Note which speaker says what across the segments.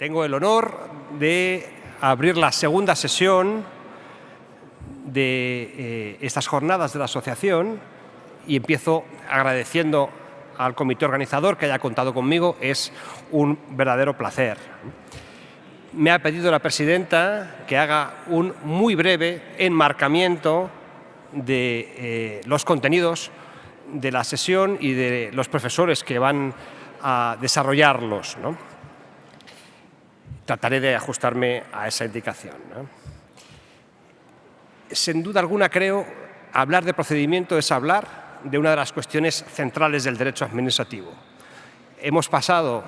Speaker 1: Tengo el honor de abrir la segunda sesión de estas jornadas de la asociación y empiezo agradeciendo al comité organizador que haya contado conmigo. Es un verdadero placer. Me ha pedido la presidenta que haga un muy breve enmarcamiento de los contenidos de la sesión y de los profesores que van a desarrollarlos, ¿no? Trataré de ajustarme a esa indicación, ¿no? Sin duda alguna, creo, hablar de procedimiento es hablar de una de las cuestiones centrales del derecho administrativo. Hemos pasado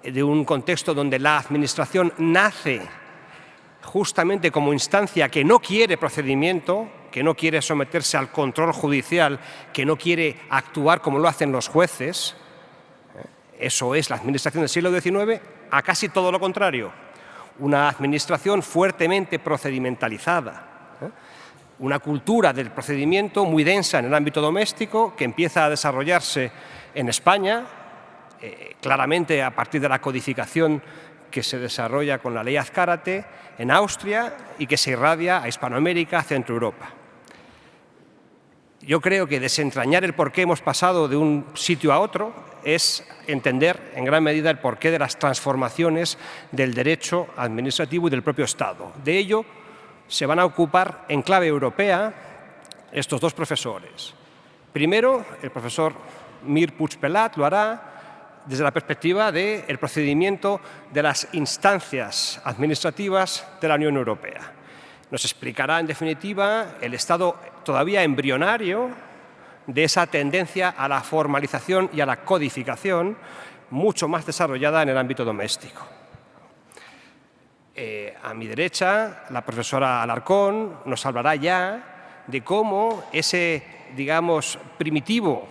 Speaker 1: de un contexto donde la Administración nace justamente como instancia que no quiere procedimiento, que no quiere someterse al control judicial, que no quiere actuar como lo hacen los jueces. Eso es la Administración del siglo XIX, a casi todo lo contrario. Una Administración fuertemente procedimentalizada. Una cultura del procedimiento muy densa en el ámbito doméstico que empieza a desarrollarse en España, claramente a partir de la codificación que se desarrolla con la ley Azcárate, en Austria, y que se irradia a Hispanoamérica, a Centroeuropa. Yo creo que desentrañar el por qué hemos pasado de un sitio a otro es entender en gran medida el porqué de las transformaciones del derecho administrativo y del propio Estado. De ello se van a ocupar en clave europea estos dos profesores. Primero, el profesor Mir Puig-Pelat lo hará desde la perspectiva del procedimiento de las instancias administrativas de la Unión Europea. Nos explicará, en definitiva, el estado todavía embrionario de esa tendencia a la formalización y a la codificación mucho más desarrollada en el ámbito doméstico. A mi derecha, la profesora Alarcón nos hablará ya de cómo ese, digamos, primitivo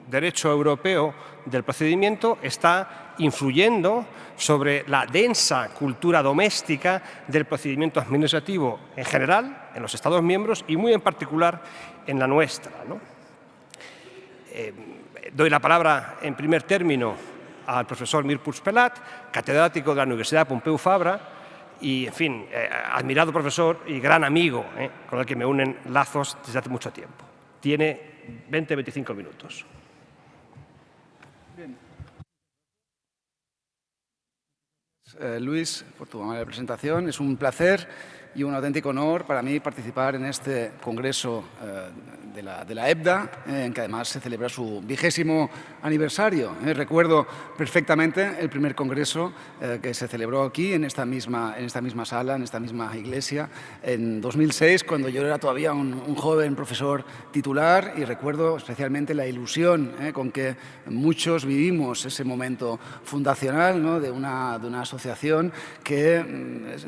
Speaker 1: derecho europeo del procedimiento está influyendo sobre la densa cultura doméstica del procedimiento administrativo en general, en los Estados miembros y muy en particular en la nuestra, ¿no? Doy la palabra en primer término al profesor Mir Puig-Pelat, catedrático de la Universidad Pompeu Fabra y, en fin, admirado profesor y gran amigo, con el que me unen lazos desde hace mucho tiempo. Tiene 20-25 minutos.
Speaker 2: Bien. Luis, por tu amable presentación. Es un placer y un auténtico honor para mí participar en este congreso de la EBDA, en que además se celebra su 20º aniversario. Recuerdo perfectamente el primer congreso que se celebró aquí, en esta misma sala, en esta misma iglesia, en 2006, cuando yo era todavía un joven profesor titular, y recuerdo especialmente la ilusión con que muchos vivimos ese momento fundacional, ¿no?, de una asociación que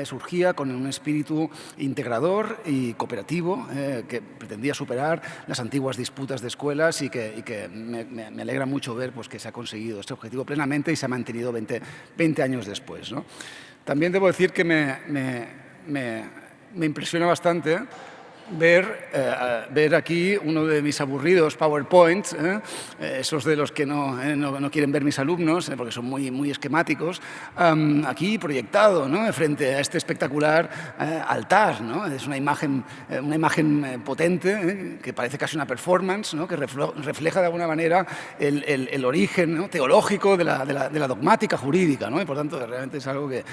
Speaker 2: surgía con un espíritu integrador y cooperativo que pretendía superar las antiguas disputas de escuelas y que me alegra mucho ver, pues, que se ha conseguido este objetivo plenamente y se ha mantenido 20 años después, ¿no? También debo decir que me impresiona bastante ver aquí uno de mis aburridos PowerPoints, esos de los que no quieren ver mis alumnos, porque son muy esquemáticos, aquí proyectado, ¿no?, frente a este espectacular altar, ¿no? Es una imagen potente, que parece casi una performance, ¿no?, que refleja de alguna manera el origen, ¿no?, teológico de la dogmática jurídica, ¿no? Y por tanto realmente es algo que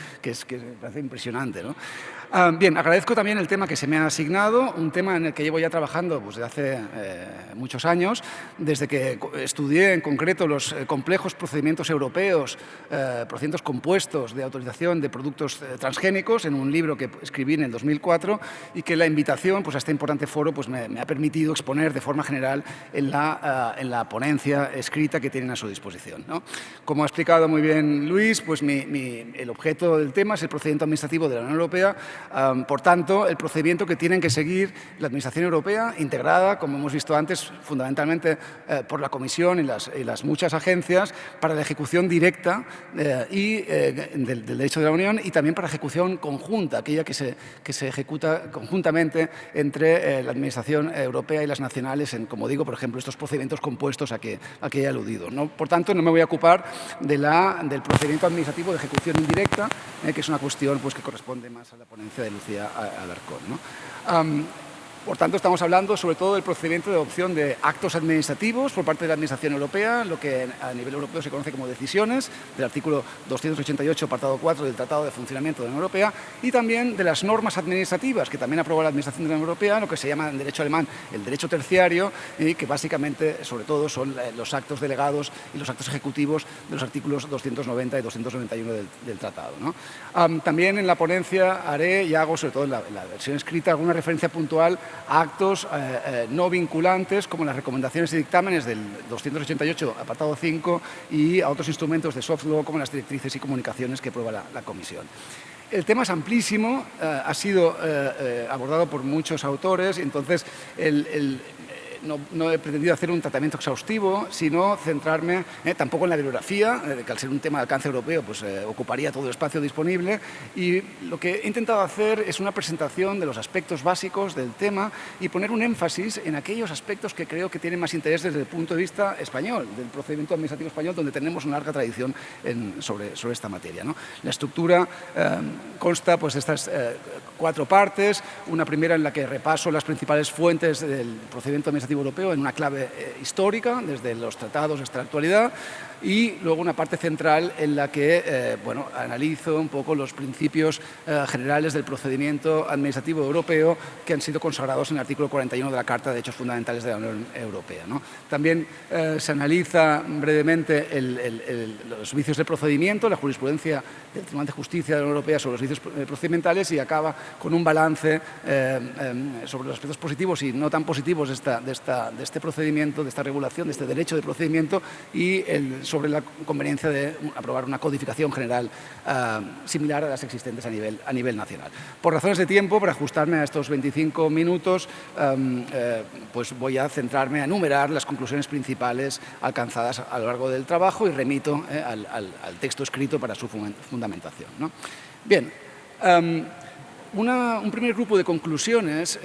Speaker 2: me parece impresionante, ¿no? Bien, agradezco también el tema que se me ha asignado, un tema en el que llevo ya trabajando pues, desde hace muchos años, desde que estudié en concreto los complejos procedimientos europeos, procedimientos compuestos de autorización de productos transgénicos, en un libro que escribí en el 2004 y que la invitación pues, a este importante foro pues, me ha permitido exponer de forma general en la ponencia escrita que tienen a su disposición, ¿no? Como ha explicado muy bien Luis, pues el objeto del tema es el procedimiento administrativo de la Unión Europea Por tanto, el procedimiento que tienen que seguir la Administración Europea, integrada, como hemos visto antes, fundamentalmente por la Comisión y las muchas agencias, para la ejecución directa del derecho de la Unión y también para ejecución conjunta, aquella que se ejecuta conjuntamente entre la Administración Europea y las nacionales en, como digo, por ejemplo, estos procedimientos compuestos a que he aludido, ¿no? Por tanto, no me voy a ocupar del procedimiento administrativo de ejecución indirecta, que es una cuestión pues, que corresponde más a la ponencia de Lucía Alarcón, ¿no? Por tanto, estamos hablando sobre todo del procedimiento de adopción de actos administrativos por parte de la Administración Europea, lo que a nivel europeo se conoce como decisiones, del artículo 288, apartado 4 del Tratado de Funcionamiento de la Unión Europea, y también de las normas administrativas que también aprueba la Administración de la Unión Europea, lo que se llama en derecho alemán el derecho terciario, y que básicamente, sobre todo, son los actos delegados y los actos ejecutivos de los artículos 290 y 291 del Tratado, ¿no? También en la ponencia haré y hago, sobre todo en la versión escrita, alguna referencia puntual a actos no vinculantes como las recomendaciones y dictámenes del 288, apartado 5, y a otros instrumentos de soft law como las directrices y comunicaciones que aprueba la Comisión. El tema es amplísimo, ha sido abordado por muchos autores, entonces no he pretendido hacer un tratamiento exhaustivo, sino centrarme tampoco en la bibliografía, que al ser un tema de alcance europeo pues, ocuparía todo el espacio disponible, y lo que he intentado hacer es una presentación de los aspectos básicos del tema y poner un énfasis en aquellos aspectos que creo que tienen más interés desde el punto de vista español, del procedimiento administrativo español, donde tenemos una larga tradición sobre esta materia, ¿no? La estructura consta pues, de estas 4 partes, una primera en la que repaso las principales fuentes del procedimiento administrativo europeo en una clave histórica, desde los tratados hasta la actualidad, y luego una parte central en la que analizo un poco los principios generales del procedimiento administrativo europeo que han sido consagrados en el artículo 41 de la Carta de Derechos Fundamentales de la Unión Europea, ¿no? También se analiza brevemente los vicios de procedimiento, la jurisprudencia del Tribunal de Justicia de la Unión Europea sobre los vicios procedimentales, y acaba con un balance sobre los aspectos positivos y no tan positivos de este procedimiento, de esta regulación, de este derecho de procedimiento, y sobre la conveniencia de aprobar una codificación general similar a las existentes a nivel nacional. Por razones de tiempo, para ajustarme a estos 25 minutos, pues voy a centrarme a enumerar las conclusiones principales alcanzadas a lo largo del trabajo y remito al texto escrito para su fundamentación, ¿no? Bien. Un primer grupo de conclusiones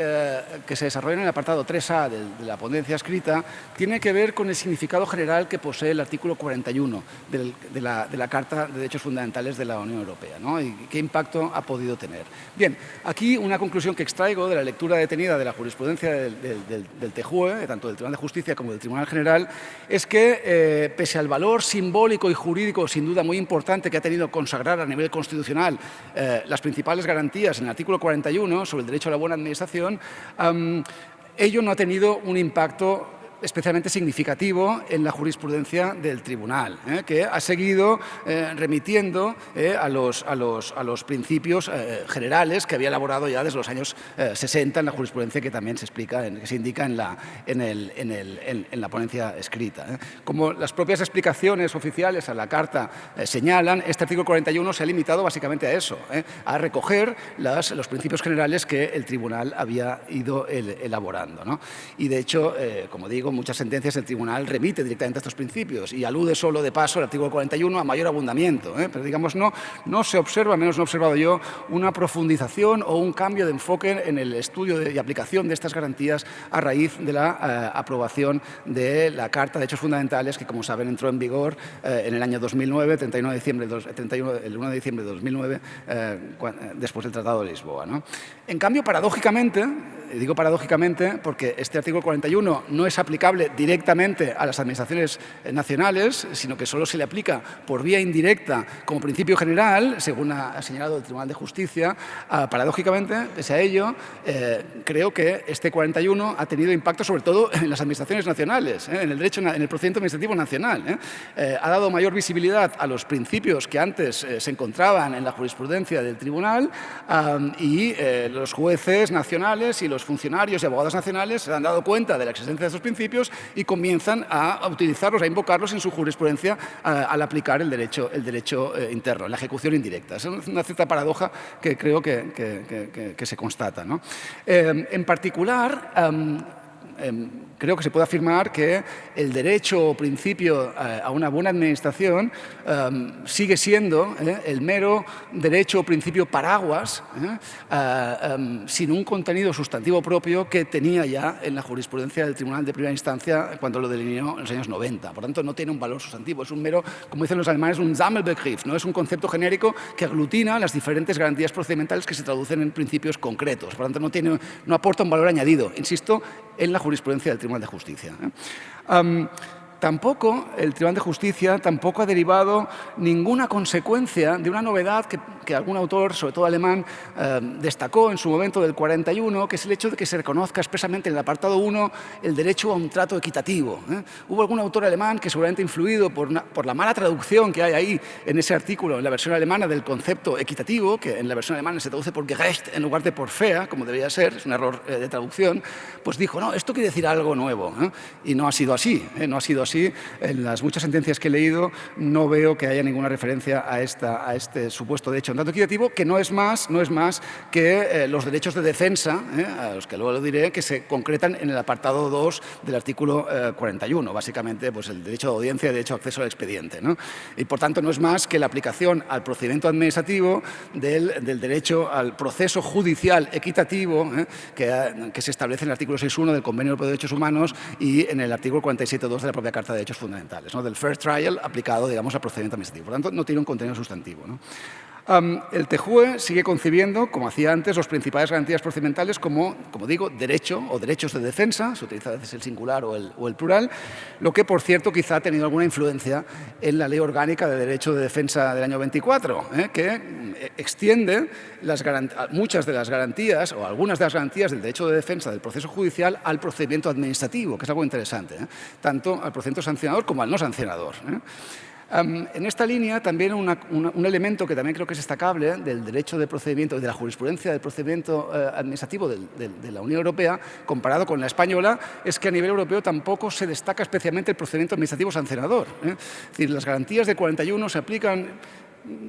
Speaker 2: que se desarrollan en el apartado 3A de la ponencia escrita tiene que ver con el significado general que posee el artículo 41 de la Carta de Derechos Fundamentales de la Unión Europea, ¿no? Y qué impacto ha podido tener. Bien, aquí una conclusión que extraigo de la lectura detenida de la jurisprudencia del TJUE, tanto del Tribunal de Justicia como del Tribunal General, es que pese al valor simbólico y jurídico sin duda muy importante que ha tenido consagrar a nivel constitucional las principales garantías en el artículo 41 sobre el derecho a la buena administración, ello no ha tenido un impacto especialmente significativo en la jurisprudencia del tribunal, que ha seguido remitiendo a los principios generales que había elaborado ya desde los años 60 en la jurisprudencia, que también se explica, que se indica en la ponencia escrita. Como las propias explicaciones oficiales a la Carta señalan, este artículo 41 se ha limitado básicamente a eso, a recoger los principios generales que el tribunal había ido elaborando, ¿no? Y de hecho, como digo, muchas sentencias el tribunal remite directamente a estos principios y alude solo de paso al artículo 41 a mayor abundamiento, pero digamos no se observa, menos no he observado yo, una profundización o un cambio de enfoque en el estudio y aplicación de estas garantías a raíz de la aprobación de la Carta de Derechos Fundamentales, que como saben entró en vigor en el año 2009, el 1 de diciembre de 2009, después del Tratado de Lisboa, ¿no? En cambio, paradójicamente, digo paradójicamente porque este artículo 41 no es aplicable directamente a las administraciones nacionales, sino que solo se le aplica por vía indirecta como principio general, según ha señalado el Tribunal de Justicia. Paradójicamente, pese a ello, creo que este 41 ha tenido impacto sobre todo en las administraciones nacionales, en el procedimiento administrativo nacional. Ha dado mayor visibilidad a los principios que antes se encontraban en la jurisprudencia del tribunal, y los jueces nacionales y los los funcionarios y abogados nacionales se han dado cuenta de la existencia de estos principios y comienzan a utilizarlos, a invocarlos en su jurisprudencia al aplicar el derecho interno, la ejecución indirecta. Es una cierta paradoja que creo que se constata, ¿no? En particular, creo que se puede afirmar que el derecho o principio a una buena administración sigue siendo el mero derecho o principio paraguas sin un contenido sustantivo propio que tenía ya en la jurisprudencia del Tribunal de Primera Instancia cuando lo delineó en los años 90. Por tanto, no tiene un valor sustantivo, es un mero, como dicen los alemanes, un Sammelbegriff, ¿no? Es un concepto genérico que aglutina las diferentes garantías procedimentales que se traducen en principios concretos. Por tanto, no aporta un valor añadido, insisto, en la jurisprudencia del Tribunal de Justicia. Tampoco el Tribunal de Justicia tampoco ha derivado ninguna consecuencia de una novedad que algún autor, sobre todo alemán, destacó en su momento del 41, que es el hecho de que se reconozca expresamente en el apartado 1 el derecho a un trato equitativo. Hubo algún autor alemán que, seguramente influido por la mala traducción que hay ahí en ese artículo, en la versión alemana, del concepto equitativo, que en la versión alemana se traduce por gerecht en lugar de por fair, como debería ser, es un error de traducción, pues dijo, no, esto quiere decir algo nuevo. Y no ha sido así, no ha sido así. En las muchas sentencias que he leído no veo que haya ninguna referencia a este supuesto derecho a un trato equitativo, que no es más que los derechos de defensa, a los que luego lo diré, que se concretan en el apartado 2 del artículo 41. Básicamente, pues el derecho de audiencia y el derecho de acceso al expediente, ¿no? Y, por tanto, no es más que la aplicación al procedimiento administrativo del derecho al proceso judicial equitativo que se establece en el artículo 6.1 del Convenio Europeo de Derechos Humanos y en el artículo 47.2 de la propia Carta de Derechos Fundamentales, ¿no? Del fair trial aplicado, digamos, al procedimiento administrativo. Por tanto, no tiene un contenido sustantivo, ¿no? El TJUE sigue concibiendo, como hacía antes, las principales garantías procedimentales como digo, derecho o derechos de defensa, se utiliza a veces el singular o el plural, lo que, por cierto, quizá ha tenido alguna influencia en la Ley Orgánica de Derecho de Defensa del año 24, que extiende muchas de las garantías o algunas de las garantías del derecho de defensa del proceso judicial al procedimiento administrativo, que es algo interesante, tanto al procedimiento sancionador como al no sancionador. En esta línea, también un elemento que también creo que es destacable del derecho de procedimiento y de la jurisprudencia del procedimiento administrativo de la Unión Europea, comparado con la española, es que a nivel europeo tampoco se destaca especialmente el procedimiento administrativo sancionador. Es decir, las garantías del 41 se aplican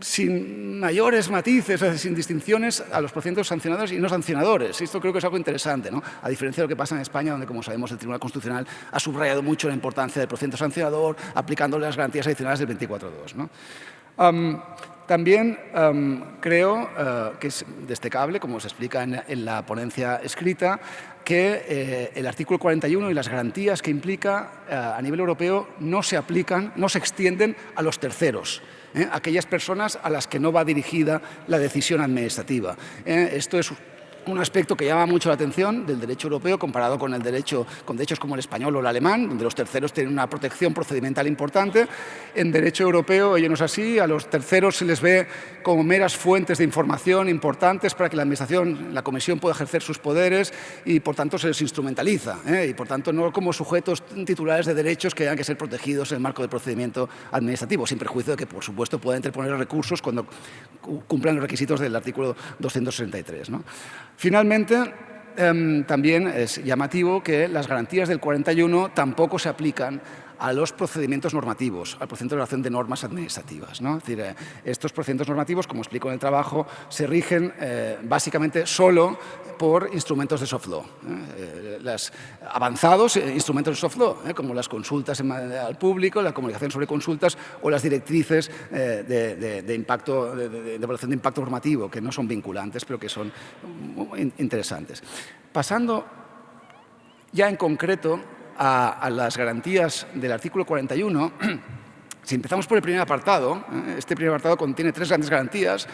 Speaker 2: sin mayores matices, sin distinciones a los procedimientos sancionadores y no sancionadores. Esto creo que es algo interesante, ¿no? A diferencia de lo que pasa en España, donde, como sabemos, el Tribunal Constitucional ha subrayado mucho la importancia del procedimiento sancionador, aplicándole las garantías adicionales del 24.2, ¿no? También creo que es destacable, como se explica en la ponencia escrita, que el artículo 41 y las garantías que implica a nivel europeo no se aplican, no se extienden a los terceros, aquellas personas a las que no va dirigida la decisión administrativa. Esto es un aspecto que llama mucho la atención del derecho europeo comparado con derechos como el español o el alemán, donde los terceros tienen una protección procedimental importante. En derecho europeo, ello no es así. A los terceros se les ve como meras fuentes de información importantes para que la administración, la comisión, pueda ejercer sus poderes y, por tanto, se les instrumentaliza. Y, por tanto, no como sujetos titulares de derechos que tengan que ser protegidos en el marco del procedimiento administrativo, sin perjuicio de que, por supuesto, puedan interponer recursos cuando cumplan los requisitos del artículo 263, ¿no? Finalmente, también es llamativo que las garantías del 41 tampoco se aplican a los procedimientos normativos, al procedimiento de elaboración de normas administrativas, ¿no? Es decir, estos procedimientos normativos, como explico en el trabajo, se rigen básicamente solo por instrumentos de soft law. Los avanzados instrumentos de soft law, como las consultas al público, la comunicación sobre consultas o las directrices de evaluación de impacto normativo, que no son vinculantes, pero que son muy interesantes. Pasando ya en concreto a las garantías del artículo 41, si empezamos por el primer apartado, este primer apartado contiene 3 grandes garantías.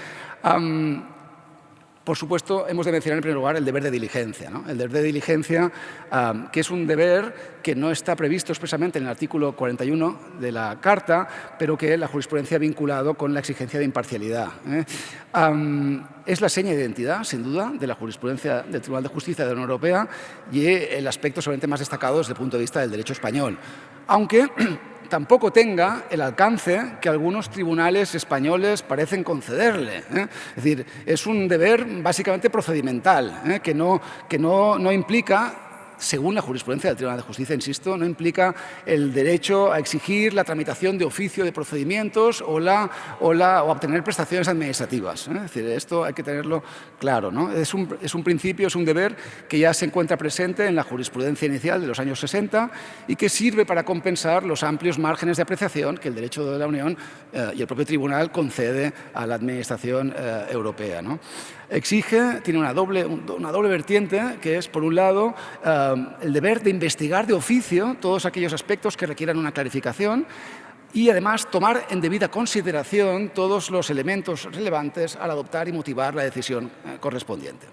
Speaker 2: Por supuesto, hemos de mencionar en primer lugar el deber de diligencia, ¿no? El deber de diligencia, que es un deber que no está previsto expresamente en el artículo 41 de la Carta, pero que la jurisprudencia ha vinculado con la exigencia de imparcialidad. Es la seña de identidad, sin duda, de la jurisprudencia del Tribunal de Justicia de la Unión Europea y el aspecto seguramente más destacado desde el punto de vista del derecho español. Aunque tampoco tenga el alcance que algunos tribunales españoles parecen concederle. Es decir, es un deber básicamente procedimental, que no implica, según la jurisprudencia del Tribunal de Justicia, insisto, no implica el derecho a exigir la tramitación de oficio de procedimientos o obtener prestaciones administrativas. Es decir, esto hay que tenerlo claro, ¿no? Es un principio, es un deber que ya se encuentra presente en la jurisprudencia inicial de los años 60 y que sirve para compensar los amplios márgenes de apreciación que el derecho de la Unión y el propio tribunal concede a la Administración europea, ¿no? Tiene una doble vertiente, que es, por un lado, el deber de investigar de oficio todos aquellos aspectos que requieran una clarificación y, además, tomar en debida consideración todos los elementos relevantes al adoptar y motivar la decisión correspondiente.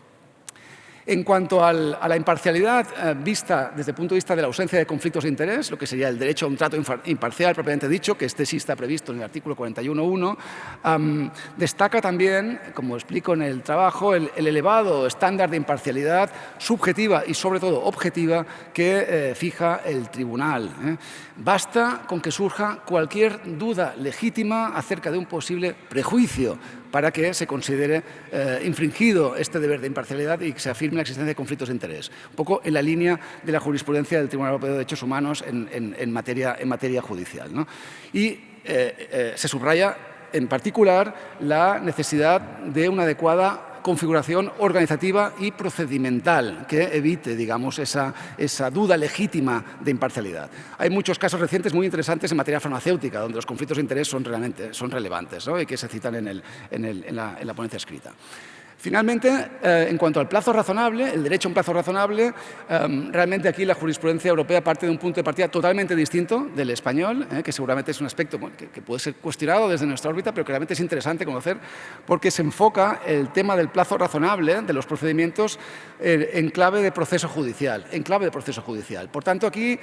Speaker 2: En cuanto a la imparcialidad vista desde el punto de vista de la ausencia de conflictos de interés, lo que sería el derecho a un trato imparcial propiamente dicho, que sí está previsto en el artículo 41.1, destaca también, como explico en el trabajo, el elevado estándar de imparcialidad subjetiva y, sobre todo, objetiva que fija el tribunal. Basta con que surja cualquier duda legítima acerca de un posible prejuicio para que se considere infringido este deber de imparcialidad y que se afirme la existencia de conflictos de interés. Un poco en la línea de la jurisprudencia del Tribunal Europeo de Derechos Humanos en materia judicial, ¿no? Y se subraya, en particular, la necesidad de una adecuada configuración organizativa y procedimental que evite, digamos, esa duda legítima de imparcialidad. Hay muchos casos recientes muy interesantes en materia farmacéutica, donde los conflictos de interés son relevantes, ¿no? Y que se citan en la ponencia escrita. Finalmente, en cuanto al plazo razonable, el derecho a un plazo razonable, realmente aquí la jurisprudencia europea parte de un punto de partida totalmente distinto del español, que seguramente es un aspecto que puede ser cuestionado desde nuestra órbita, pero que realmente es interesante conocer porque se enfoca el tema del plazo razonable de los procedimientos en clave de proceso judicial. Por tanto, aquí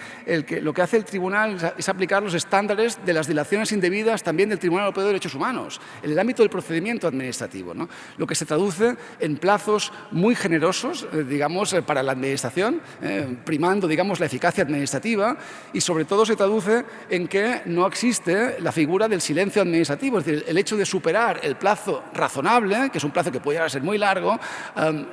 Speaker 2: lo que hace el tribunal es aplicar los estándares de las dilaciones indebidas también del Tribunal Europeo de Derechos Humanos, en el ámbito del procedimiento administrativo, ¿no? Lo que se traduce en plazos muy generosos, digamos, para la Administración, primando, digamos, la eficacia administrativa, y sobre todo se traduce en que no existe la figura del silencio administrativo, es decir, el hecho de superar el plazo razonable, que es un plazo que puede llegar a ser muy largo,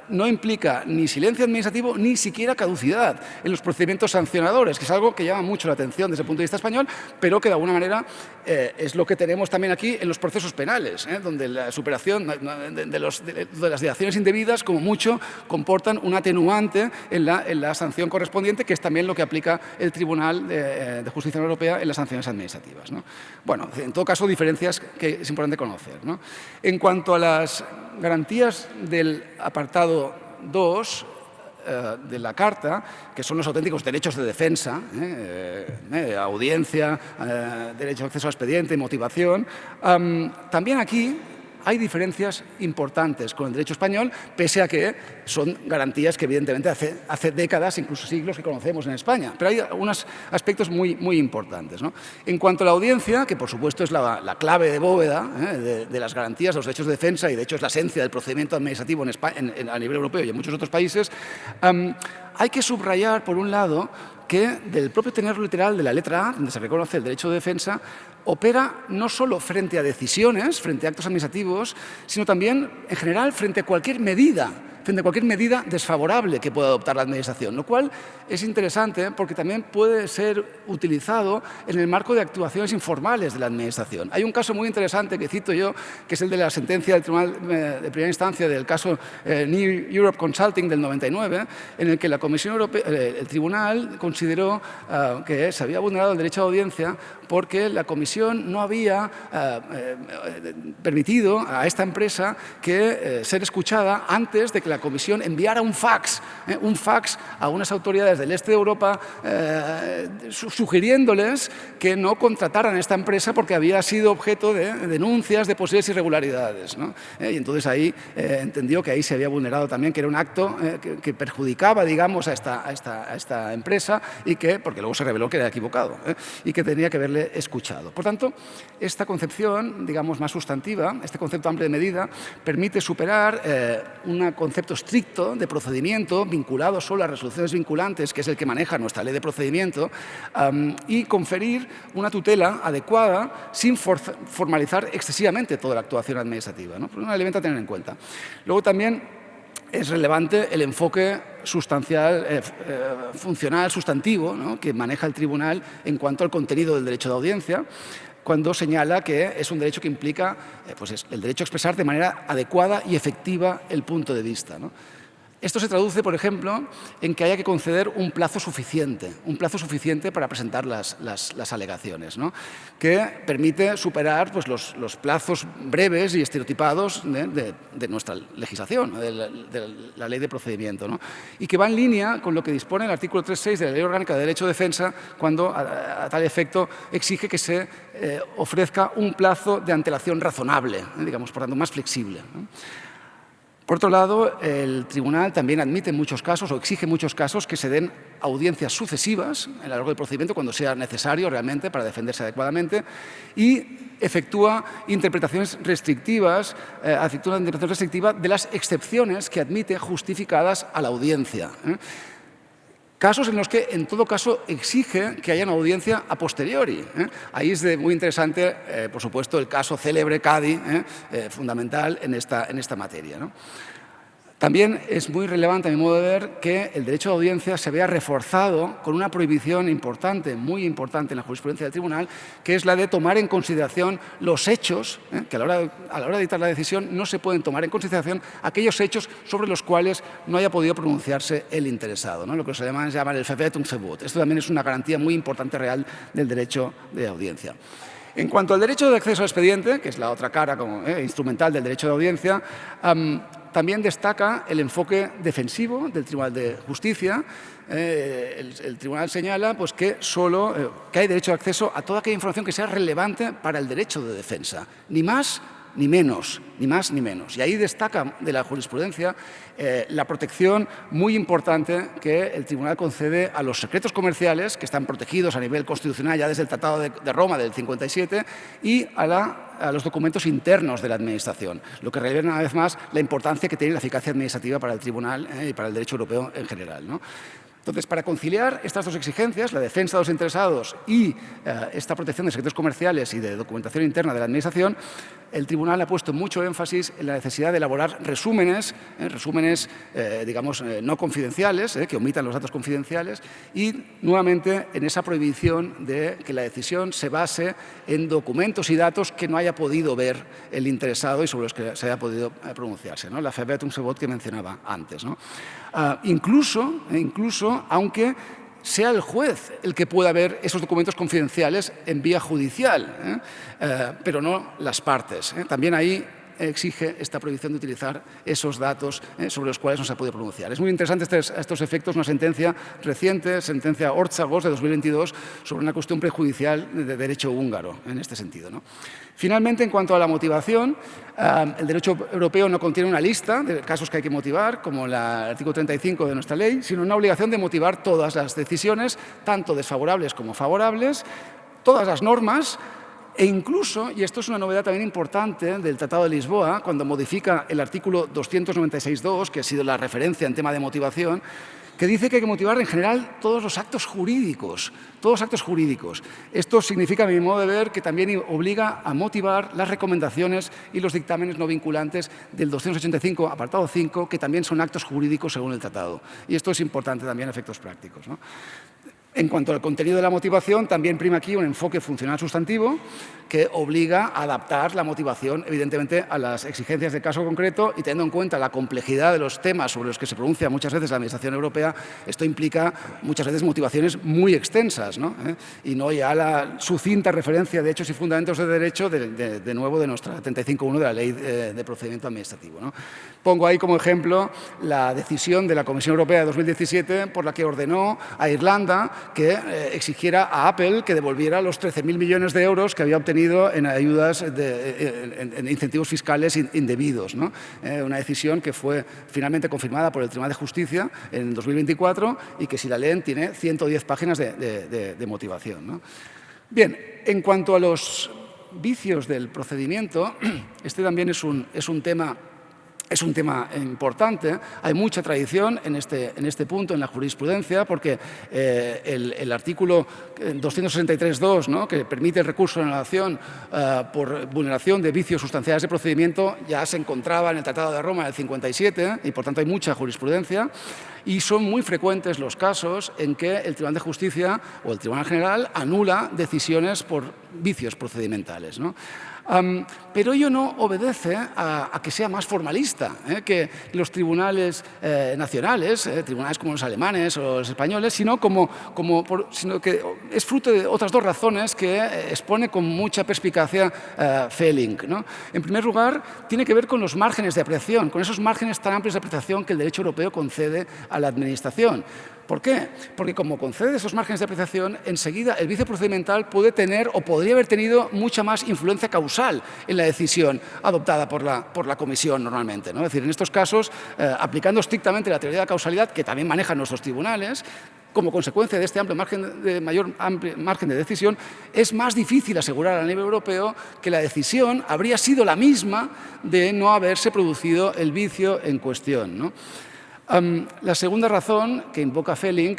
Speaker 2: no implica ni silencio administrativo ni siquiera caducidad en los procedimientos sancionadores, que es algo que llama mucho la atención desde el punto de vista español, pero que de alguna manera es lo que tenemos también aquí en los procesos penales, donde la superación de las dilaciones indebidas, como mucho, comportan un atenuante en la sanción correspondiente, que es también lo que aplica el Tribunal de Justicia Europea en las sanciones administrativas, ¿no? Bueno, en todo caso, diferencias que es importante conocer, ¿no? En cuanto a las garantías del apartado 2 de la Carta, que son los auténticos derechos de defensa, audiencia, derecho de acceso a expediente, motivación, también aquí hay diferencias importantes con el derecho español, pese a que son garantías que evidentemente hace décadas, incluso siglos, que conocemos en España. Pero hay algunos aspectos muy importantes, ¿no? En cuanto a la audiencia, que por supuesto es la clave de bóveda de las garantías de los derechos de defensa y de hecho es la esencia del procedimiento administrativo en España, a nivel europeo y en muchos otros países, hay que subrayar, por un lado, que del propio tenor literal de la letra A, donde se reconoce el derecho de defensa, opera no solo frente a decisiones, frente a actos administrativos, sino también, en general, frente a cualquier medida desfavorable que pueda adoptar la Administración, lo cual es interesante porque también puede ser utilizado en el marco de actuaciones informales de la Administración. Hay un caso muy interesante que cito yo, que es el de la sentencia del Tribunal de Primera Instancia del caso New Europe Consulting del 99, en el que la Comisión Europea, el Tribunal consideró que se había vulnerado el derecho de audiencia porque la Comisión no había permitido a esta empresa ser escuchada antes de que la Comisión enviara un fax a unas autoridades del este de Europa sugiriéndoles que no contrataran a esta empresa porque había sido objeto de denuncias de posibles irregularidades, ¿no? Y entonces ahí entendió que ahí se había vulnerado también, que era un acto que perjudicaba, digamos, a esta empresa y porque luego se reveló que era equivocado, y que tenía que haberle escuchado. Por tanto, esta concepción, digamos, más sustantiva, este concepto amplio de medida, permite superar un concepto concepto estricto de procedimiento vinculado solo a resoluciones vinculantes, que es el que maneja nuestra ley de procedimiento, y conferir una tutela adecuada sin formalizar excesivamente toda la actuación administrativa, ¿no? Pues un elemento a tener en cuenta. Luego también es relevante el enfoque sustancial, funcional, sustantivo, ¿no?, que maneja el tribunal en cuanto al contenido del derecho de audiencia, cuando señala que es un derecho que implica pues el derecho a expresar de manera adecuada y efectiva el punto de vista, ¿no? Esto se traduce, por ejemplo, en que haya que conceder un plazo suficiente para presentar las alegaciones, ¿no?, que permite superar pues, los plazos breves y estereotipados de nuestra legislación, de la ley de procedimiento, ¿no?, y que va en línea con lo que dispone el artículo 3.6 de la Ley Orgánica de Derecho de Defensa, cuando a tal efecto exige que se ofrezca un plazo de antelación razonable, digamos, por tanto, más flexible, ¿no? Por otro lado, el tribunal también admite en muchos casos o exige en muchos casos que se den audiencias sucesivas a lo largo del procedimiento cuando sea necesario realmente para defenderse adecuadamente y efectúa interpretaciones restrictivas, de las excepciones que admite justificadas a la audiencia, ¿eh? Casos en los que, en todo caso, exige que haya una audiencia a posteriori, ¿eh? Ahí es muy interesante, por supuesto, el caso célebre Cadi, fundamental en esta materia, ¿no? También es muy relevante, a mi modo de ver, que el derecho de audiencia se vea reforzado con una prohibición importante, muy importante en la jurisprudencia del tribunal, que es la de tomar en consideración los hechos, que a la hora de dictar la decisión no se pueden tomar en consideración aquellos hechos sobre los cuales no haya podido pronunciarse el interesado, ¿no?, lo que se llama el Verwertungsverbot. Esto también es una garantía muy importante real del derecho de audiencia. En cuanto al derecho de acceso al expediente, que es la otra cara instrumental del derecho de audiencia, también destaca el enfoque defensivo del Tribunal de Justicia. El tribunal señala pues, que hay derecho de acceso a toda aquella información que sea relevante para el derecho de defensa, ni más ni menos, ni más ni menos. Y ahí destaca de la jurisprudencia la protección muy importante que el tribunal concede a los secretos comerciales, que están protegidos a nivel constitucional ya desde el Tratado de Roma del 57, y a los documentos internos de la Administración, lo que revela una vez más la importancia que tiene la eficacia administrativa para el tribunal y para el derecho europeo en general, ¿no? Entonces, para conciliar estas dos exigencias, la defensa de los interesados y esta protección de secretos comerciales y de documentación interna de la Administración, el tribunal ha puesto mucho énfasis en la necesidad de elaborar resúmenes, digamos, no confidenciales, que omitan los datos confidenciales, y nuevamente en esa prohibición de que la decisión se base en documentos y datos que no haya podido ver el interesado y sobre los que se haya podido pronunciarse, ¿no?, la Verwertungsverbot que mencionaba antes, ¿no? Incluso, aunque sea el juez el que pueda ver esos documentos confidenciales en vía judicial, pero no las partes. También ahí exige esta prohibición de utilizar esos datos sobre los cuales no se ha podido pronunciar. Es muy interesante a estos efectos una sentencia reciente, sentencia Ortzagos de 2022, sobre una cuestión prejudicial de derecho húngaro en este sentido, ¿no? Finalmente, en cuanto a la motivación, el derecho europeo no contiene una lista de casos que hay que motivar, como el artículo 35 de nuestra ley, sino una obligación de motivar todas las decisiones, tanto desfavorables como favorables, todas las normas, e incluso, y esto es una novedad también importante del Tratado de Lisboa, cuando modifica el artículo 296.2, que ha sido la referencia en tema de motivación, que dice que hay que motivar en general todos los actos jurídicos, todos los actos jurídicos. Esto significa, a mi modo de ver, que también obliga a motivar las recomendaciones y los dictámenes no vinculantes del 285, apartado 5, que también son actos jurídicos según el tratado. Y esto es importante también a efectos prácticos, ¿no? En cuanto al contenido de la motivación, también prima aquí un enfoque funcional sustantivo que obliga a adaptar la motivación, evidentemente, a las exigencias del caso concreto y teniendo en cuenta la complejidad de los temas sobre los que se pronuncia muchas veces la Administración Europea, esto implica muchas veces motivaciones muy extensas, ¿no? Y no ya la sucinta referencia de hechos y fundamentos de derecho, de nuevo, de nuestra 35.1 de la Ley de Procedimiento Administrativo, ¿no? Pongo ahí como ejemplo la decisión de la Comisión Europea de 2017 por la que ordenó a Irlanda que exigiera a Apple que devolviera los 13.000 millones de euros que había obtenido en ayudas, en incentivos fiscales indebidos, ¿no? Una decisión que fue finalmente confirmada por el Tribunal de Justicia en 2024 y que, si la leen, tiene 110 páginas de motivación, ¿no? Bien, en cuanto a los vicios del procedimiento, este también es un tema Es un tema importante. Hay mucha tradición en este punto, en la jurisprudencia, porque el artículo 263.2, ¿no?, que permite el recurso de anulación por vulneración de vicios sustanciales de procedimiento, ya se encontraba en el Tratado de Roma del 57 y, por tanto, hay mucha jurisprudencia. Y son muy frecuentes los casos en que el Tribunal de Justicia o el Tribunal General anula decisiones por vicios procedimentales, ¿no? Pero ello no obedece a que sea más formalista, que los tribunales nacionales, tribunales como los alemanes o los españoles, sino que es fruto de otras dos razones que expone con mucha perspicacia Fehling, ¿no? En primer lugar, tiene que ver con los márgenes de apreciación, con esos márgenes tan amplios de apreciación que el derecho europeo concede a la Administración. ¿Por qué? Porque como concede esos márgenes de apreciación, enseguida el vicio procedimental puede tener o podría haber tenido mucha más influencia causal en la decisión adoptada por la Comisión normalmente, ¿no? Es decir, en estos casos, aplicando estrictamente la teoría de la causalidad, que también manejan nuestros tribunales, como consecuencia de este mayor margen de decisión, es más difícil asegurar a nivel europeo que la decisión habría sido la misma de no haberse producido el vicio en cuestión, ¿no? La segunda razón que invoca Fehling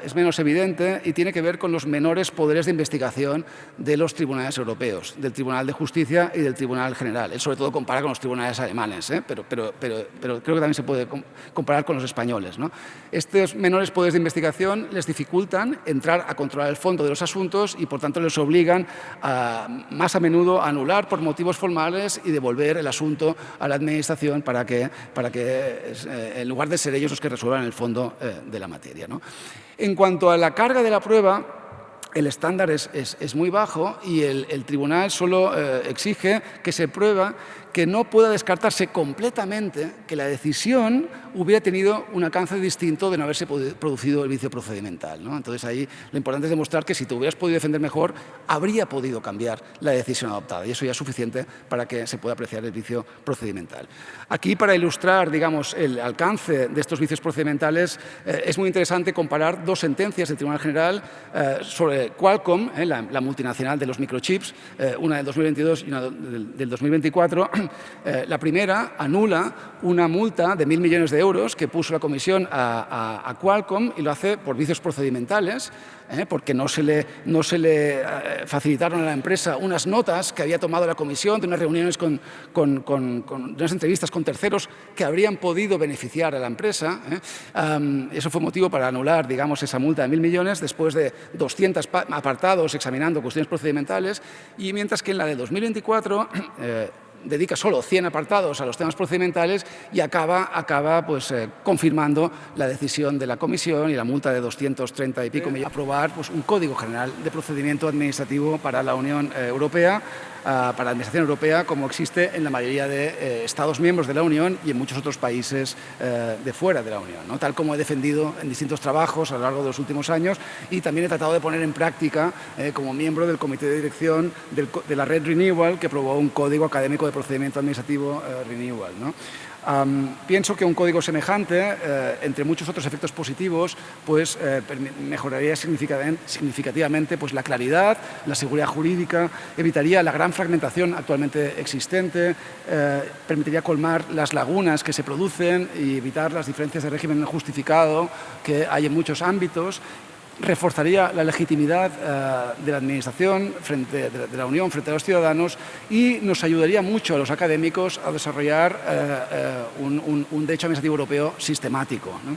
Speaker 2: es menos evidente y tiene que ver con los menores poderes de investigación de los tribunales europeos, del Tribunal de Justicia y del Tribunal General. Él sobre todo compara con los tribunales alemanes, pero creo que también se puede comparar con los españoles, ¿no? Estos menores poderes de investigación les dificultan entrar a controlar el fondo de los asuntos y, por tanto, les obligan más a menudo a anular por motivos formales y devolver el asunto a la Administración para que en lugar de ser ellos los que resuelvan el fondo de la materia, ¿no? En cuanto a la carga de la prueba, el estándar es muy bajo y el tribunal solo exige que se prueba que no pueda descartarse completamente que la decisión hubiera tenido un alcance distinto de no haberse producido el vicio procedimental, ¿no? Entonces, ahí lo importante es demostrar que si te hubieras podido defender mejor, habría podido cambiar la decisión adoptada, y eso ya es suficiente para que se pueda apreciar el vicio procedimental. Aquí, para ilustrar, digamos, el alcance de estos vicios procedimentales, es muy interesante comparar dos sentencias del Tribunal General sobre Qualcomm, la multinacional de los microchips, una del 2022 y una del 2024. La primera anula una multa de 1.000 millones de euros que puso la Comisión a Qualcomm, y lo hace por vicios procedimentales, porque no se le facilitaron a la empresa unas notas que había tomado la Comisión de unas reuniones de unas entrevistas con terceros que habrían podido beneficiar a la empresa. Eso fue motivo para anular, digamos, esa multa de 1.000 millones después de 200 apartados examinando cuestiones procedimentales, y mientras que en la de 2024 dedica solo 100 apartados a los temas procedimentales y acaba pues, confirmando la decisión de la Comisión y la multa de 230 y pico millones. Aprobar pues, un Código General de Procedimiento Administrativo para la Unión Europea, para la Administración Europea, como existe en la mayoría de Estados miembros de la Unión y en muchos otros países de fuera de la Unión, ¿no? Tal como he defendido en distintos trabajos a lo largo de los últimos años, y también he tratado de poner en práctica como miembro del Comité de Dirección de la Red Renewal, que aprobó un Código Académico de Procedimiento Administrativo Renewal, ¿no? Pienso que un código semejante, entre muchos otros efectos positivos, pues, mejoraría significativamente pues, la claridad, la seguridad jurídica, evitaría la gran fragmentación actualmente existente, permitiría colmar las lagunas que se producen y evitar las diferencias de régimen no justificado que hay en muchos ámbitos. Reforzaría la legitimidad de la Administración de la Unión frente a los ciudadanos, y nos ayudaría mucho a los académicos a desarrollar un derecho administrativo europeo sistemático, ¿no?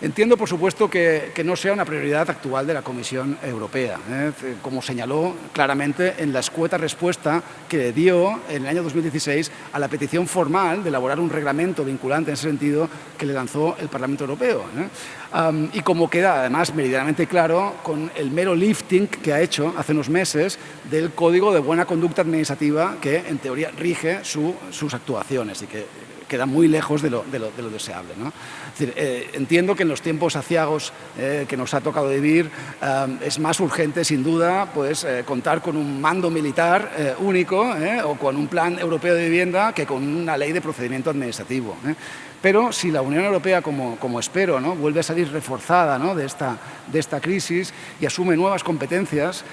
Speaker 2: Entiendo, por supuesto, que no sea una prioridad actual de la Comisión Europea, como señaló claramente en la escueta respuesta que dio en el año 2016 a la petición formal de elaborar un reglamento vinculante en ese sentido que le lanzó el Parlamento Europeo, y como queda además meridianamente claro con el mero lifting que ha hecho hace unos meses del Código de Buena Conducta Administrativa, que en teoría rige sus actuaciones y que queda muy lejos de lo deseable, ¿no? Es decir, entiendo que en los tiempos aciagos que nos ha tocado vivir es más urgente, sin duda, pues, contar con un mando militar único o con un plan europeo de vivienda que con una ley de procedimiento administrativo. Pero si la Unión Europea, como espero, ¿no?, vuelve a salir reforzada, ¿no?, de esta crisis y asume nuevas competencias,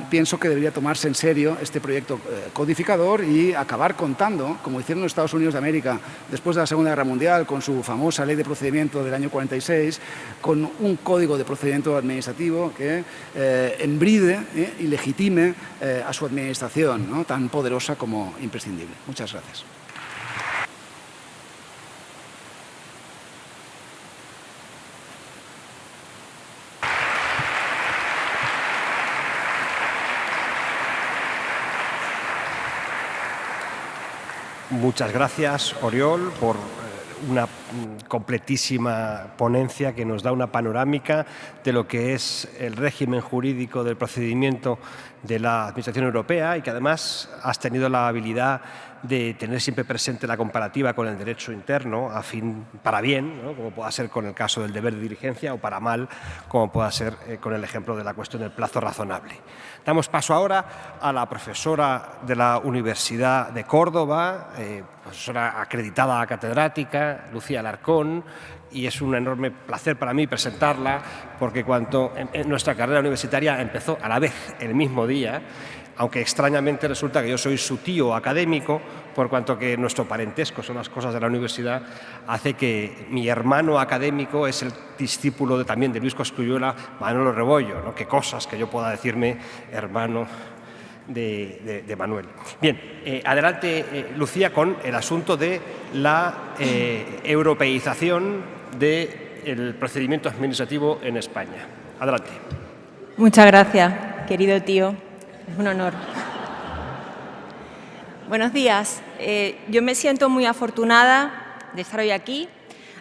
Speaker 2: pienso que debería tomarse en serio este proyecto codificador y acabar contando, como hicieron los Estados Unidos de América después de la Segunda Guerra Mundial, con su famosa Ley de Procedimiento del año 46, con un código de procedimiento administrativo que embride y legitime a su administración, ¿no?, tan poderosa como imprescindible. Muchas gracias.
Speaker 1: Muchas gracias, Oriol, por una completísima ponencia que nos da una panorámica de lo que es el régimen jurídico del procedimiento de la Administración Europea y que además has tenido la habilidad de tener siempre presente la comparativa con el derecho interno, para bien, ¿no?, como pueda ser con el caso del deber de diligencia, o para mal, como pueda ser con el ejemplo de la cuestión del plazo razonable. Damos paso ahora a la profesora de la Universidad de Córdoba, profesora acreditada catedrática, Lucía Alarcón, y es un enorme placer para mí presentarla porque nuestra carrera universitaria empezó a la vez, el mismo día, aunque extrañamente resulta que yo soy su tío académico, por cuanto que nuestro parentesco son las cosas de la universidad, hace que mi hermano académico es el discípulo también de Luis Cosculluela, Manolo Rebollo, ¿no? Qué cosas que yo pueda decirme hermano de Manuel. Bien, adelante, Lucía, con el asunto de la europeización del procedimiento administrativo en España. Adelante.
Speaker 3: Muchas gracias, querido tío. Es un honor. Buenos días. Yo me siento muy afortunada de estar hoy aquí,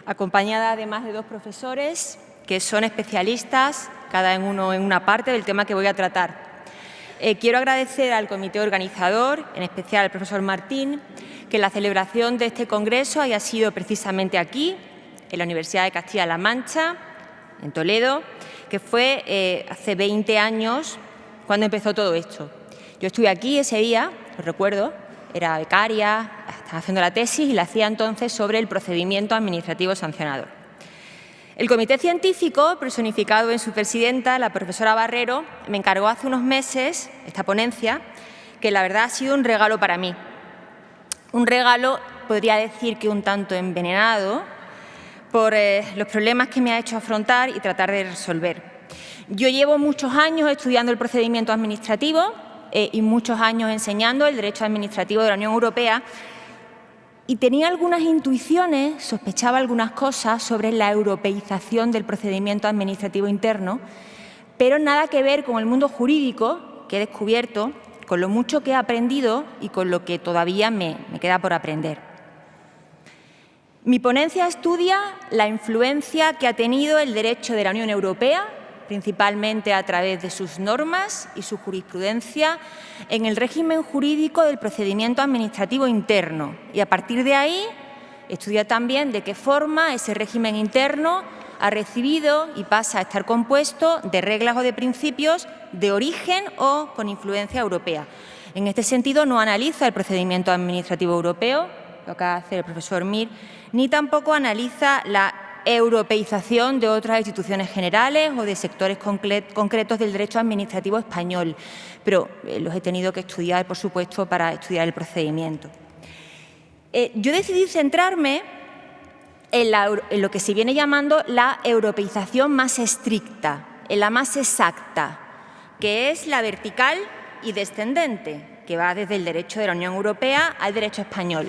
Speaker 3: acompañada además de dos profesores que son especialistas, cada uno en una parte del tema que voy a tratar. Quiero agradecer al comité organizador, en especial al profesor Martín, que la celebración de este congreso haya sido precisamente aquí, en la Universidad de Castilla-La Mancha, en Toledo, que fue hace 20 años cuando empezó todo esto. Yo estuve aquí ese día, lo recuerdo, era becaria, estaba haciendo la tesis y la hacía entonces sobre el procedimiento administrativo sancionador. El comité científico, personificado en su presidenta, la profesora Barrero, me encargó hace unos meses esta ponencia, que la verdad ha sido un regalo para mí. Un regalo, podría decir que un tanto envenenado, por los problemas que me ha hecho afrontar y tratar de resolver. Yo llevo muchos años estudiando el procedimiento administrativo y muchos años enseñando el derecho administrativo de la Unión Europea y tenía algunas intuiciones, sospechaba algunas cosas sobre la europeización del procedimiento administrativo interno, pero nada que ver con el mundo jurídico que he descubierto, con lo mucho que he aprendido y con lo que todavía me queda por aprender. Mi ponencia estudia la influencia que ha tenido el derecho de la Unión Europea, principalmente a través de sus normas y su jurisprudencia, en el régimen jurídico del procedimiento administrativo interno. Y a partir de ahí, estudia también de qué forma ese régimen interno ha recibido y pasa a estar compuesto de reglas o de principios de origen o con influencia europea. En este sentido, no analiza el procedimiento administrativo europeo, lo que hace el profesor Mir, ni tampoco analiza la europeización de otras instituciones generales o de sectores concretos del derecho administrativo español, pero los he tenido que estudiar, por supuesto, para estudiar el procedimiento. Yo decidí centrarme en lo que se viene llamando la europeización más estricta, en la más exacta, que es la vertical y descendente, que va desde el derecho de la Unión Europea al derecho español.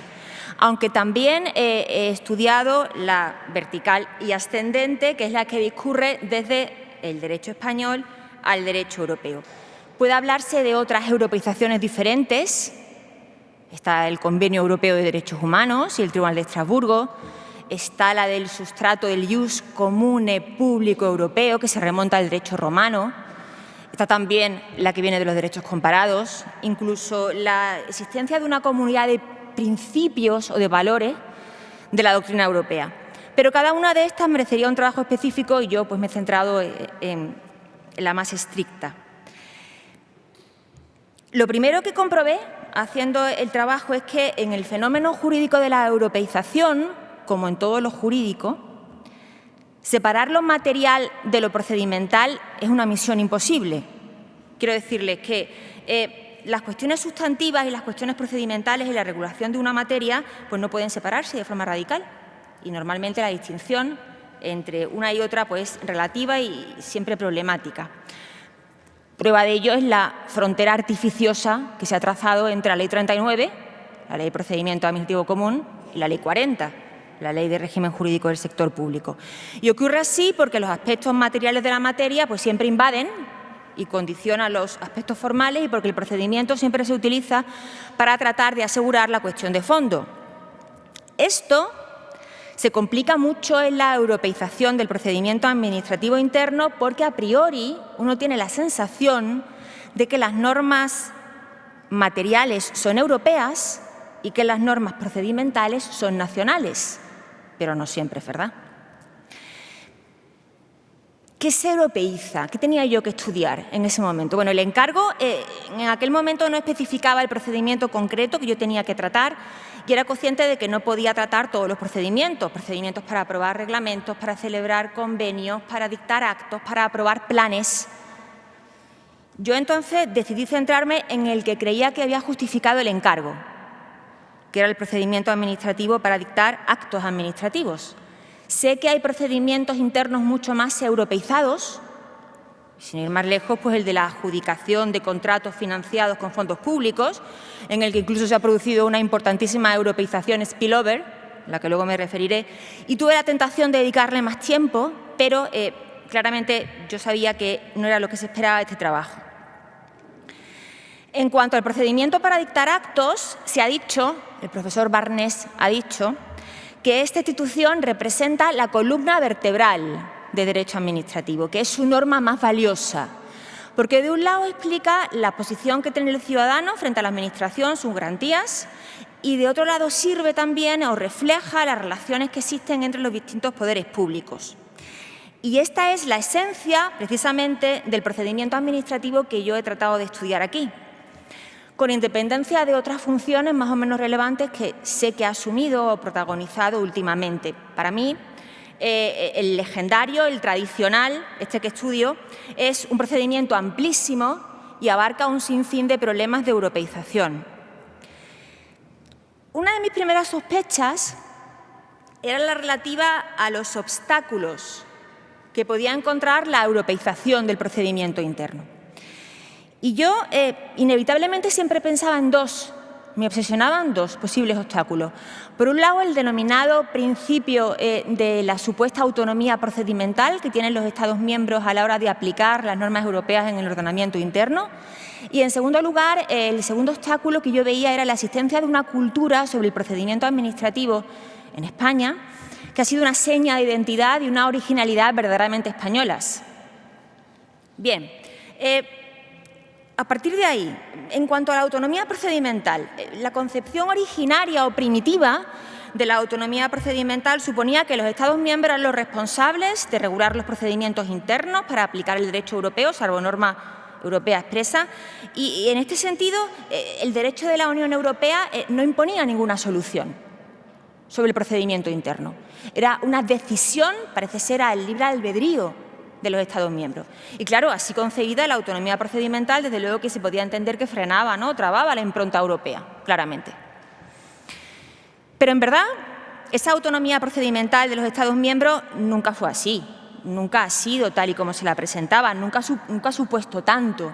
Speaker 3: Aunque también he estudiado la vertical y ascendente, que es la que discurre desde el derecho español al derecho europeo. Puede hablarse de otras europeizaciones diferentes. Está el Convenio Europeo de Derechos Humanos y el Tribunal de Estrasburgo. Está la del sustrato del Ius Comune Público Europeo, que se remonta al derecho romano. Está también la que viene de los derechos comparados. Incluso la existencia de una comunidad de principios o de valores de la doctrina europea. Pero cada una de estas merecería un trabajo específico y yo pues me he centrado en la más estricta. Lo primero que comprobé haciendo el trabajo es que en el fenómeno jurídico de la europeización, como en todo lo jurídico, separar lo material de lo procedimental es una misión imposible. Quiero decirles que las cuestiones sustantivas y las cuestiones procedimentales en la regulación de una materia pues no pueden separarse de forma radical. Y normalmente la distinción entre una y otra pues, es relativa y siempre problemática. Prueba de ello es la frontera artificiosa que se ha trazado entre la Ley 39, la Ley de Procedimiento Administrativo Común, y la Ley 40, la Ley de Régimen Jurídico del Sector Público. Y ocurre así porque los aspectos materiales de la materia pues, siempre invaden y condicionan los aspectos formales y porque el procedimiento siempre se utiliza para tratar de asegurar la cuestión de fondo. Esto se complica mucho en la europeización del procedimiento administrativo interno porque a priori uno tiene la sensación de que las normas materiales son europeas y que las normas procedimentales son nacionales, pero no siempre es verdad. ¿Qué se europeiza? ¿Qué tenía yo que estudiar en ese momento? Bueno, el encargo en aquel momento no especificaba el procedimiento concreto que yo tenía que tratar y era consciente de que no podía tratar todos los procedimientos para aprobar reglamentos, para celebrar convenios, para dictar actos, para aprobar planes. Yo entonces decidí centrarme en el que creía que había justificado el encargo, que era el procedimiento administrativo para dictar actos administrativos. Sé que hay procedimientos internos mucho más europeizados, sin ir más lejos, pues el de la adjudicación de contratos financiados con fondos públicos, en el que incluso se ha producido una importantísima europeización spillover, a la que luego me referiré, y tuve la tentación de dedicarle más tiempo, pero claramente yo sabía que no era lo que se esperaba de este trabajo. En cuanto al procedimiento para dictar actos, se ha dicho, el profesor Barnés ha dicho, que esta institución representa la columna vertebral de derecho administrativo, que es su norma más valiosa, porque de un lado explica la posición que tiene el ciudadano frente a la Administración, sus garantías, y de otro lado sirve también o refleja las relaciones que existen entre los distintos poderes públicos. Y esta es la esencia, precisamente, del procedimiento administrativo que yo he tratado de estudiar aquí, con independencia de otras funciones más o menos relevantes que sé que ha asumido o protagonizado últimamente. Para mí, el legendario, el tradicional, este que estudio, es un procedimiento amplísimo y abarca un sinfín de problemas de europeización. Una de mis primeras sospechas era la relativa a los obstáculos que podía encontrar la europeización del procedimiento interno. Y yo, inevitablemente, siempre pensaba en dos, me obsesionaban dos posibles obstáculos. Por un lado, el denominado principio de la supuesta autonomía procedimental que tienen los Estados miembros a la hora de aplicar las normas europeas en el ordenamiento interno. Y, en segundo lugar, el segundo obstáculo que yo veía era la existencia de una cultura sobre el procedimiento administrativo en España que ha sido una seña de identidad y una originalidad verdaderamente españolas. Bien, a partir de ahí, en cuanto a la autonomía procedimental, la concepción originaria o primitiva de la autonomía procedimental suponía que los Estados miembros eran los responsables de regular los procedimientos internos para aplicar el derecho europeo, salvo norma europea expresa, y en este sentido el derecho de la Unión Europea no imponía ninguna solución sobre el procedimiento interno. Era una decisión, parece ser, al libre albedrío de los Estados miembros. Y claro, así concebida, la autonomía procedimental, desde luego que se podía entender que frenaba, ¿no?, trababa la impronta europea, claramente. Pero en verdad, esa autonomía procedimental de los Estados miembros nunca fue así, nunca ha sido tal y como se la presentaba, nunca ha supuesto tanto.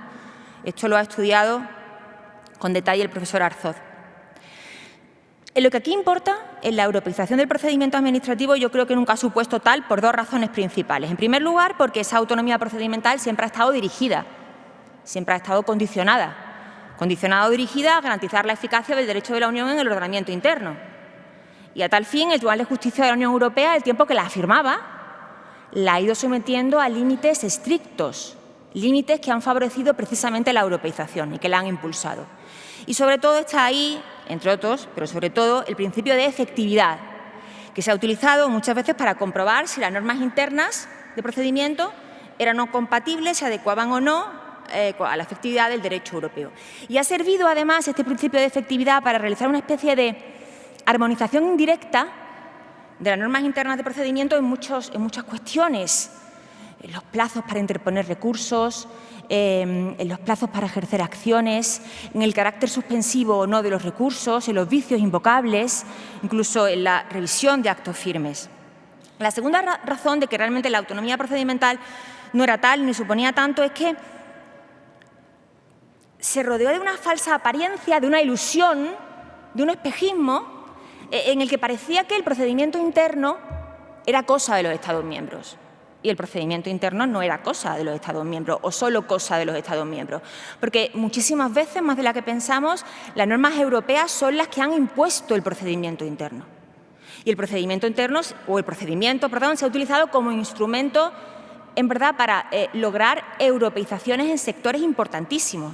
Speaker 3: Esto lo ha estudiado con detalle el profesor Arzoz. En lo que aquí importa, en la europeización del procedimiento administrativo, yo creo que nunca ha supuesto tal por dos razones principales. En primer lugar, porque esa autonomía procedimental siempre ha estado dirigida, siempre ha estado condicionada o dirigida a garantizar la eficacia del derecho de la Unión en el ordenamiento interno. Y a tal fin, el Tribunal de Justicia de la Unión Europea, el tiempo que la afirmaba, la ha ido sometiendo a límites estrictos, límites que han favorecido precisamente la europeización y que la han impulsado. Y sobre todo está ahí, entre otros, pero sobre todo, el principio de efectividad, que se ha utilizado muchas veces para comprobar si las normas internas de procedimiento eran o compatibles, se adecuaban o no a la efectividad del derecho europeo. Y ha servido, además, este principio de efectividad para realizar una especie de armonización indirecta de las normas internas de procedimiento en muchas cuestiones. en los plazos para interponer recursos, en los plazos para ejercer acciones, en el carácter suspensivo o no de los recursos, en los vicios invocables, incluso en la revisión de actos firmes. La segunda razón de que realmente la autonomía procedimental no era tal ni suponía tanto es que se rodeó de una falsa apariencia, de una ilusión, de un espejismo en el que parecía que el procedimiento interno era cosa de los Estados miembros. Y el procedimiento interno no era cosa de los Estados miembros o solo cosa de los Estados miembros. Porque muchísimas veces, más de la que pensamos, las normas europeas son las que han impuesto el procedimiento interno. Y el procedimiento interno, o el procedimiento, perdón, se ha utilizado como instrumento, en verdad, para lograr europeizaciones en sectores importantísimos.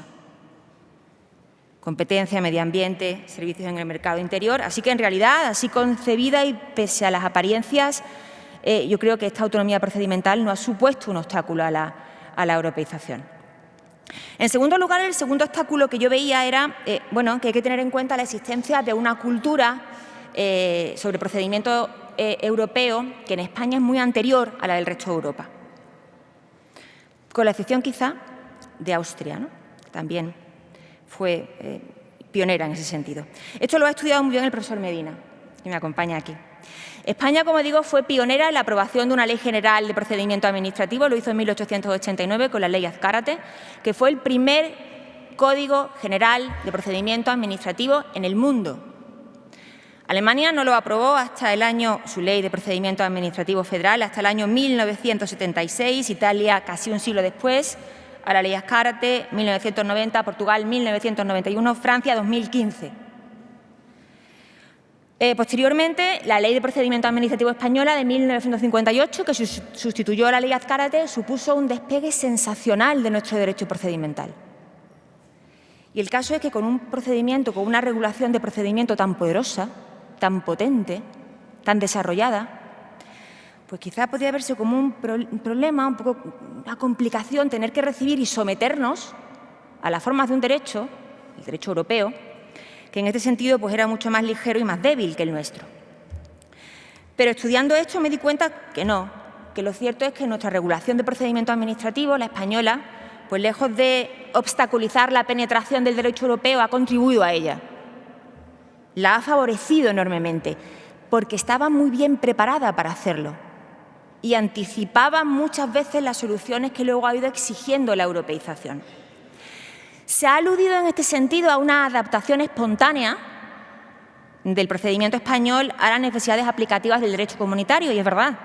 Speaker 3: Competencia, medio ambiente, servicios en el mercado interior. Así que, en realidad, así concebida y pese a las apariencias, yo creo que esta autonomía procedimental no ha supuesto un obstáculo a la europeización. En segundo lugar, el segundo obstáculo que yo veía era que hay que tener en cuenta la existencia de una cultura sobre procedimiento europeo que en España es muy anterior a la del resto de Europa. Con la excepción, quizá, de Austria, ¿no? También fue pionera en ese sentido. Esto lo ha estudiado muy bien el profesor Medina, que me acompaña aquí. España, como digo, fue pionera en la aprobación de una ley general de procedimiento administrativo, lo hizo en 1889 con la ley Azcárate, que fue el primer código general de procedimiento administrativo en el mundo. Alemania no lo aprobó hasta el año, su ley de procedimiento administrativo federal, hasta el año 1976, Italia casi un siglo después, a la ley Azcárate, 1990, Portugal 1991, Francia 2015. Posteriormente, la Ley de Procedimiento Administrativo Española de 1958, que sustituyó a la Ley Azcárate, supuso un despegue sensacional de nuestro derecho procedimental. Y el caso es que con un procedimiento, con una regulación de procedimiento tan poderosa, tan potente, tan desarrollada, pues quizá podría verse como un problema, un poco una complicación, tener que recibir y someternos a las formas de un derecho, el derecho europeo, que en este sentido pues era mucho más ligero y más débil que el nuestro. Pero estudiando esto me di cuenta que no, que lo cierto es que nuestra regulación de procedimiento administrativo, la española, pues lejos de obstaculizar la penetración del derecho europeo, ha contribuido a ella. La ha favorecido enormemente, porque estaba muy bien preparada para hacerlo y anticipaba muchas veces las soluciones que luego ha ido exigiendo la europeización. Se ha aludido en este sentido a una adaptación espontánea del procedimiento español a las necesidades aplicativas del derecho comunitario, y es verdad,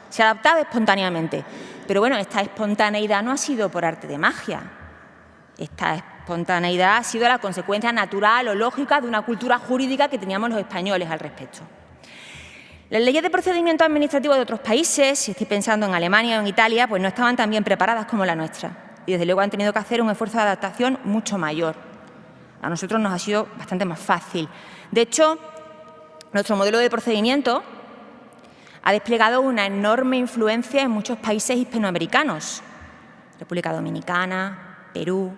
Speaker 3: se ha adaptado espontáneamente. Pero bueno, esta espontaneidad no ha sido por arte de magia. Esta espontaneidad ha sido la consecuencia natural o lógica de una cultura jurídica que teníamos los españoles al respecto. Las leyes de procedimiento administrativo de otros países, si estoy pensando en Alemania o en Italia, pues no estaban tan bien preparadas como la nuestra. Y desde luego han tenido que hacer un esfuerzo de adaptación mucho mayor. A nosotros nos ha sido bastante más fácil. De hecho, nuestro modelo de procedimiento ha desplegado una enorme influencia en muchos países hispanoamericanos, República Dominicana, Perú,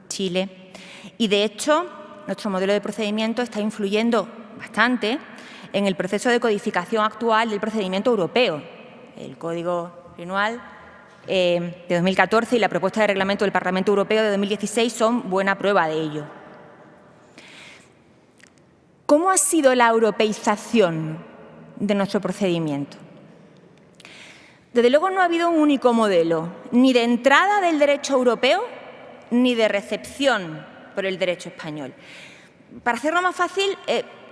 Speaker 3: Chile. Y de hecho, nuestro modelo de procedimiento está influyendo bastante en el proceso de codificación actual del procedimiento europeo. El Código Plurianual de 2014 y la propuesta de reglamento del Parlamento Europeo de 2016 son buena prueba de ello. ¿Cómo ha sido la europeización de nuestro procedimiento? Desde luego no ha habido un único modelo, ni de entrada del derecho europeo, ni de recepción por el derecho español. Para hacerlo más fácil,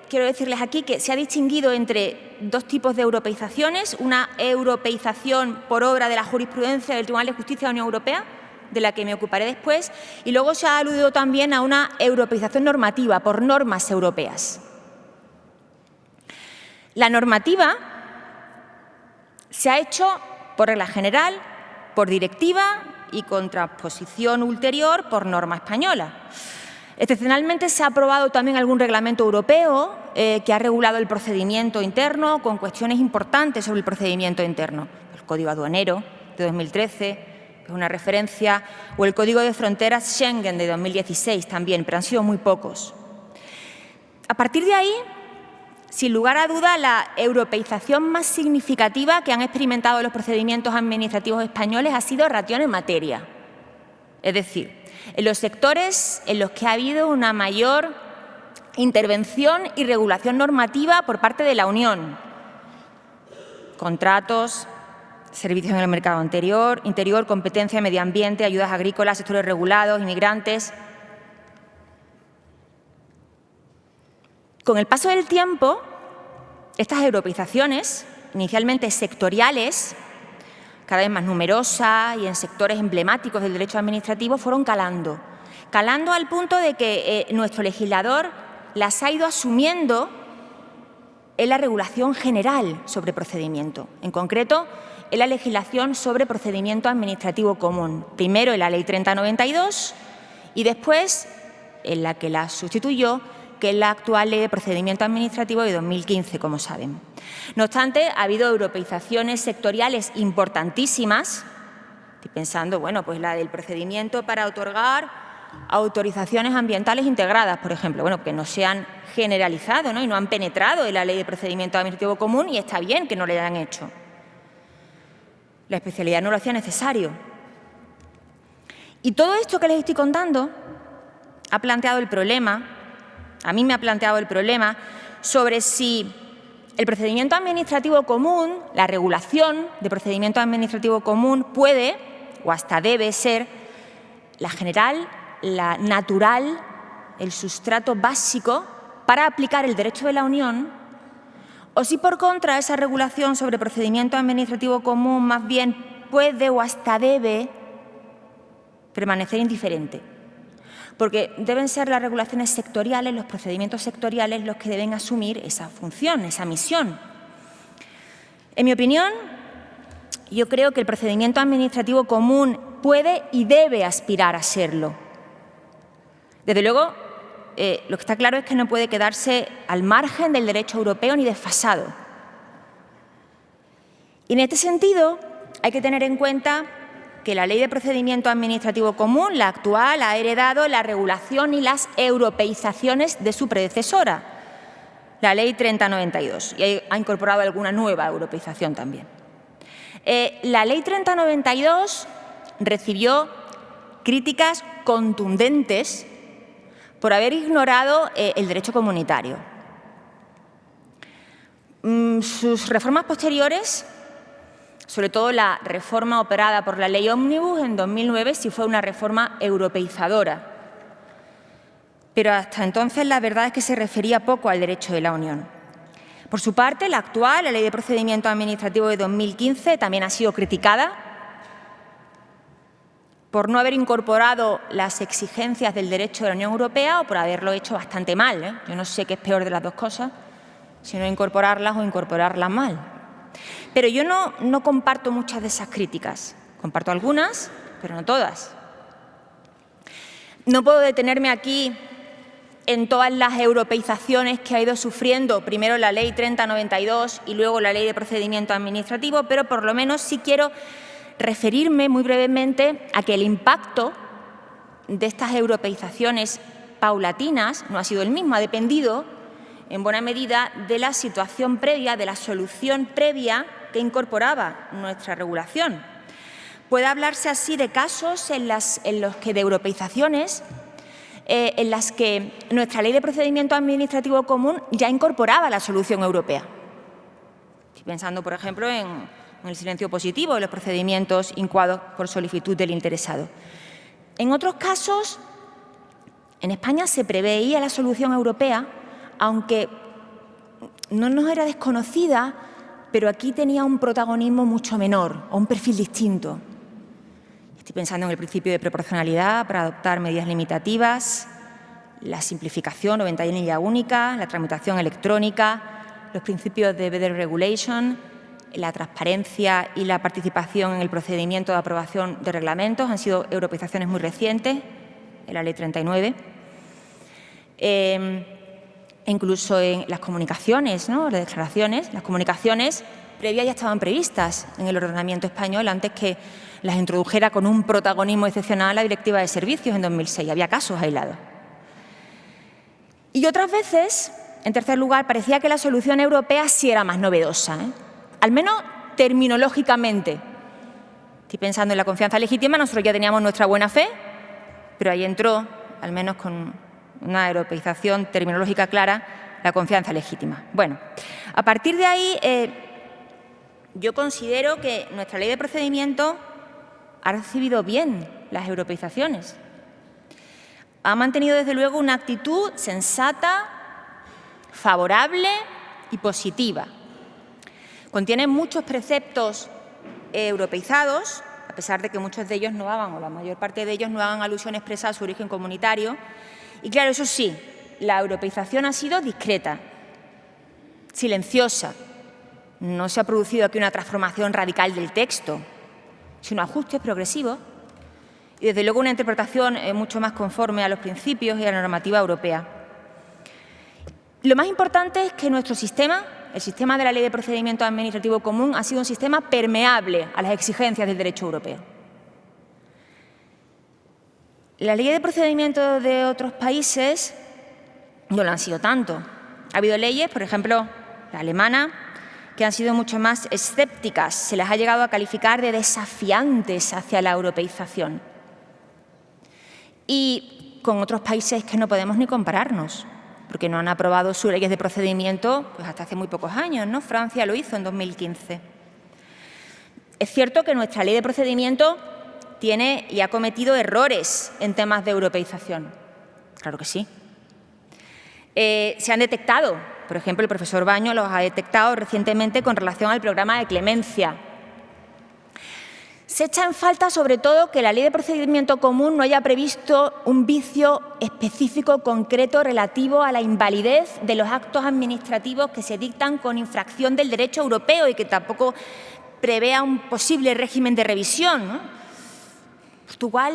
Speaker 3: quiero decirles aquí que se ha distinguido entre dos tipos de europeizaciones, una europeización por obra de la jurisprudencia del Tribunal de Justicia de la Unión Europea, de la que me ocuparé después, y luego se ha aludido también a una europeización normativa, por normas europeas. La normativa se ha hecho por regla general, por directiva y con transposición ulterior por norma española. Excepcionalmente se ha aprobado también algún reglamento europeo que ha regulado el procedimiento interno con cuestiones importantes sobre el procedimiento interno. El Código Aduanero de 2013, que es una referencia, o el Código de Fronteras Schengen de 2016 también, pero han sido muy pocos. A partir de ahí, sin lugar a duda, la europeización más significativa que han experimentado los procedimientos administrativos españoles ha sido ratio en materia. Es decir, en los sectores en los que ha habido una mayor intervención y regulación normativa por parte de la Unión. Contratos, servicios en el mercado interior, competencia, medio ambiente, ayudas agrícolas, sectores regulados, inmigrantes. Con el paso del tiempo, estas europeizaciones, inicialmente sectoriales, cada vez más numerosas y en sectores emblemáticos del derecho administrativo, fueron calando al punto de que nuestro legislador las ha ido asumiendo en la regulación general sobre procedimiento, en concreto en la legislación sobre procedimiento administrativo común, primero en la Ley 30/92 y después en la que la sustituyó, que es la actual Ley de Procedimiento Administrativo de 2015, como saben. No obstante, ha habido europeizaciones sectoriales importantísimas. Estoy pensando, bueno, pues la del procedimiento para otorgar autorizaciones ambientales integradas, por ejemplo, bueno, que no se han generalizado, ¿no? Y no han penetrado en la Ley de Procedimiento Administrativo Común, y está bien que no lo hayan hecho. La especialidad no lo hacía necesario. Y todo esto que les estoy contando ha planteado el problema, a mí me ha planteado el problema, sobre si el procedimiento administrativo común, la regulación de procedimiento administrativo común puede, o hasta debe ser, la general, la natural, el sustrato básico para aplicar el derecho de la Unión, o si por contra esa regulación sobre procedimiento administrativo común más bien puede o hasta debe permanecer indiferente. Porque deben ser las regulaciones sectoriales, los procedimientos sectoriales los que deben asumir esa función, esa misión. En mi opinión, yo creo que el procedimiento administrativo común puede y debe aspirar a serlo. Desde luego, lo que está claro es que no puede quedarse al margen del derecho europeo ni desfasado. Y en este sentido, hay que tener en cuenta que la Ley de Procedimiento Administrativo Común, la actual, ha heredado la regulación y las europeizaciones de su predecesora, la Ley 30/92, y ha incorporado alguna nueva europeización también. La Ley 30/92 recibió críticas contundentes por haber ignorado el derecho comunitario. Sus reformas posteriores, sobre todo la reforma operada por la Ley Ómnibus en 2009, sí fue una reforma europeizadora. Pero hasta entonces la verdad es que se refería poco al derecho de la Unión. Por su parte, la actual, la Ley de Procedimiento Administrativo de 2015, también ha sido criticada por no haber incorporado las exigencias del derecho de la Unión Europea o por haberlo hecho bastante mal. Yo no sé qué es peor de las dos cosas, si no incorporarlas o incorporarlas mal. Pero yo no comparto muchas de esas críticas. Comparto algunas, pero no todas. No puedo detenerme aquí en todas las europeizaciones que ha ido sufriendo primero la Ley 30/92 y luego la Ley de Procedimiento Administrativo, pero por lo menos sí quiero referirme muy brevemente a que el impacto de estas europeizaciones paulatinas no ha sido el mismo, ha dependido en buena medida de la situación previa, de la solución previa que incorporaba nuestra regulación. Puede hablarse así de casos en los que de europeizaciones en las que nuestra Ley de Procedimiento Administrativo Común ya incorporaba la solución europea. Estoy pensando, por ejemplo, en el silencio positivo de los procedimientos incoados por solicitud del interesado. En otros casos, en España se preveía la solución europea, aunque no nos era desconocida, pero aquí tenía un protagonismo mucho menor o un perfil distinto. Estoy pensando en el principio de proporcionalidad para adoptar medidas limitativas, la simplificación o ventanilla única, la tramitación electrónica, los principios de Better Regulation, la transparencia y la participación en el procedimiento de aprobación de reglamentos han sido europeizaciones muy recientes, en la Ley 39. Incluso en las comunicaciones, ¿no? Las declaraciones, las comunicaciones previas ya estaban previstas en el ordenamiento español antes que las introdujera con un protagonismo excepcional la Directiva de Servicios en 2006. Había casos aislados. Y otras veces en tercer lugar, parecía que la solución europea sí era más novedosa, al menos terminológicamente. Estoy pensando en la confianza legítima, nosotros ya teníamos nuestra buena fe, pero ahí entró, al menos con una europeización terminológica clara, la confianza legítima. Bueno, a partir de ahí, yo considero que nuestra ley de procedimiento ha recibido bien las europeizaciones. Ha mantenido, desde luego, una actitud sensata, favorable y positiva. Contiene muchos preceptos europeizados, a pesar de que muchos de ellos no hagan, o la mayor parte de ellos no hagan alusión expresa a su origen comunitario. Y claro, eso sí, la europeización ha sido discreta, silenciosa. No se ha producido aquí una transformación radical del texto, sino ajustes progresivos y, desde luego, una interpretación mucho más conforme a los principios y a la normativa europea. Lo más importante es que nuestro sistema, el sistema de la Ley de Procedimiento Administrativo Común, ha sido un sistema permeable a las exigencias del derecho europeo. La ley de procedimiento de otros países no lo han sido tanto. Ha habido leyes, por ejemplo, la alemana, que han sido mucho más escépticas. Se les ha llegado a calificar de desafiantes hacia la europeización. Y con otros países que no podemos ni compararnos, porque no han aprobado sus leyes de procedimiento pues hasta hace muy pocos años, ¿no? Francia lo hizo en 2015. Es cierto que nuestra ley de procedimiento tiene y ha cometido errores en temas de europeización. Claro que sí. Se han detectado, por ejemplo, el profesor Baño los ha detectado recientemente con relación al programa de clemencia. Se echa en falta, sobre todo, que la Ley de Procedimiento Común no haya previsto un vicio específico, concreto, relativo a la invalidez de los actos administrativos que se dictan con infracción del derecho europeo y que tampoco prevea un posible régimen de revisión, ¿no? Portugal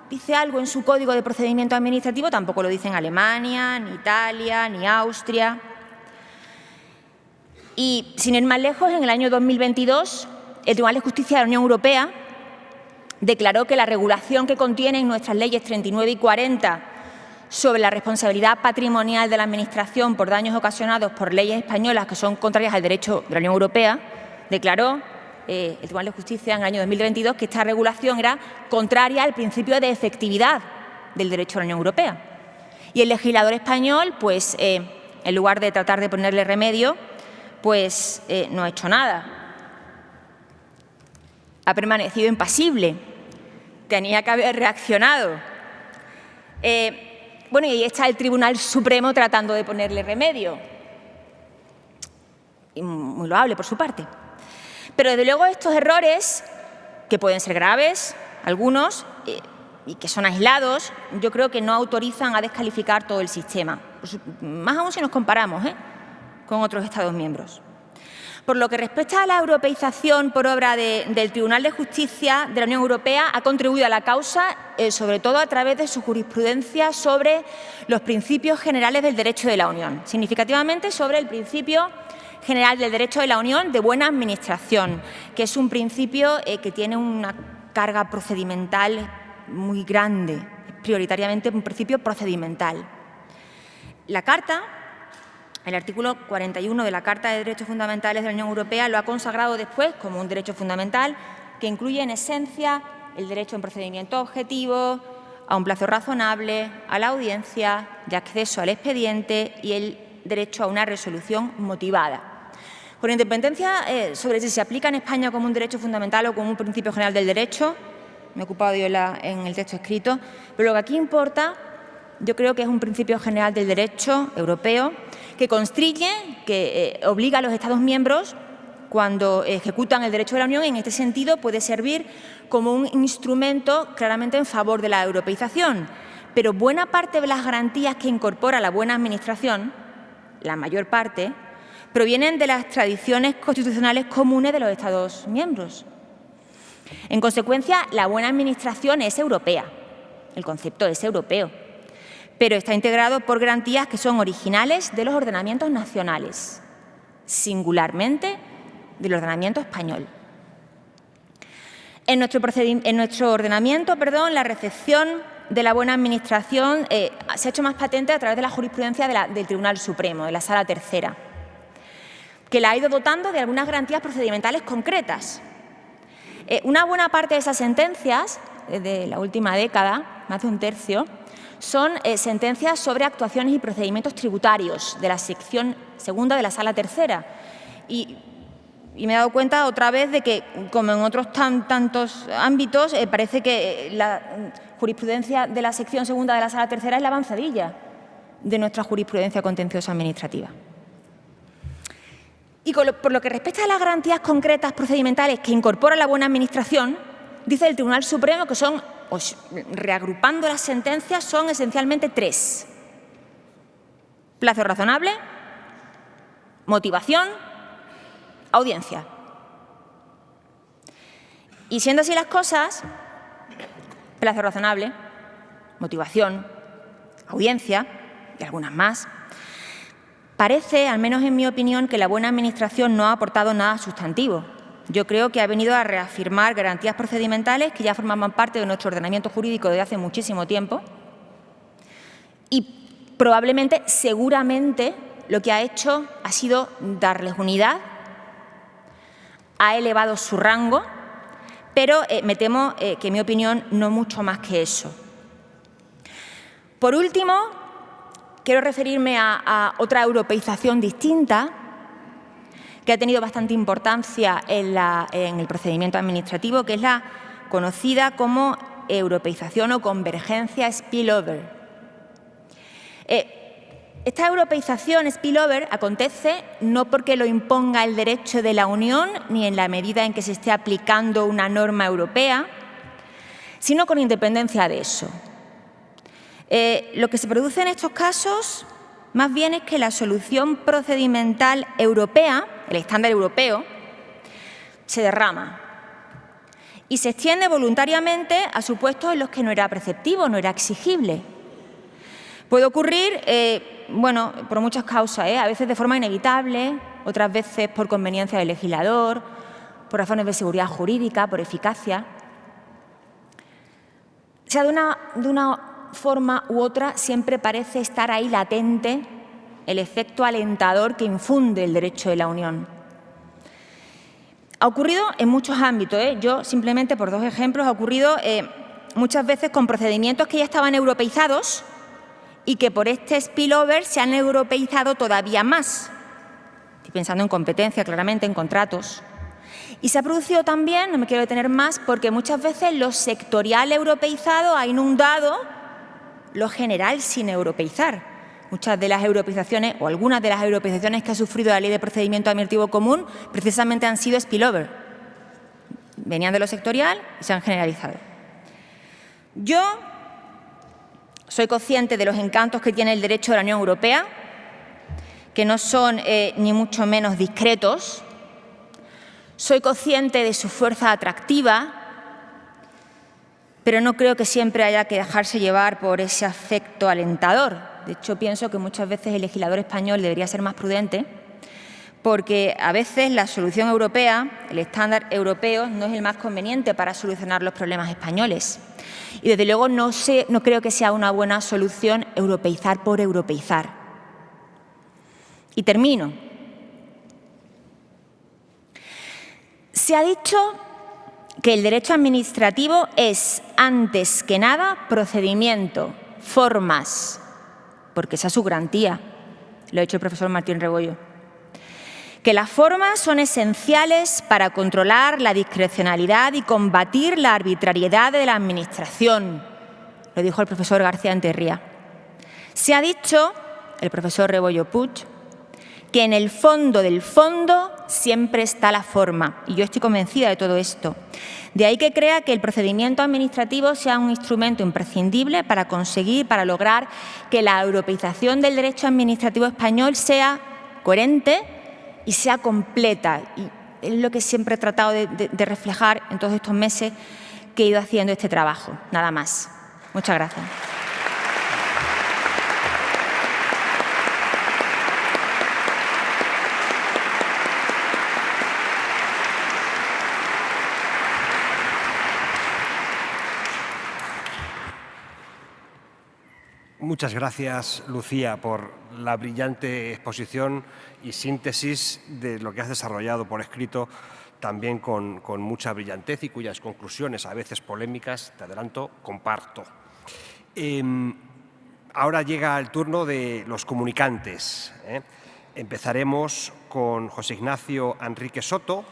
Speaker 3: dice algo en su Código de Procedimiento Administrativo, tampoco lo dicen Alemania, ni Italia, ni Austria. Y, sin ir más lejos, en el año 2022, el Tribunal de Justicia de la Unión Europea declaró que la regulación que contienen nuestras leyes 39 y 40 sobre la responsabilidad patrimonial de la Administración por daños ocasionados por leyes españolas que son contrarias al derecho de la Unión Europea, declaró el Tribunal de Justicia en el año 2022 que esta regulación era contraria al principio de efectividad del derecho de la Unión Europea. Y el legislador español, pues, en lugar de tratar de ponerle remedio, pues no ha hecho nada. Ha permanecido impasible. Tenía que haber reaccionado. Bueno, y ahí está el Tribunal Supremo tratando de ponerle remedio. Y muy loable por su parte. Pero, desde luego, estos errores, que pueden ser graves, algunos, y que son aislados, yo creo que no autorizan a descalificar todo el sistema. Más aún si nos comparamos con otros Estados miembros. Por lo que respecta a la europeización por obra del Tribunal de Justicia de la Unión Europea, ha contribuido a la causa, sobre todo a través de su jurisprudencia sobre los principios generales del derecho de la Unión, significativamente sobre el principio general del derecho de la Unión de buena administración, que es un principio que tiene una carga procedimental muy grande, prioritariamente un principio procedimental. La Carta, el artículo 41 de la Carta de Derechos Fundamentales de la Unión Europea, lo ha consagrado después como un derecho fundamental que incluye en esencia el derecho a un procedimiento objetivo, a un plazo razonable, a la audiencia de acceso al expediente y el derecho a una resolución motivada. Con independencia sobre si se aplica en España como un derecho fundamental o como un principio general del derecho, me he ocupado yo en el texto escrito, pero lo que aquí importa, yo creo que es un principio general del derecho europeo que constriñe, que obliga a los Estados miembros, cuando ejecutan el derecho de la Unión, en este sentido puede servir como un instrumento claramente en favor de la europeización. Pero buena parte de las garantías que incorpora la buena administración, la mayor parte, provienen de las tradiciones constitucionales comunes de los Estados miembros. En consecuencia, la buena administración es europea, el concepto es europeo, pero está integrado por garantías que son originales de los ordenamientos nacionales, singularmente del ordenamiento español. En nuestro ordenamiento, la recepción de la buena administración se ha hecho más patente a través de la jurisprudencia del Tribunal Supremo, de la Sala Tercera, que la ha ido dotando de algunas garantías procedimentales concretas. Una buena parte de esas sentencias, de la última década, más de un tercio, son sentencias sobre actuaciones y procedimientos tributarios de la sección segunda de la Sala Tercera. Y me he dado cuenta otra vez de que, como en otros tantos ámbitos, parece que la jurisprudencia de la sección segunda de la Sala Tercera es la avanzadilla de nuestra jurisprudencia contenciosa administrativa. Y por lo que respecta a las garantías concretas procedimentales que incorpora la buena administración, dice el Tribunal Supremo que son, reagrupando las sentencias, son esencialmente 3. Plazo razonable, motivación, audiencia. Y siendo así las cosas, plazo razonable, motivación, audiencia y algunas más, parece, al menos en mi opinión, que la buena administración no ha aportado nada sustantivo. Yo creo que ha venido a reafirmar garantías procedimentales que ya formaban parte de nuestro ordenamiento jurídico desde hace muchísimo tiempo y probablemente, seguramente, lo que ha hecho ha sido darles unidad, ha elevado su rango, pero me temo que, en mi opinión, no mucho más que eso. Por último, quiero referirme a otra europeización distinta que ha tenido bastante importancia en el procedimiento administrativo, que es la conocida como europeización o convergencia spillover. Esta europeización spillover acontece no porque lo imponga el derecho de la Unión ni en la medida en que se esté aplicando una norma europea, sino con independencia de eso. Lo que se produce en estos casos más bien es que la solución procedimental europea, el estándar europeo, se derrama y se extiende voluntariamente a supuestos en los que no era preceptivo, no era exigible. Puede ocurrir, por muchas causas, a veces de forma inevitable, otras veces por conveniencia del legislador, por razones de seguridad jurídica, por eficacia. O sea, de una forma u otra siempre parece estar ahí latente el efecto alentador que infunde el derecho de la Unión. Ha ocurrido en muchos ámbitos, yo simplemente por 2 ejemplos, ha ocurrido muchas veces con procedimientos que ya estaban europeizados y que por este spillover se han europeizado todavía más. Estoy pensando en competencia, claramente, en contratos. Y se ha producido también, no me quiero detener más, porque muchas veces lo sectorial europeizado ha inundado lo general sin europeizar. Muchas de las europeizaciones, o algunas de las europeizaciones que ha sufrido la Ley de Procedimiento Administrativo Común, precisamente han sido spillover. Venían de lo sectorial y se han generalizado. Yo soy consciente de los encantos que tiene el derecho de la Unión Europea, que no son ni mucho menos discretos. Soy consciente de su fuerza atractiva, pero no creo que siempre haya que dejarse llevar por ese afecto alentador. De hecho, pienso que muchas veces el legislador español debería ser más prudente, porque a veces la solución europea, el estándar europeo, no es el más conveniente para solucionar los problemas españoles. Y desde luego no creo que sea una buena solución europeizar por europeizar. Y termino. Se ha dicho que el derecho administrativo es, antes que nada, procedimiento, formas, porque esa es su garantía, lo ha dicho el profesor Martín Rebollo. Que las formas son esenciales para controlar la discrecionalidad y combatir la arbitrariedad de la Administración, lo dijo el profesor García Enterría. Se ha dicho, el profesor Rebollo Puig, que en el fondo del fondo siempre está la forma, y yo estoy convencida de todo esto. De ahí que crea que el procedimiento administrativo sea un instrumento imprescindible para lograr que la europeización del derecho administrativo español sea coherente y sea completa. Y es lo que siempre he tratado de reflejar en todos estos meses que he ido haciendo este trabajo. Nada más. Muchas gracias.
Speaker 1: Muchas gracias, Lucía, por la brillante exposición y síntesis de lo que has desarrollado por escrito, también con mucha brillantez y cuyas conclusiones, a veces polémicas, te adelanto, comparto. Ahora llega el turno de los comunicantes. Empezaremos con José Ignacio Enrique Soto,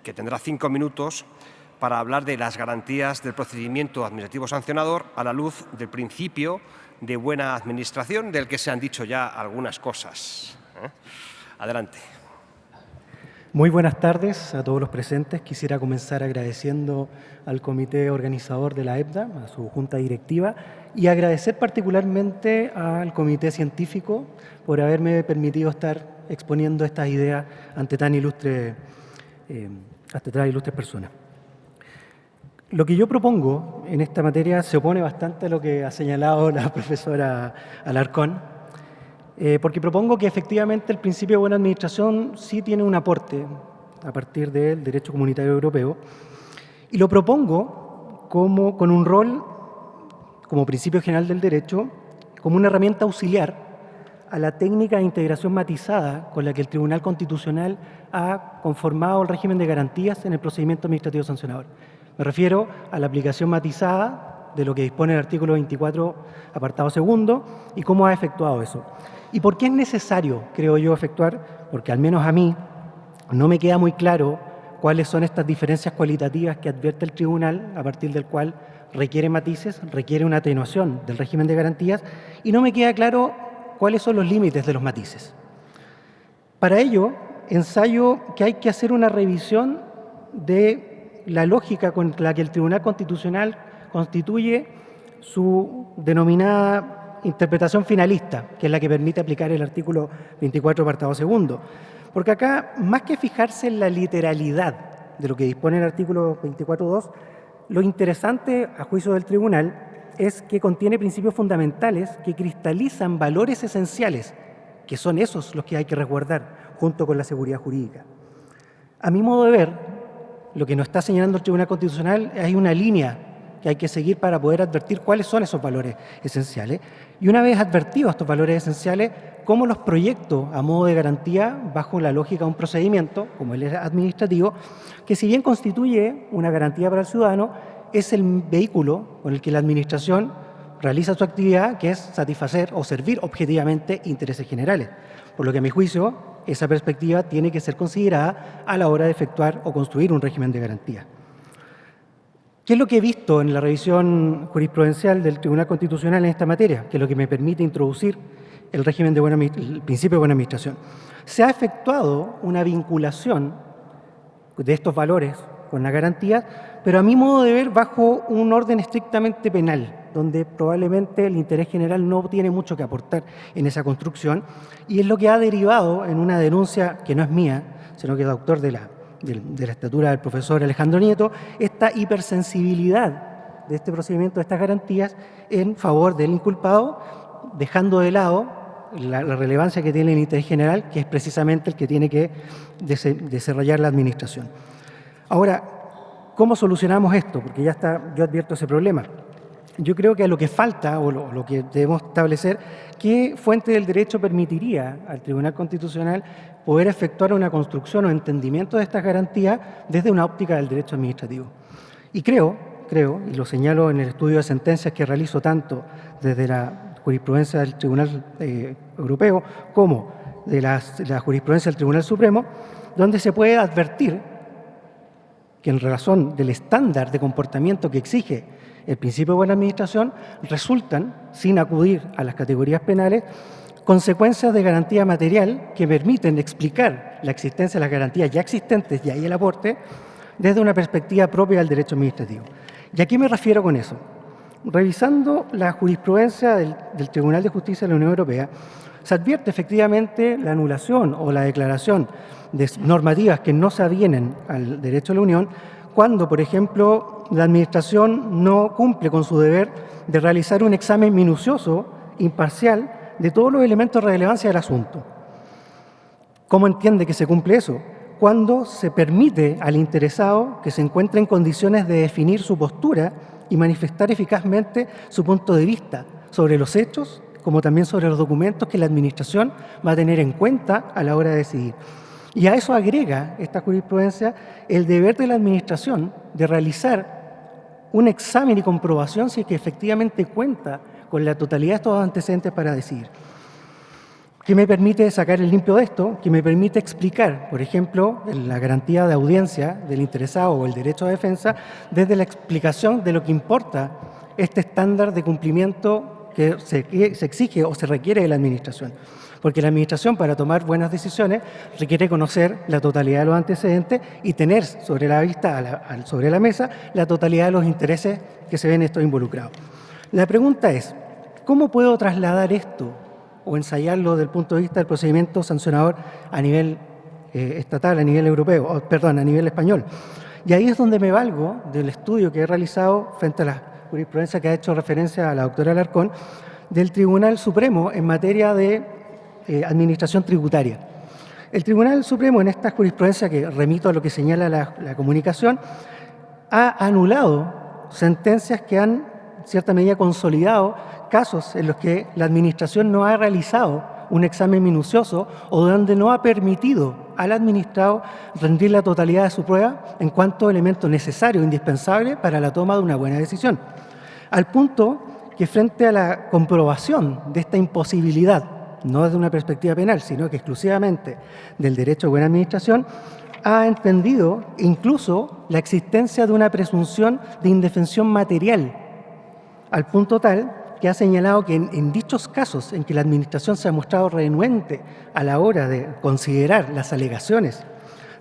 Speaker 1: que tendrá 5 minutos para hablar de las garantías del procedimiento administrativo sancionador a la luz del principio de buena administración, del que se han dicho ya algunas cosas. Adelante.
Speaker 4: Muy buenas tardes a todos los presentes. Quisiera comenzar agradeciendo al comité organizador de la EBDA, a su junta directiva, y agradecer particularmente al comité científico por haberme permitido estar exponiendo estas ideas ante tan ilustres personas. Lo que yo propongo en esta materia se opone bastante a lo que ha señalado la profesora Alarcón, porque propongo que efectivamente el principio de buena administración sí tiene un aporte a partir del derecho comunitario europeo, y lo propongo con un rol como principio general del derecho, como una herramienta auxiliar a la técnica de integración matizada con la que el Tribunal Constitucional ha conformado el régimen de garantías en el procedimiento administrativo sancionador. Me refiero a la aplicación matizada de lo que dispone el artículo 24, apartado segundo, y cómo ha efectuado eso. ¿Y por qué es necesario, creo yo, efectuar? Porque al menos a mí no me queda muy claro cuáles son estas diferencias cualitativas que advierte el tribunal, a partir del cual requiere matices, requiere una atenuación del régimen de garantías, y no me queda claro cuáles son los límites de los matices. Para ello, ensayo que hay que hacer una revisión de la lógica con la que el Tribunal Constitucional constituye su denominada interpretación finalista, que es la que permite aplicar el artículo 24, apartado segundo. Porque acá, más que fijarse en la literalidad de lo que dispone el artículo 24.2, lo interesante, a juicio del tribunal, es que contiene principios fundamentales que cristalizan valores esenciales, que son esos los que hay que resguardar, junto con la seguridad jurídica. A mi modo de ver, lo que nos está señalando el Tribunal Constitucional, hay una línea que hay que seguir para poder advertir cuáles son esos valores esenciales. Y una vez advertidos estos valores esenciales, cómo los proyecto a modo de garantía bajo la lógica de un procedimiento, como el administrativo, que si bien constituye una garantía para el ciudadano, es el vehículo con el que la administración realiza su actividad, que es satisfacer o servir objetivamente intereses generales. Por lo que a mi juicio, esa perspectiva tiene que ser considerada a la hora de efectuar o construir un régimen de garantía. ¿Qué es lo que he visto en la revisión jurisprudencial del Tribunal Constitucional en esta materia? Que es lo que me permite introducir el principio de buena administración. Se ha efectuado una vinculación de estos valores con la garantía, pero a mi modo de ver bajo un orden estrictamente penal, donde probablemente el interés general no tiene mucho que aportar en esa construcción, y es lo que ha derivado en una denuncia que no es mía, sino que es autor de la estatura del profesor Alejandro Nieto, esta hipersensibilidad de este procedimiento, de estas garantías, en favor del inculpado, dejando de lado la relevancia que tiene el interés general, que es precisamente el que tiene que desarrollar la administración. Ahora, ¿cómo solucionamos esto? Porque yo advierto ese problema. Yo creo que a lo que falta, o lo que debemos establecer, ¿qué fuente del derecho permitiría al Tribunal Constitucional poder efectuar una construcción o entendimiento de estas garantías desde una óptica del derecho administrativo? Y creo, y lo señalo en el estudio de sentencias que realizo tanto desde la jurisprudencia del Tribunal Europeo como de la jurisprudencia del Tribunal Supremo, donde se puede advertir que en razón del estándar de comportamiento que exige el principio de buena administración, resultan, sin acudir a las categorías penales, consecuencias de garantía material que permiten explicar la existencia de las garantías ya existentes, y ahí el aporte, desde una perspectiva propia del derecho administrativo. ¿Y a qué me refiero con eso? Revisando la jurisprudencia del Tribunal de Justicia de la Unión Europea, se advierte efectivamente la anulación o la declaración de normativas que no se avienen al derecho de la Unión cuando, por ejemplo, la Administración no cumple con su deber de realizar un examen minucioso, imparcial, de todos los elementos de relevancia del asunto. ¿Cómo entiende que se cumple eso? Cuando se permite al interesado que se encuentre en condiciones de definir su postura y manifestar eficazmente su punto de vista sobre los hechos, como también sobre los documentos que la Administración va a tener en cuenta a la hora de decidir. Y a eso agrega esta jurisprudencia el deber de la Administración de realizar un examen y comprobación si es que efectivamente cuenta con la totalidad de estos antecedentes para decidir. ¿Qué me permite sacar el limpio de esto? Que me permite explicar, por ejemplo, la garantía de audiencia del interesado o el derecho a defensa desde la explicación de lo que importa este estándar de cumplimiento que se exige o se requiere de la Administración. Porque la Administración, para tomar buenas decisiones, requiere conocer la totalidad de los antecedentes y tener sobre la vista, sobre la mesa, la totalidad de los intereses que se ven estos involucrados. La pregunta es, ¿cómo puedo trasladar esto o ensayarlo desde el punto de vista del procedimiento sancionador a nivel estatal, a nivel europeo, a nivel español? Y ahí es donde me valgo del estudio que he realizado frente a la jurisprudencia que ha hecho referencia a la doctora Alarcón del Tribunal Supremo en materia de administración tributaria. El Tribunal Supremo, en esta jurisprudencia que remito a lo que señala la comunicación, ha anulado sentencias que han, en cierta medida, consolidado casos en los que la Administración no ha realizado un examen minucioso o donde no ha permitido al administrado rendir la totalidad de su prueba en cuanto a elemento necesario e indispensable para la toma de una buena decisión. Al punto que frente a la comprobación de esta imposibilidad, no desde una perspectiva penal, sino que exclusivamente del derecho a buena administración, ha entendido incluso la existencia de una presunción de indefensión material, al punto tal que ha señalado que en dichos casos en que la Administración se ha mostrado renuente a la hora de considerar las alegaciones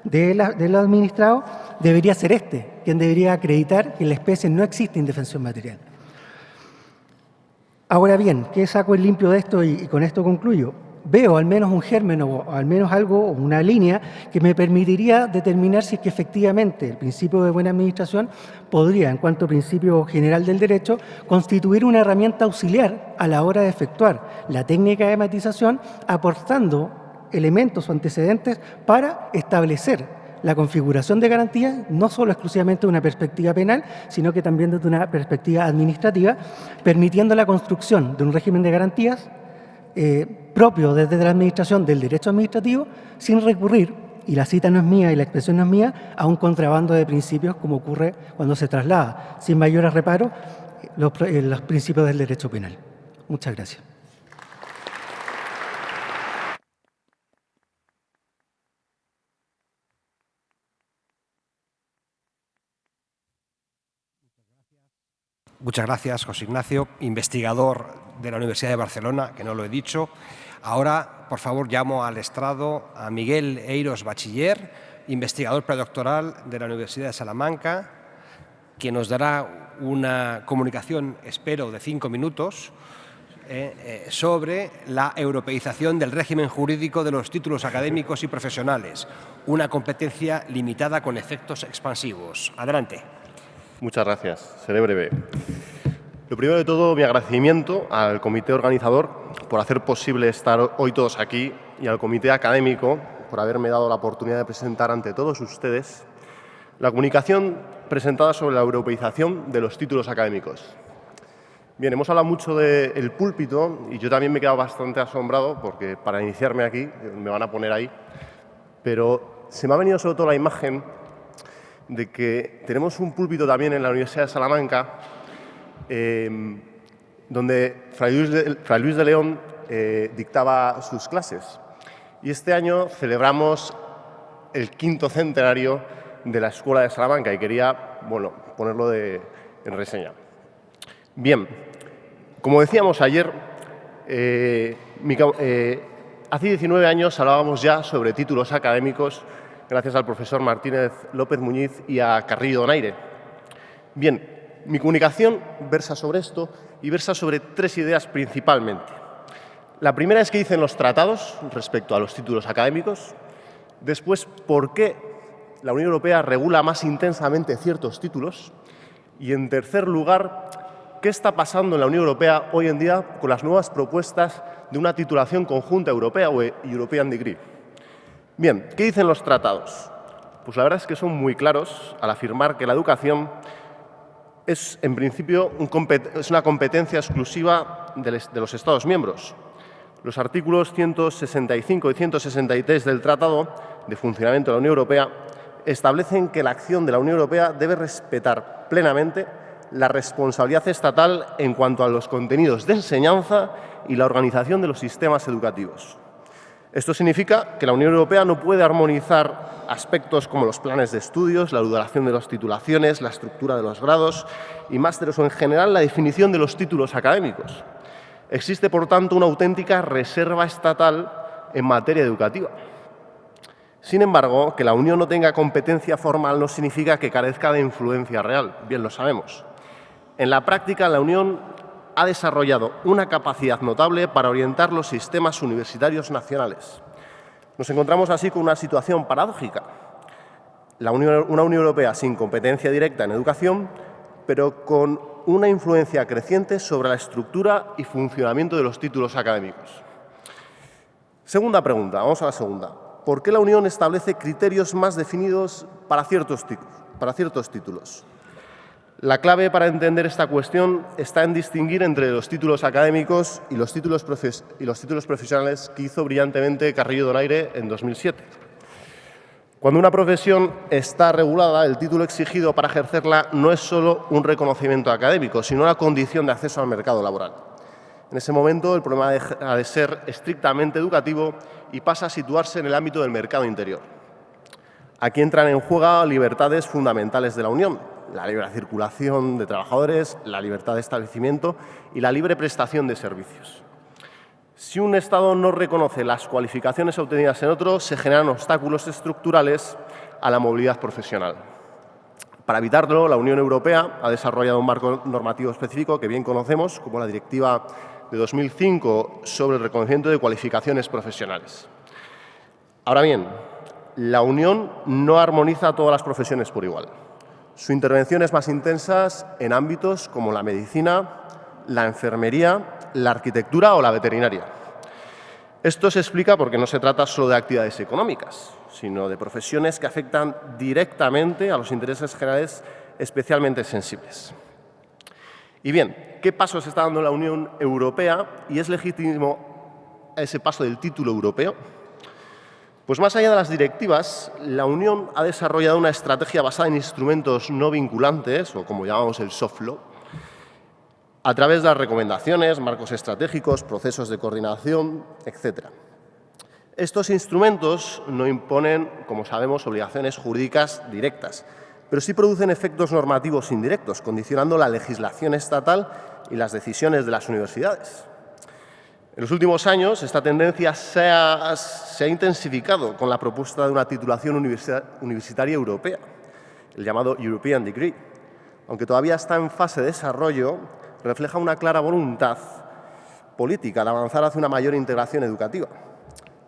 Speaker 4: del administrado, debería ser quien debería acreditar que en la especie no existe indefensión material. Ahora bien, ¿qué saco el limpio de esto y con esto concluyo? Veo al menos un germen o al menos algo, una línea que me permitiría determinar si es que efectivamente el principio de buena administración podría, en cuanto a principio general del derecho, constituir una herramienta auxiliar a la hora de efectuar la técnica de matización, aportando elementos o antecedentes para establecer la configuración de garantías, no solo exclusivamente de una perspectiva penal, sino que también desde una perspectiva administrativa, permitiendo la construcción de un régimen de garantías propio desde la Administración del derecho administrativo, sin recurrir, y la cita no es mía y la expresión no es mía, a un contrabando de principios como ocurre cuando se traslada, sin mayores reparos, los principios del derecho penal. Muchas gracias.
Speaker 1: Muchas gracias, José Ignacio, investigador de la Universidad de Barcelona, que no lo he dicho. Ahora, por favor, llamo al estrado a Miguel Eiros Bachiller, investigador predoctoral de la Universidad de Salamanca, que nos dará una comunicación, espero, de 5 minutos sobre la europeización del régimen jurídico de los títulos académicos y profesionales, una competencia limitada con efectos expansivos. Adelante.
Speaker 5: Muchas gracias. Seré breve. Lo primero de todo, mi agradecimiento al comité organizador por hacer posible estar hoy todos aquí y al comité académico por haberme dado la oportunidad de presentar ante todos ustedes la comunicación presentada sobre la europeización de los títulos académicos. Bien, hemos hablado mucho del púlpito y yo también me he quedado bastante asombrado porque para iniciarme aquí, me van a poner ahí, pero se me ha venido sobre todo la imagen de que tenemos un púlpito también en la Universidad de Salamanca donde Fray Luis de León dictaba sus clases. Y este año celebramos el 5º centenario de la Escuela de Salamanca y quería, bueno, ponerlo en reseña. Bien, como decíamos ayer, hace 19 años hablábamos ya sobre títulos académicos gracias al profesor Martínez López Muñiz y a Carrillo Donaire. Bien, mi comunicación versa sobre esto y versa sobre 3 ideas principalmente. La primera es qué dicen los tratados respecto a los títulos académicos. Después, por qué la Unión Europea regula más intensamente ciertos títulos. Y, en tercer lugar, qué está pasando en la Unión Europea hoy en día con las nuevas propuestas de una titulación conjunta europea o European Degree. Bien, ¿qué dicen los tratados? Pues la verdad es que son muy claros al afirmar que la educación es, en principio, una competencia exclusiva de los Estados miembros. Los artículos 165 y 163 del Tratado de Funcionamiento de la Unión Europea establecen que la acción de la Unión Europea debe respetar plenamente la responsabilidad estatal en cuanto a los contenidos de enseñanza y la organización de los sistemas educativos. Esto significa que la Unión Europea no puede armonizar aspectos como los planes de estudios, la duración de las titulaciones, la estructura de los grados y másteres o, en general, la definición de los títulos académicos. Existe, por tanto, una auténtica reserva estatal en materia educativa. Sin embargo, que la Unión no tenga competencia formal no significa que carezca de influencia real, bien lo sabemos. En la práctica, la Unión ha desarrollado una capacidad notable para orientar los sistemas universitarios nacionales. Nos encontramos así con una situación paradójica. Una Unión Europea sin competencia directa en educación, pero con una influencia creciente sobre la estructura y funcionamiento de los títulos académicos. Segunda pregunta, vamos a la segunda. ¿Por qué la Unión establece criterios más definidos para ciertos títulos? La clave para entender esta cuestión está en distinguir entre los títulos académicos y los títulos profesionales que hizo brillantemente Carrillo Donaire en 2007. Cuando una profesión está regulada, el título exigido para ejercerla no es solo un reconocimiento académico, sino una condición de acceso al mercado laboral. En ese momento, el problema deja de ser estrictamente educativo y pasa a situarse en el ámbito del mercado interior. Aquí entran en juego libertades fundamentales de la Unión: la libre circulación de trabajadores, la libertad de establecimiento y la libre prestación de servicios. Si un Estado no reconoce las cualificaciones obtenidas en otro, se generan obstáculos estructurales a la movilidad profesional. Para evitarlo, la Unión Europea ha desarrollado un marco normativo específico que bien conocemos, como la Directiva de 2005 sobre el reconocimiento de cualificaciones profesionales. Ahora bien, la Unión no armoniza todas las profesiones por igual. Su intervención es más intensa en ámbitos como la medicina, la enfermería, la arquitectura o la veterinaria. Esto se explica porque no se trata solo de actividades económicas, sino de profesiones que afectan directamente a los intereses generales especialmente sensibles. Y bien, ¿qué pasos está dando la Unión Europea y es legítimo ese paso del título europeo? Pues más allá de las directivas, la Unión ha desarrollado una estrategia basada en instrumentos no vinculantes, o como llamamos el soft law, a través de las recomendaciones, marcos estratégicos, procesos de coordinación, etc. Estos instrumentos no imponen, como sabemos, obligaciones jurídicas directas, pero sí producen efectos normativos indirectos, condicionando la legislación estatal y las decisiones de las universidades. En los últimos años, esta tendencia se ha intensificado con la propuesta de una titulación universitaria europea, el llamado European Degree. Aunque todavía está en fase de desarrollo, refleja una clara voluntad política de avanzar hacia una mayor integración educativa.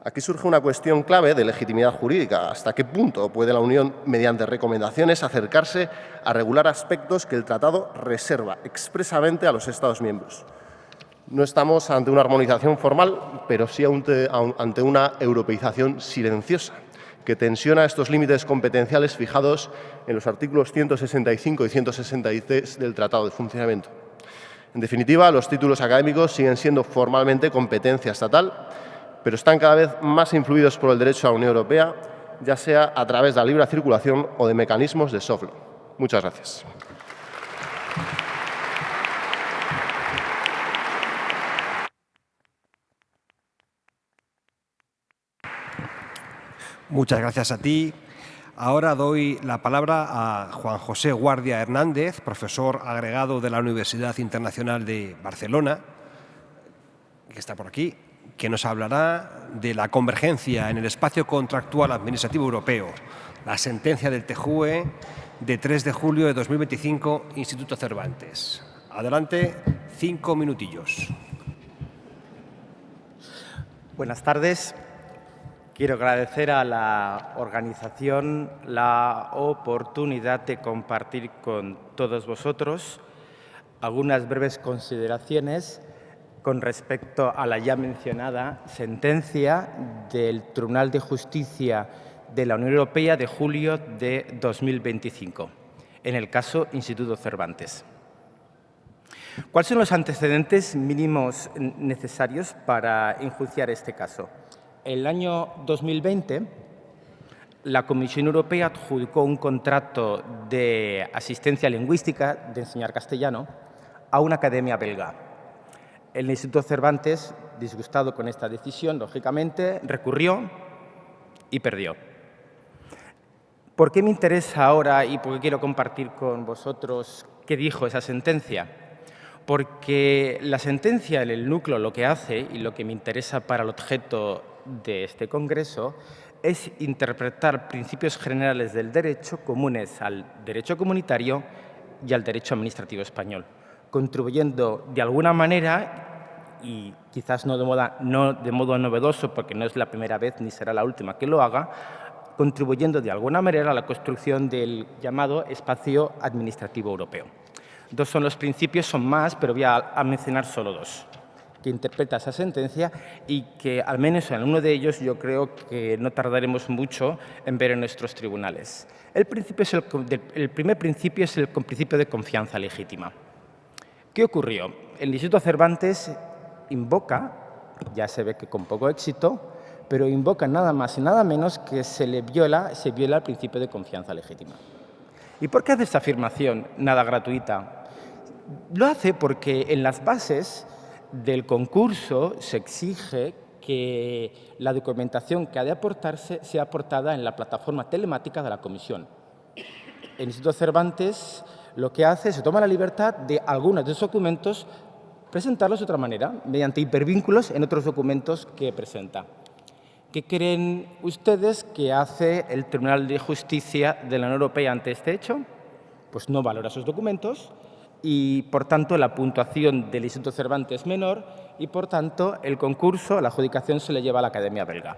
Speaker 5: Aquí surge una cuestión clave de legitimidad jurídica. ¿Hasta qué punto puede la Unión, mediante recomendaciones, acercarse a regular aspectos que el Tratado reserva expresamente a los Estados miembros? No estamos ante una armonización formal, pero sí ante una europeización silenciosa, que tensiona estos límites competenciales fijados en los artículos 165 y 163 del Tratado de Funcionamiento. En definitiva, los títulos académicos siguen siendo formalmente competencia estatal, pero están cada vez más influidos por el derecho a la Unión Europea, ya sea a través de la libre circulación o de mecanismos de soft law. Muchas gracias.
Speaker 1: Muchas gracias a ti. Ahora doy la palabra a Juan José Guardia Hernández, profesor agregado de la Universidad Internacional de Barcelona, que está por aquí, que nos hablará de la convergencia en el espacio contractual administrativo europeo, la sentencia del TJUE de 3 de julio de 2025, Instituto Cervantes. Adelante, 5 minutillos.
Speaker 6: Buenas tardes. Quiero agradecer a la organización la oportunidad de compartir con todos vosotros algunas breves consideraciones con respecto a la ya mencionada sentencia del Tribunal de Justicia de la Unión Europea de julio de 2025. en el caso Instituto Cervantes. ¿Cuáles son los antecedentes mínimos necesarios para enjuiciar este caso? En el año 2020, la Comisión Europea adjudicó un contrato de asistencia lingüística, de enseñar castellano, a una academia belga. El Instituto Cervantes, disgustado con esta decisión, lógicamente, recurrió y perdió. ¿Por qué me interesa ahora y por qué quiero compartir con vosotros qué dijo esa sentencia? Porque la sentencia, en el núcleo, lo que hace, y lo que me interesa para el objeto de este congreso, es interpretar principios generales del derecho comunes al derecho comunitario y al derecho administrativo español, contribuyendo de alguna manera, y quizás no de modo novedoso, porque no es la primera vez ni será la última que lo haga, contribuyendo de alguna manera a la construcción del llamado espacio administrativo europeo. Dos son los principios, son más, pero voy a mencionar solo dos, que interpreta esa sentencia y que, al menos en uno de ellos, yo creo que no tardaremos mucho en ver en nuestros tribunales. El primer principio es el principio de confianza legítima. ¿Qué ocurrió? El Instituto Cervantes invoca, ya se ve que con poco éxito, pero invoca nada más y nada menos que se viola el principio de confianza legítima. ¿Y por qué hace esta afirmación nada gratuita? Lo hace porque en las bases del concurso se exige que la documentación que ha de aportarse sea aportada en la plataforma telemática de la Comisión. El Instituto Cervantes lo que hace es se toma la libertad de algunos de esos documentos presentarlos de otra manera, mediante hipervínculos en otros documentos que presenta. ¿Qué creen ustedes que hace el Tribunal de Justicia de la Unión Europea ante este hecho? Pues no valora esos documentos y, por tanto, la puntuación del Instituto Cervantes es menor y, por tanto, el concurso, la adjudicación, se le lleva a la Academia Belga.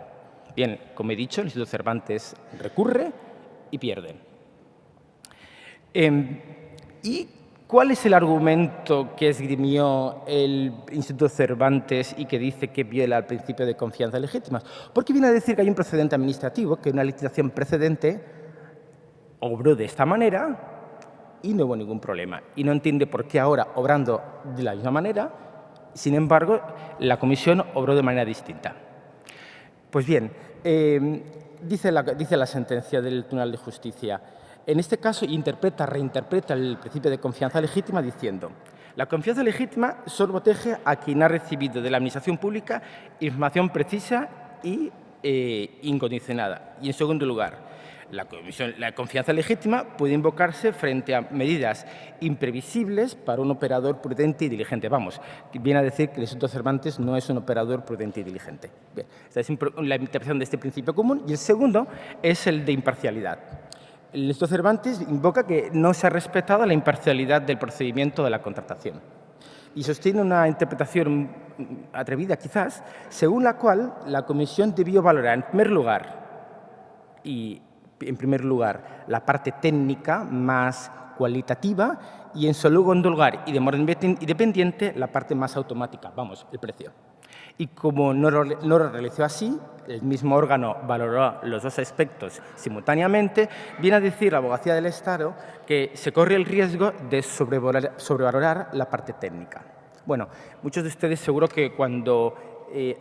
Speaker 6: Bien, como he dicho, el Instituto Cervantes recurre y pierde. ¿Y cuál es el argumento que esgrimió el Instituto Cervantes y que dice que viola el principio de confianza legítima? Porque viene a decir que hay un procedente administrativo, que una legislación precedente obró de esta manera y no hubo ningún problema. Y no entiende por qué ahora, obrando de la misma manera, sin embargo, la Comisión obró de manera distinta. Pues bien, dice la sentencia del Tribunal de Justicia. En este caso, reinterpreta el principio de confianza legítima diciendo: la confianza legítima solo protege a quien ha recibido de la Administración Pública información precisa y incondicionada. Y, en segundo lugar, la confianza legítima puede invocarse frente a medidas imprevisibles para un operador prudente y diligente. Vamos, viene a decir que el Instituto Cervantes no es un operador prudente y diligente. Bien, esta es la interpretación de este principio común. Y el segundo es el de imparcialidad. El Instituto Cervantes invoca que no se ha respetado la imparcialidad del procedimiento de la contratación y sostiene una interpretación atrevida, quizás, según la cual la Comisión debió valorar, en primer lugar, la parte técnica más cualitativa y, en segundo lugar, y de modo independiente, la parte más automática, vamos, el precio. Y como no lo realizó así, el mismo órgano valoró los dos aspectos simultáneamente, viene a decir la Abogacía del Estado que se corre el riesgo de sobrevalorar la parte técnica. Bueno, muchos de ustedes seguro que cuando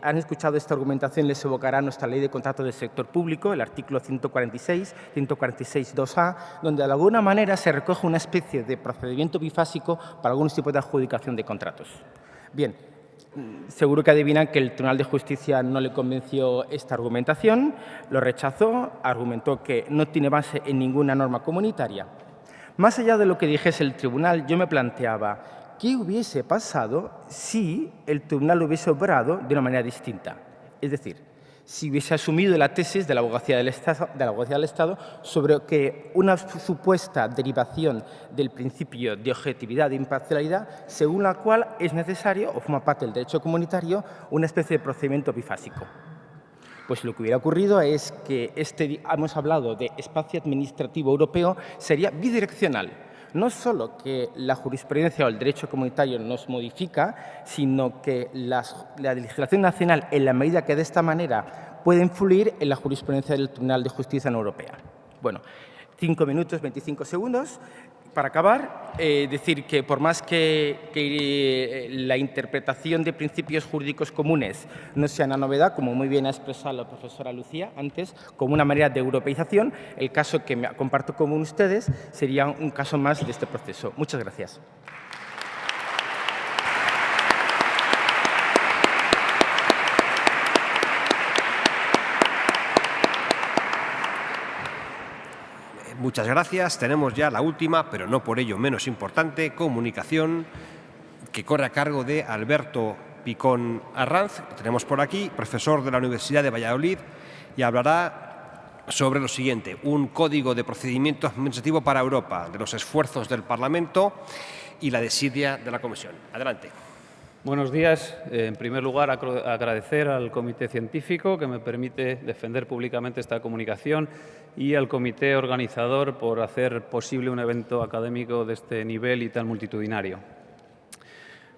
Speaker 6: han escuchado esta argumentación les evocará nuestra Ley de Contratos del Sector Público, el artículo 146.2a, donde de alguna manera se recoge una especie de procedimiento bifásico para algunos tipos de adjudicación de contratos. Bien, seguro que adivinan que el Tribunal de Justicia no le convenció esta argumentación, lo rechazó, argumentó que no tiene base en ninguna norma comunitaria. Más allá de lo que dijese el tribunal, yo me planteaba qué hubiese pasado si el tribunal hubiese obrado de una manera distinta. Es decir, si hubiese asumido la tesis de la Abogacía del Estado sobre que una supuesta derivación del principio de objetividad e imparcialidad, según la cual es necesario, o forma parte del derecho comunitario, una especie de procedimiento bifásico. Pues lo que hubiera ocurrido es que hemos hablado de espacio administrativo europeo, sería bidireccional. No solo que la jurisprudencia o el derecho comunitario nos modifica, sino que la legislación nacional, en la medida que de esta manera puede influir en la jurisprudencia del Tribunal de Justicia de la Unión Europea. Bueno, 5 minutos, 25 segundos. Para acabar, decir que por más que la interpretación de principios jurídicos comunes no sea una novedad, como muy bien ha expresado la profesora Lucía antes, como una manera de europeización, el caso que comparto con ustedes sería un caso más de este proceso. Muchas gracias.
Speaker 1: Muchas gracias. Tenemos ya la última, pero no por ello menos importante, comunicación que corre a cargo de Alberto Picón Arranz. Lo tenemos por aquí, profesor de la Universidad de Valladolid, y hablará sobre lo siguiente: un código de procedimiento administrativo para Europa, de los esfuerzos del Parlamento y la desidia de la Comisión. Adelante.
Speaker 7: Buenos días. En primer lugar, agradecer al Comité Científico que me permite defender públicamente esta comunicación y al Comité Organizador por hacer posible un evento académico de este nivel y tan multitudinario.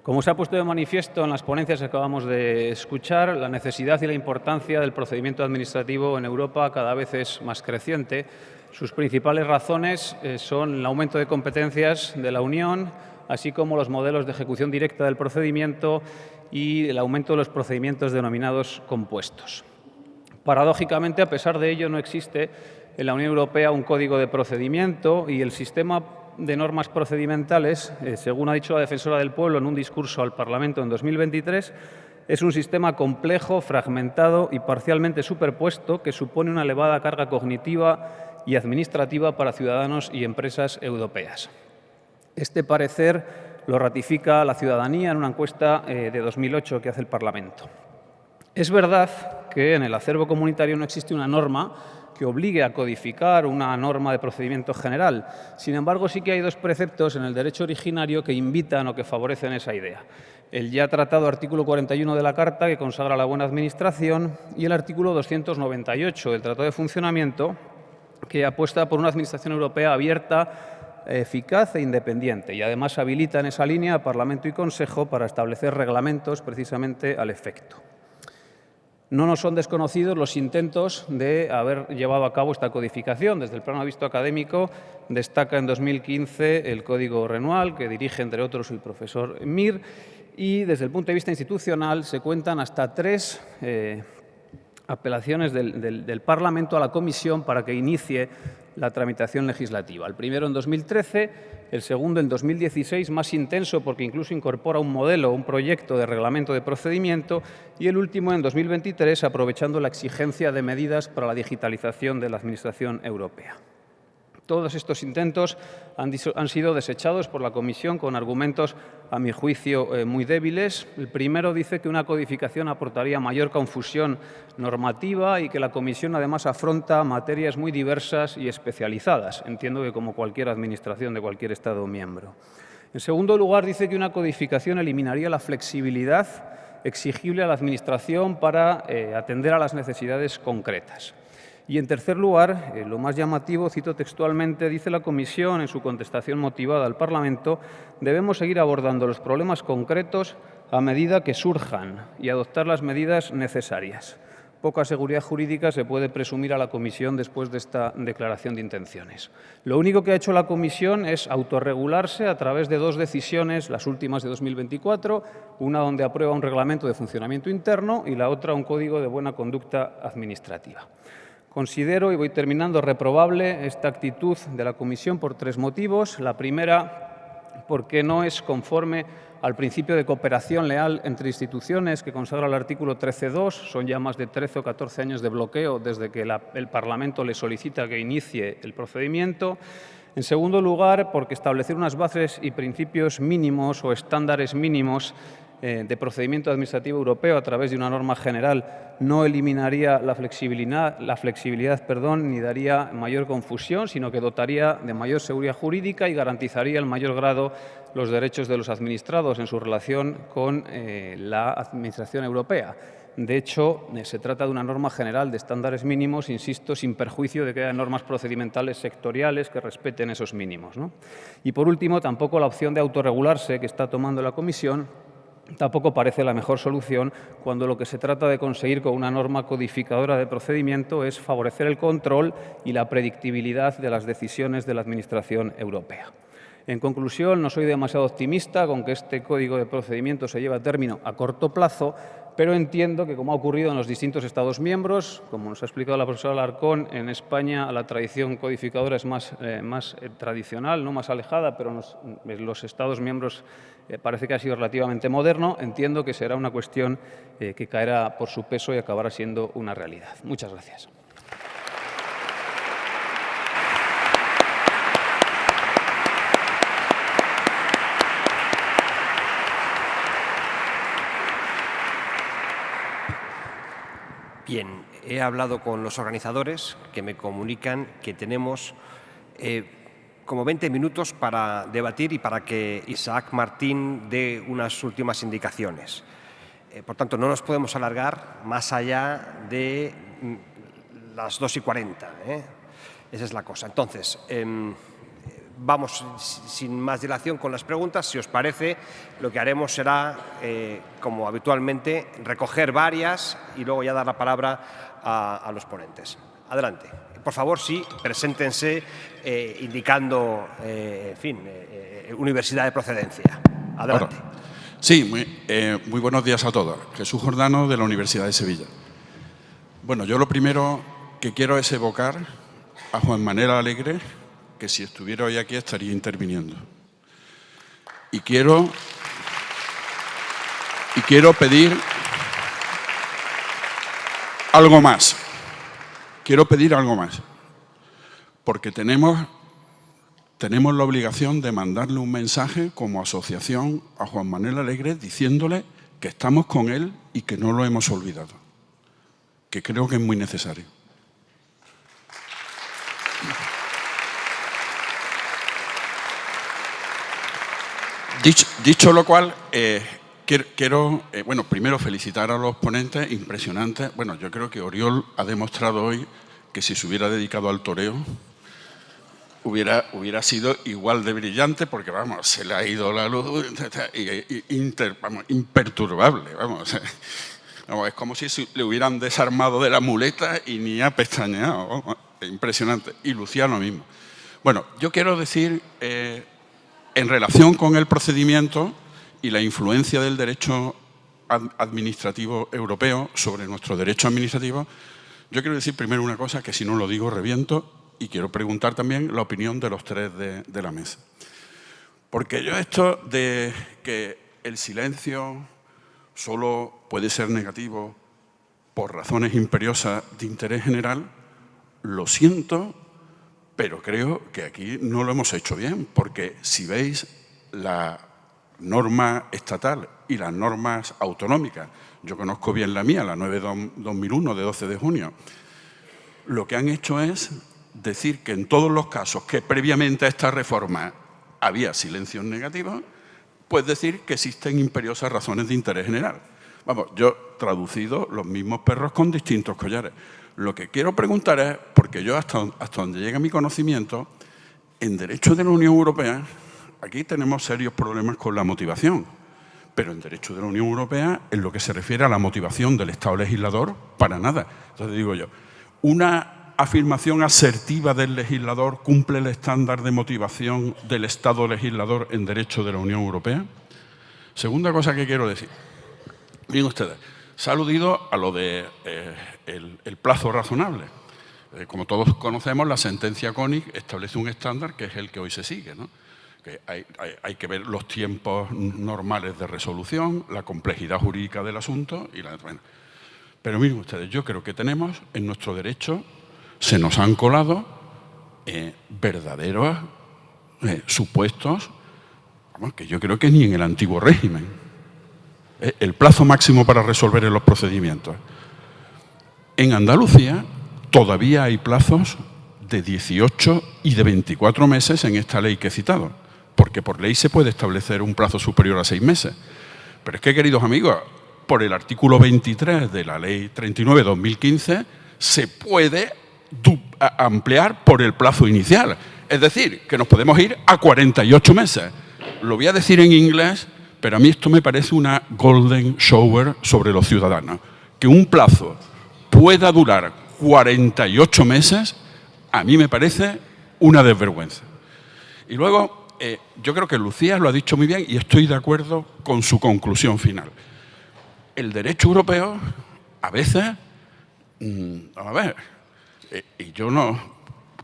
Speaker 7: Como se ha puesto de manifiesto en las ponencias que acabamos de escuchar, la necesidad y la importancia del procedimiento administrativo en Europa cada vez es más creciente. Sus principales razones son el aumento de competencias de la Unión, así como los modelos de ejecución directa del procedimiento y el aumento de los procedimientos denominados compuestos. Paradójicamente, a pesar de ello, no existe en la Unión Europea un código de procedimiento y el sistema de normas procedimentales, según ha dicho la defensora del pueblo en un discurso al Parlamento en 2023, es un sistema complejo, fragmentado y parcialmente superpuesto que supone una elevada carga cognitiva y administrativa para ciudadanos y empresas europeas. Este parecer lo ratifica la ciudadanía en una encuesta de 2008 que hace el Parlamento. Es verdad que en el acervo comunitario no existe una norma que obligue a codificar una norma de procedimiento general. Sin embargo, sí que hay dos preceptos en el derecho originario que invitan o que favorecen esa idea. El ya tratado artículo 41 de la Carta, que consagra la buena administración, y el artículo 298 del Tratado de Funcionamiento, que apuesta por una administración europea abierta, eficaz e independiente, y además habilita en esa línea a Parlamento y Consejo para establecer reglamentos precisamente al efecto. No nos son desconocidos los intentos de haber llevado a cabo esta codificación. Desde el plano de vista académico destaca en 2015 el Código Renual, que dirige, entre otros, el profesor Mir, y desde el punto de vista institucional se cuentan hasta 3 apelaciones del Parlamento a la Comisión para que inicie la tramitación legislativa. El primero en 2013, el segundo en 2016, más intenso porque incluso incorpora un modelo, un proyecto de reglamento de procedimiento, y el último en 2023, aprovechando la exigencia de medidas para la digitalización de la Administración europea. Todos estos intentos han sido desechados por la Comisión con argumentos, a mi juicio, muy débiles. El primero dice que una codificación aportaría mayor confusión normativa y que la Comisión además afronta materias muy diversas y especializadas. Entiendo que como cualquier administración de cualquier Estado miembro. En segundo lugar, dice que una codificación eliminaría la flexibilidad exigible a la Administración para atender a las necesidades concretas. Y, en tercer lugar, lo más llamativo, cito textualmente, dice la Comisión en su contestación motivada al Parlamento: debemos seguir abordando los problemas concretos a medida que surjan y adoptar las medidas necesarias. Poca seguridad jurídica se puede presumir a la Comisión después de esta declaración de intenciones. Lo único que ha hecho la Comisión es autorregularse a través de 2 decisiones, las últimas de 2024, una donde aprueba un reglamento de funcionamiento interno y la otra un código de buena conducta administrativa. Considero, y voy terminando, reprobable esta actitud de la Comisión por 3 motivos. La primera, porque no es conforme al principio de cooperación leal entre instituciones que consagra el artículo 13.2. Son ya más de 13 o 14 años de bloqueo desde que el Parlamento le solicita que inicie el procedimiento. En segundo lugar, porque establecer unas bases y principios mínimos o estándares mínimos de procedimiento administrativo europeo a través de una norma general no eliminaría la flexibilidad, ni daría mayor confusión, sino que dotaría de mayor seguridad jurídica y garantizaría el mayor grado los derechos de los administrados en su relación con la Administración europea. De hecho, se trata de una norma general de estándares mínimos, insisto, sin perjuicio de que haya normas procedimentales sectoriales que respeten esos mínimos, ¿no? Y, por último, tampoco la opción de autorregularse que está tomando la Comisión tampoco parece la mejor solución cuando lo que se trata de conseguir con una norma codificadora de procedimiento es favorecer el control y la predictibilidad de las decisiones de la Administración europea. En conclusión, no soy demasiado optimista con que este Código de Procedimiento se lleve a término a corto plazo, pero entiendo que, como ha ocurrido en los distintos Estados miembros, como nos ha explicado la profesora Alarcón, en España la tradición codificadora es más tradicional, no más alejada, pero en los Estados miembros parece que ha sido relativamente moderno. Entiendo que será una cuestión que caerá por su peso y acabará siendo una realidad. Muchas gracias.
Speaker 1: Bien, he hablado con los organizadores que me comunican que tenemos como 20 minutos para debatir y para que Isaac Martín dé unas últimas indicaciones. Por tanto, no nos podemos alargar más allá de las 2:40. Esa es la cosa. Entonces, vamos sin más dilación con las preguntas. Si os parece, lo que haremos será, como habitualmente, recoger varias y luego ya dar la palabra a los ponentes. Adelante. Por favor, sí, preséntense indicando, universidad de procedencia. Adelante.
Speaker 8: Ahora, sí, muy buenos días a todos. Jesús Jordano, de la Universidad de Sevilla. Bueno, yo lo primero que quiero es evocar a Juan Manuel Alegre, que si estuviera hoy aquí estaría interviniendo. Y quiero pedir algo más. Quiero pedir algo más. Porque tenemos la obligación de mandarle un mensaje como asociación a Juan Manuel Alegre diciéndole que estamos con él y que no lo hemos olvidado. Que creo que es muy necesario. Dicho lo cual, quiero primero felicitar a los ponentes, impresionantes. Bueno, yo creo que Oriol ha demostrado hoy que si se hubiera dedicado al toreo hubiera sido igual de brillante, porque vamos, se le ha ido la luz imperturbable, vamos, es como si le hubieran desarmado de la muleta y ni ha pestañeado, vamos, impresionante. Y Luciano mismo. Bueno, yo quiero decir, en relación con el procedimiento y la influencia del derecho administrativo europeo sobre nuestro derecho administrativo, yo quiero decir primero una cosa que si no lo digo reviento, y quiero preguntar también la opinión de los tres de la mesa. Porque yo esto de que el silencio solo puede ser negativo por razones imperiosas de interés general, lo siento, pero creo que aquí no lo hemos hecho bien, porque si veis la norma estatal y las normas autonómicas, yo conozco bien la mía, la 9/2001 de 12 de junio, lo que han hecho es decir que en todos los casos que previamente a esta reforma había silencios negativos, pues decir que existen imperiosas razones de interés general. Vamos, yo traducido los mismos perros con distintos collares. Lo que quiero preguntar es, porque yo hasta donde llega mi conocimiento, en derecho de la Unión Europea, aquí tenemos serios problemas con la motivación, pero en derecho de la Unión Europea, en lo que se refiere a la motivación del Estado legislador, para nada. Entonces digo yo, una afirmación asertiva del legislador cumple el estándar de motivación del Estado legislador en derecho de la Unión Europea. Segunda cosa que quiero decir. Miren ustedes, se ha aludido a lo de el plazo razonable. Como todos conocemos, la sentencia Koenig establece un estándar que es el que hoy se sigue, ¿no? Que hay que ver los tiempos normales de resolución, la complejidad jurídica del asunto y bueno. Pero miren ustedes, yo creo que tenemos en nuestro derecho, se nos han colado verdaderos supuestos, vamos, que yo creo que ni en el antiguo régimen. El plazo máximo para resolver en los procedimientos. En Andalucía todavía hay plazos de 18 y de 24 meses en esta ley que he citado, porque por ley se puede establecer un plazo superior a 6 meses. Pero es que, queridos amigos, por el artículo 23 de la Ley 39/2015 se puede ampliar por el plazo inicial. Es decir, que nos podemos ir a 48 meses. Lo voy a decir en inglés pero a mí esto me parece una golden shower sobre los ciudadanos. Que un plazo pueda durar 48 meses, a mí me parece una desvergüenza. Y luego, yo creo que Lucía lo ha dicho muy bien y estoy de acuerdo con su conclusión final. El derecho europeo, a veces, a ver, y yo no,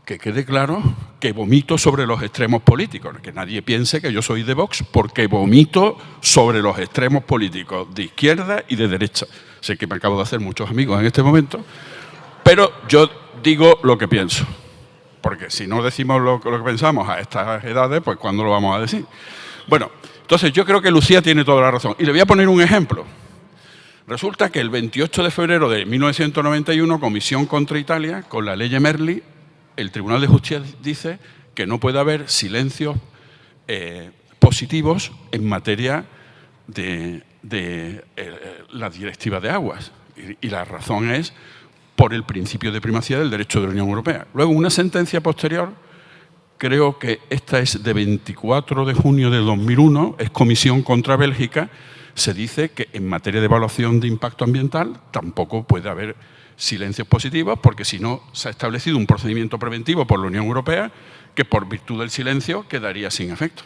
Speaker 8: que quede claro que vomito sobre los extremos políticos, que nadie piense que yo soy de Vox porque vomito sobre los extremos políticos de izquierda y de derecha. Sé que me acabo de hacer muchos amigos en este momento, pero yo digo lo que pienso. Porque si no decimos lo que pensamos a estas edades, pues ¿cuándo lo vamos a decir? Bueno, entonces yo creo que Lucía tiene toda la razón. Y le voy a poner un ejemplo. Resulta que el 28 de febrero de 1991, Comisión contra Italia, con la ley Merli, el Tribunal de Justicia dice que no puede haber silencios positivos en materia de la directiva de aguas. Y la razón es por el principio de primacía del derecho de la Unión Europea. Luego, una sentencia posterior, creo que esta es de 24 de junio de 2001, es Comisión contra Bélgica, se dice que en materia de evaluación de impacto ambiental tampoco puede haber silencios positivos, porque si no se ha establecido un procedimiento preventivo por la Unión Europea que por virtud del silencio quedaría sin efecto.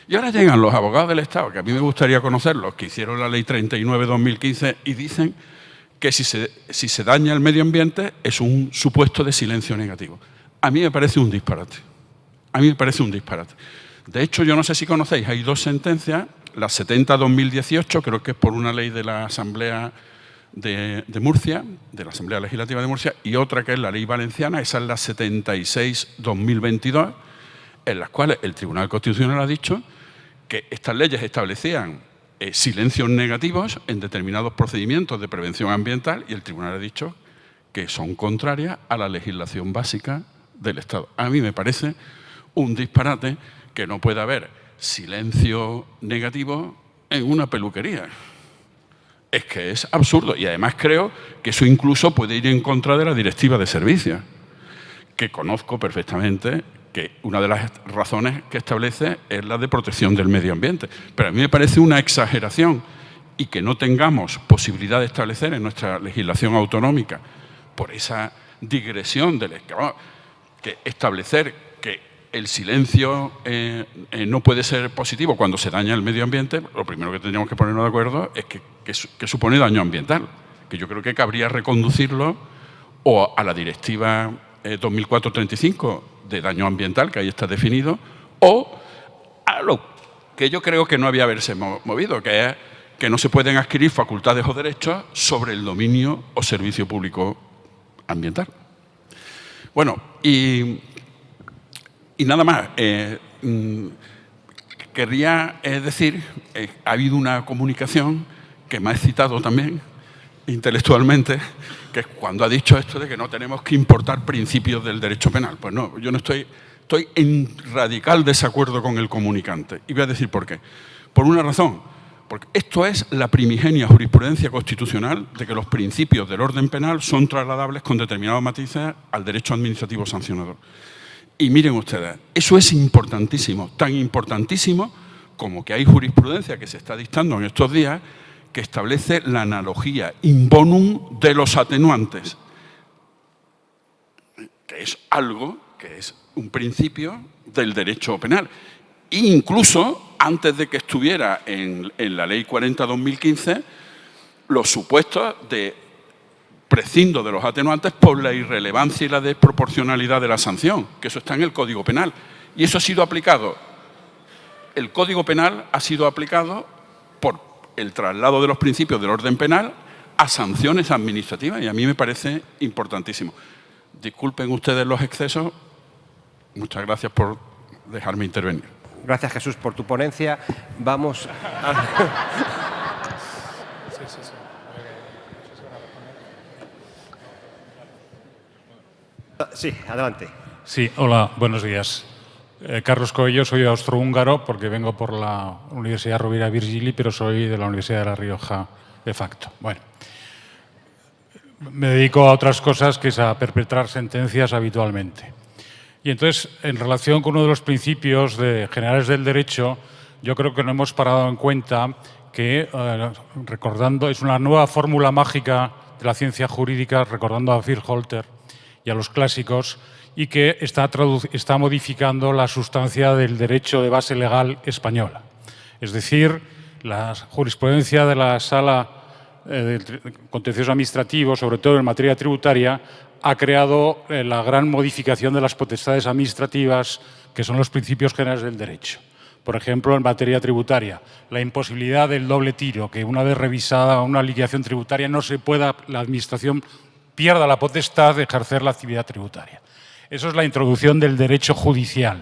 Speaker 8: Y ahora llegan los abogados del Estado, que a mí me gustaría conocerlos, que hicieron la Ley 39/2015 y dicen que si se daña el medio ambiente es un supuesto de silencio negativo. A mí me parece un disparate. A mí me parece un disparate. De hecho, yo no sé si conocéis, hay dos sentencias, la 70/2018, creo que es por una ley de la Asamblea de Murcia, de la Asamblea Legislativa de Murcia, y otra que es la ley valenciana, esa es la 76/2022, en las cuales el Tribunal Constitucional ha dicho que estas leyes establecían silencios negativos en determinados procedimientos de prevención ambiental y el Tribunal ha dicho que son contrarias a la legislación básica del Estado. A mí me parece un disparate que no pueda haber silencio negativo en una peluquería. Es que es absurdo y además creo que eso incluso puede ir en contra de la Directiva de Servicios, que conozco perfectamente, que una de las razones que establece es la de protección del medio ambiente. Pero a mí me parece una exageración y que no tengamos posibilidad de establecer en nuestra legislación autonómica por esa digresión que establecer que el silencio no puede ser positivo cuando se daña el medio ambiente. Lo primero que tendríamos que ponernos de acuerdo es que supone daño ambiental, que yo creo que cabría reconducirlo o a la Directiva 2004/35 de daño ambiental, que ahí está definido, o a lo que yo creo que no había haberse movido, que es que no se pueden adquirir facultades o derechos sobre el dominio o servicio público ambiental. Bueno, y nada más. Querría decir, ha habido una comunicación que me ha excitado también intelectualmente, que es cuando ha dicho esto de que no tenemos que importar principios del derecho penal. Pues no, yo no estoy en radical desacuerdo con el comunicante. Y voy a decir por qué. Por una razón, porque esto es la primigenia jurisprudencia constitucional de que los principios del orden penal son trasladables con determinados matices al derecho administrativo sancionador. Y miren ustedes, eso es importantísimo, tan importantísimo como que hay jurisprudencia que se está dictando en estos días que establece la analogía in bonum de los atenuantes, que es algo que es un principio del derecho penal. E incluso, antes de que estuviera en la Ley 40/2015, los supuestos de prescindo de los atenuantes por la irrelevancia y la desproporcionalidad de la sanción, que eso está en el Código Penal. Y eso ha sido aplicado, el Código Penal ha sido aplicado por el traslado de los principios del orden penal a sanciones administrativas, y a mí me parece importantísimo. Disculpen ustedes los excesos. Muchas gracias por dejarme intervenir.
Speaker 1: Gracias, Jesús, por tu ponencia. Vamos a... Sí, adelante.
Speaker 9: Sí, hola, buenos días. Carlos Coello, soy austrohúngaro porque vengo por la Universidad Rovira Virgili, pero soy de la Universidad de La Rioja de facto. Bueno, me dedico a otras cosas que es a perpetrar sentencias habitualmente. Y entonces, en relación con uno de los principios generales del derecho, yo creo que no hemos parado en cuenta que, recordando, es una nueva fórmula mágica de la ciencia jurídica, recordando a Vircholte y a los clásicos, y que está modificando la sustancia del derecho de base legal española. Es decir, la jurisprudencia de la Sala del Contencioso Administrativo, sobre todo en materia tributaria, ha creado la gran modificación de las potestades administrativas, que son los principios generales del derecho. Por ejemplo, en materia tributaria, la imposibilidad del doble tiro, que una vez revisada una liquidación tributaria la Administración pierda la potestad de ejercer la actividad tributaria. Eso es la introducción del derecho judicial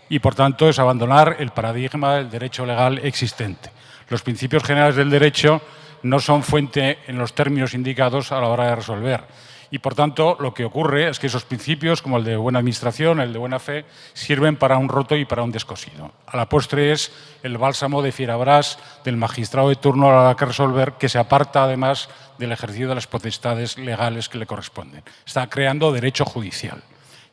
Speaker 9: y, por tanto, es abandonar el paradigma del derecho legal existente. Los principios generales del derecho no son fuente en los términos indicados a la hora de resolver. Y, por tanto, lo que ocurre es que esos principios, como el de buena administración, el de buena fe, sirven para un roto y para un descosido. A la postre es el bálsamo de fierabrás del magistrado de turno a la hora de resolver, que se aparta, además, del ejercicio de las potestades legales que le corresponden. Está creando derecho judicial.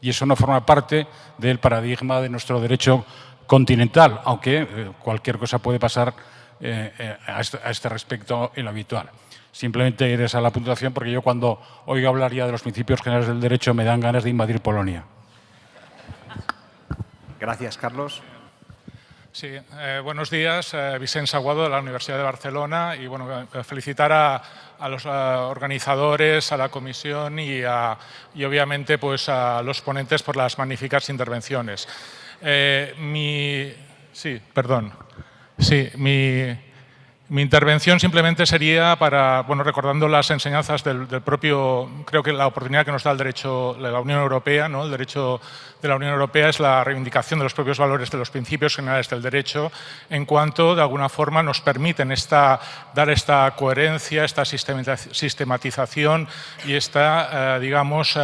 Speaker 9: Y eso no forma parte del paradigma de nuestro derecho continental, aunque cualquier cosa puede pasar a este respecto en lo habitual. Simplemente eres a la puntuación porque yo cuando oigo hablar ya de los principios generales del derecho me dan ganas de invadir Polonia.
Speaker 1: Gracias, Carlos.
Speaker 10: Sí, buenos días. Vicente Aguado, de la Universidad de Barcelona. Y bueno, felicitar a los organizadores, a la comisión y obviamente pues, a los ponentes por las magníficas intervenciones. Mi intervención simplemente sería para, bueno, recordando las enseñanzas del propio, creo que la oportunidad que nos da el derecho de la Unión Europea, ¿no? El derecho de la Unión Europea es la reivindicación de los propios valores de los principios generales del derecho, en cuanto de alguna forma nos permiten dar esta coherencia, esta sistematización y esta, digamos,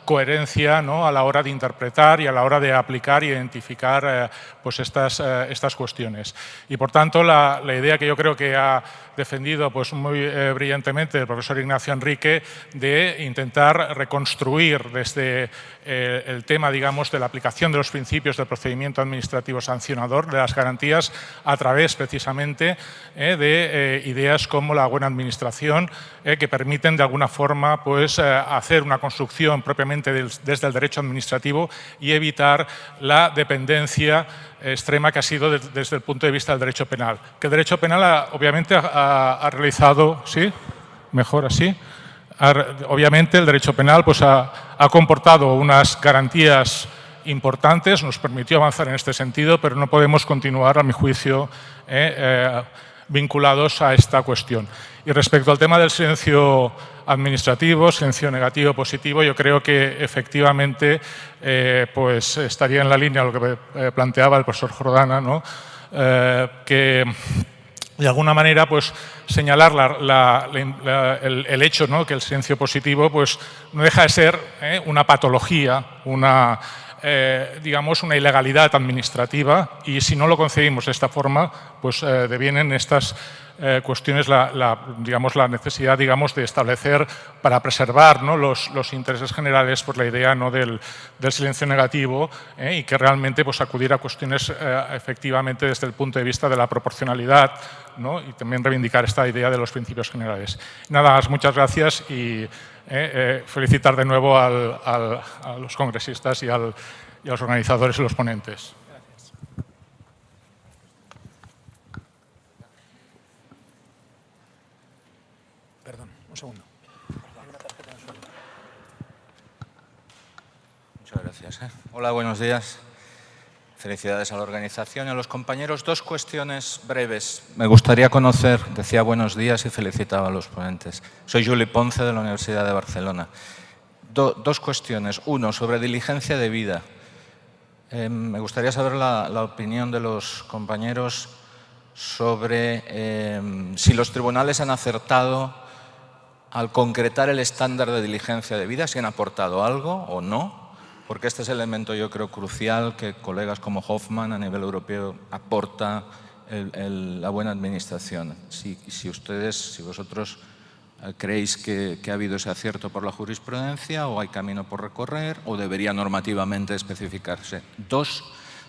Speaker 10: coherencia, ¿no? A la hora de interpretar y a la hora de aplicar e identificar pues estas cuestiones. Y por tanto, la idea que yo creo que ha defendido pues, muy brillantemente el profesor Ignacio Enrique de intentar reconstruir desde el tema, digamos, de la aplicación de los principios del procedimiento administrativo sancionador, de las garantías, a través precisamente de ideas como la buena administración, que permiten de alguna forma pues, hacer una construcción propiamente desde el derecho administrativo y evitar la dependencia extrema que ha sido desde el punto de vista del derecho penal. Que el derecho penal obviamente ha realizado, ¿sí? Mejor así. Obviamente el derecho penal pues, ha comportado unas garantías importantes, nos permitió avanzar en este sentido, pero no podemos continuar, a mi juicio, vinculados a esta cuestión. Y respecto al tema del silencio administrativo, silencio negativo, positivo, yo creo que efectivamente pues estaría en la línea de lo que planteaba el profesor Jordana, ¿no? Que de alguna manera pues, señalar el hecho, ¿no? Que el silencio positivo pues, no deja de ser una patología, digamos, una ilegalidad administrativa, y si no lo concebimos de esta forma, pues devienen estas cuestiones digamos, la necesidad, digamos, de establecer para preservar, ¿no? los intereses generales por la idea, ¿no? del silencio negativo y que realmente pues, acudir a cuestiones efectivamente desde el punto de vista de la proporcionalidad, ¿no? Y también reivindicar esta idea de los principios generales. Nada más, muchas gracias y felicitar de nuevo a los congresistas y a los organizadores y los ponentes.
Speaker 11: Perdón, un segundo.
Speaker 12: Muchas gracias. Hola, buenos días. Felicidades a la organización y a los compañeros. Dos cuestiones breves. Me gustaría conocer, decía buenos días y felicitaba a los ponentes. Soy Juli Ponce, de la Universidad de Barcelona. Dos cuestiones. Uno, sobre diligencia debida. Me gustaría saber la opinión de los compañeros sobre si los tribunales han acertado al concretar el estándar de diligencia debida, si han aportado algo o no, porque este es el elemento, yo creo, crucial que colegas como Hoffman a nivel europeo aporta la buena administración. Si vosotros creéis que ha habido ese acierto por la jurisprudencia o hay camino por recorrer o debería normativamente especificarse. Dos,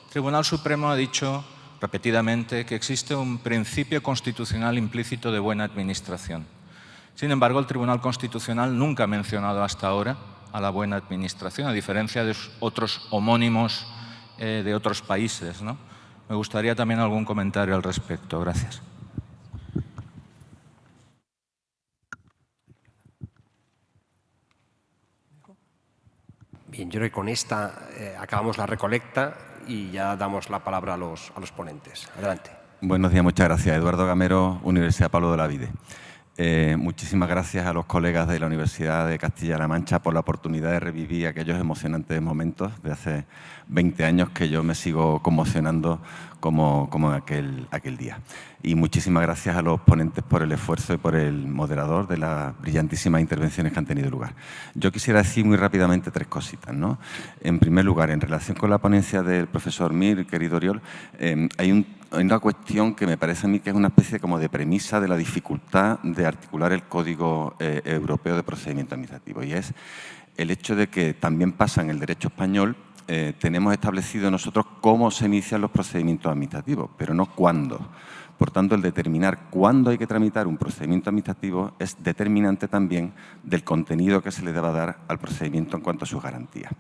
Speaker 12: el Tribunal Supremo ha dicho repetidamente que existe un principio constitucional implícito de buena administración. Sin embargo, el Tribunal Constitucional nunca ha mencionado hasta ahora a la buena administración, a diferencia de otros homónimos de otros países, ¿no? Me gustaría también algún comentario al respecto. Gracias.
Speaker 1: Bien, yo creo que con esta acabamos la recolecta y ya damos la palabra a los ponentes. Adelante.
Speaker 13: Buenos días, muchas gracias. Eduardo Gamero, Universidad Pablo de Olavide. Muchísimas gracias a los colegas de la Universidad de Castilla-La Mancha por la oportunidad de revivir aquellos emocionantes momentos de hace 20 años que yo me sigo conmocionando como aquel día. Y muchísimas gracias a los ponentes por el esfuerzo y por el moderador de las brillantísimas intervenciones que han tenido lugar. Yo quisiera decir muy rápidamente 3 cositas, ¿no? En primer lugar, en relación con la ponencia del profesor Mir, querido Oriol, hay una cuestión que me parece a mí que es una especie como de premisa de la dificultad de articular el Código Europeo de Procedimiento Administrativo, y es el hecho de que también pasa en el derecho español. Tenemos establecido nosotros cómo se inician los procedimientos administrativos, pero no cuándo. Por tanto, el determinar cuándo hay que tramitar un procedimiento administrativo es determinante también del contenido que se le deba dar al procedimiento en cuanto a sus garantías.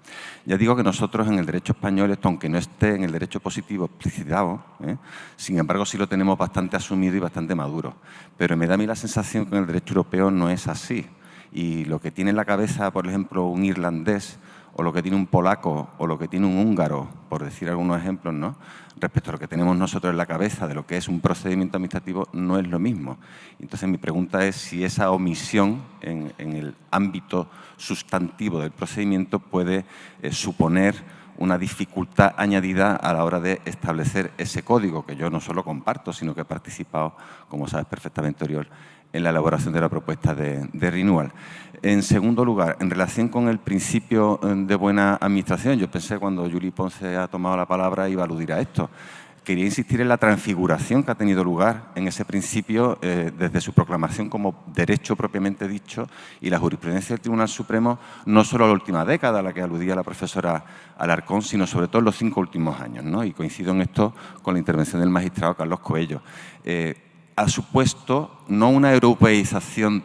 Speaker 13: Ya digo que nosotros en el derecho español, esto aunque no esté en el derecho positivo explicitado, sin embargo sí lo tenemos bastante asumido y bastante maduro. Pero me da a mí la sensación que en el derecho europeo no es así. Y lo que tiene en la cabeza, por ejemplo, un irlandés, o lo que tiene un polaco, o lo que tiene un húngaro, por decir algunos ejemplos, ¿no?, respecto a lo que tenemos nosotros en la cabeza de lo que es un procedimiento administrativo, no es lo mismo. Entonces, mi pregunta es si esa omisión en el ámbito sustantivo del procedimiento puede suponer una dificultad añadida a la hora de establecer ese código, que yo no solo comparto, sino que he participado, como sabes perfectamente, Oriol, en la elaboración de la propuesta de renewal. En segundo lugar, en relación con el principio de buena administración, yo pensé cuando Juli Ponce ha tomado la palabra iba a aludir a esto. Quería insistir en la transfiguración que ha tenido lugar en ese principio desde su proclamación como derecho propiamente dicho y la jurisprudencia del Tribunal Supremo, no solo en la última década a la que aludía la profesora Alarcón, sino sobre todo en los 5 últimos años, ¿no? Y coincido en esto con la intervención del magistrado Carlos Coello. Ha supuesto no una europeización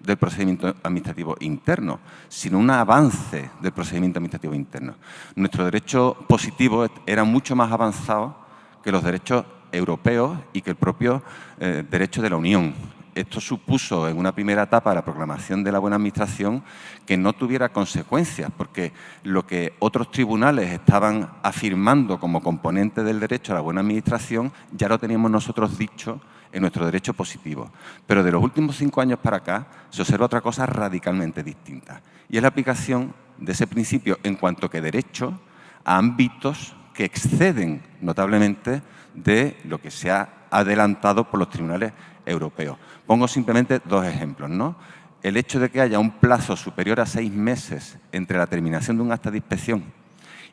Speaker 13: del procedimiento administrativo interno, sino un avance del procedimiento administrativo interno. Nuestro derecho positivo era mucho más avanzado que los derechos europeos y que el propio derecho de la Unión. Esto supuso en una primera etapa la proclamación de la buena administración que no tuviera consecuencias, porque lo que otros tribunales estaban afirmando como componente del derecho a la buena administración ya lo teníamos nosotros dicho en nuestro derecho positivo. Pero de los últimos 5 años para acá se observa otra cosa radicalmente distinta, y es la aplicación de ese principio en cuanto que derecho a ámbitos que exceden notablemente de lo que se ha adelantado por los tribunales europeos. Pongo simplemente 2 ejemplos, ¿no? El hecho de que haya un plazo superior a 6 meses entre la terminación de un acta de inspección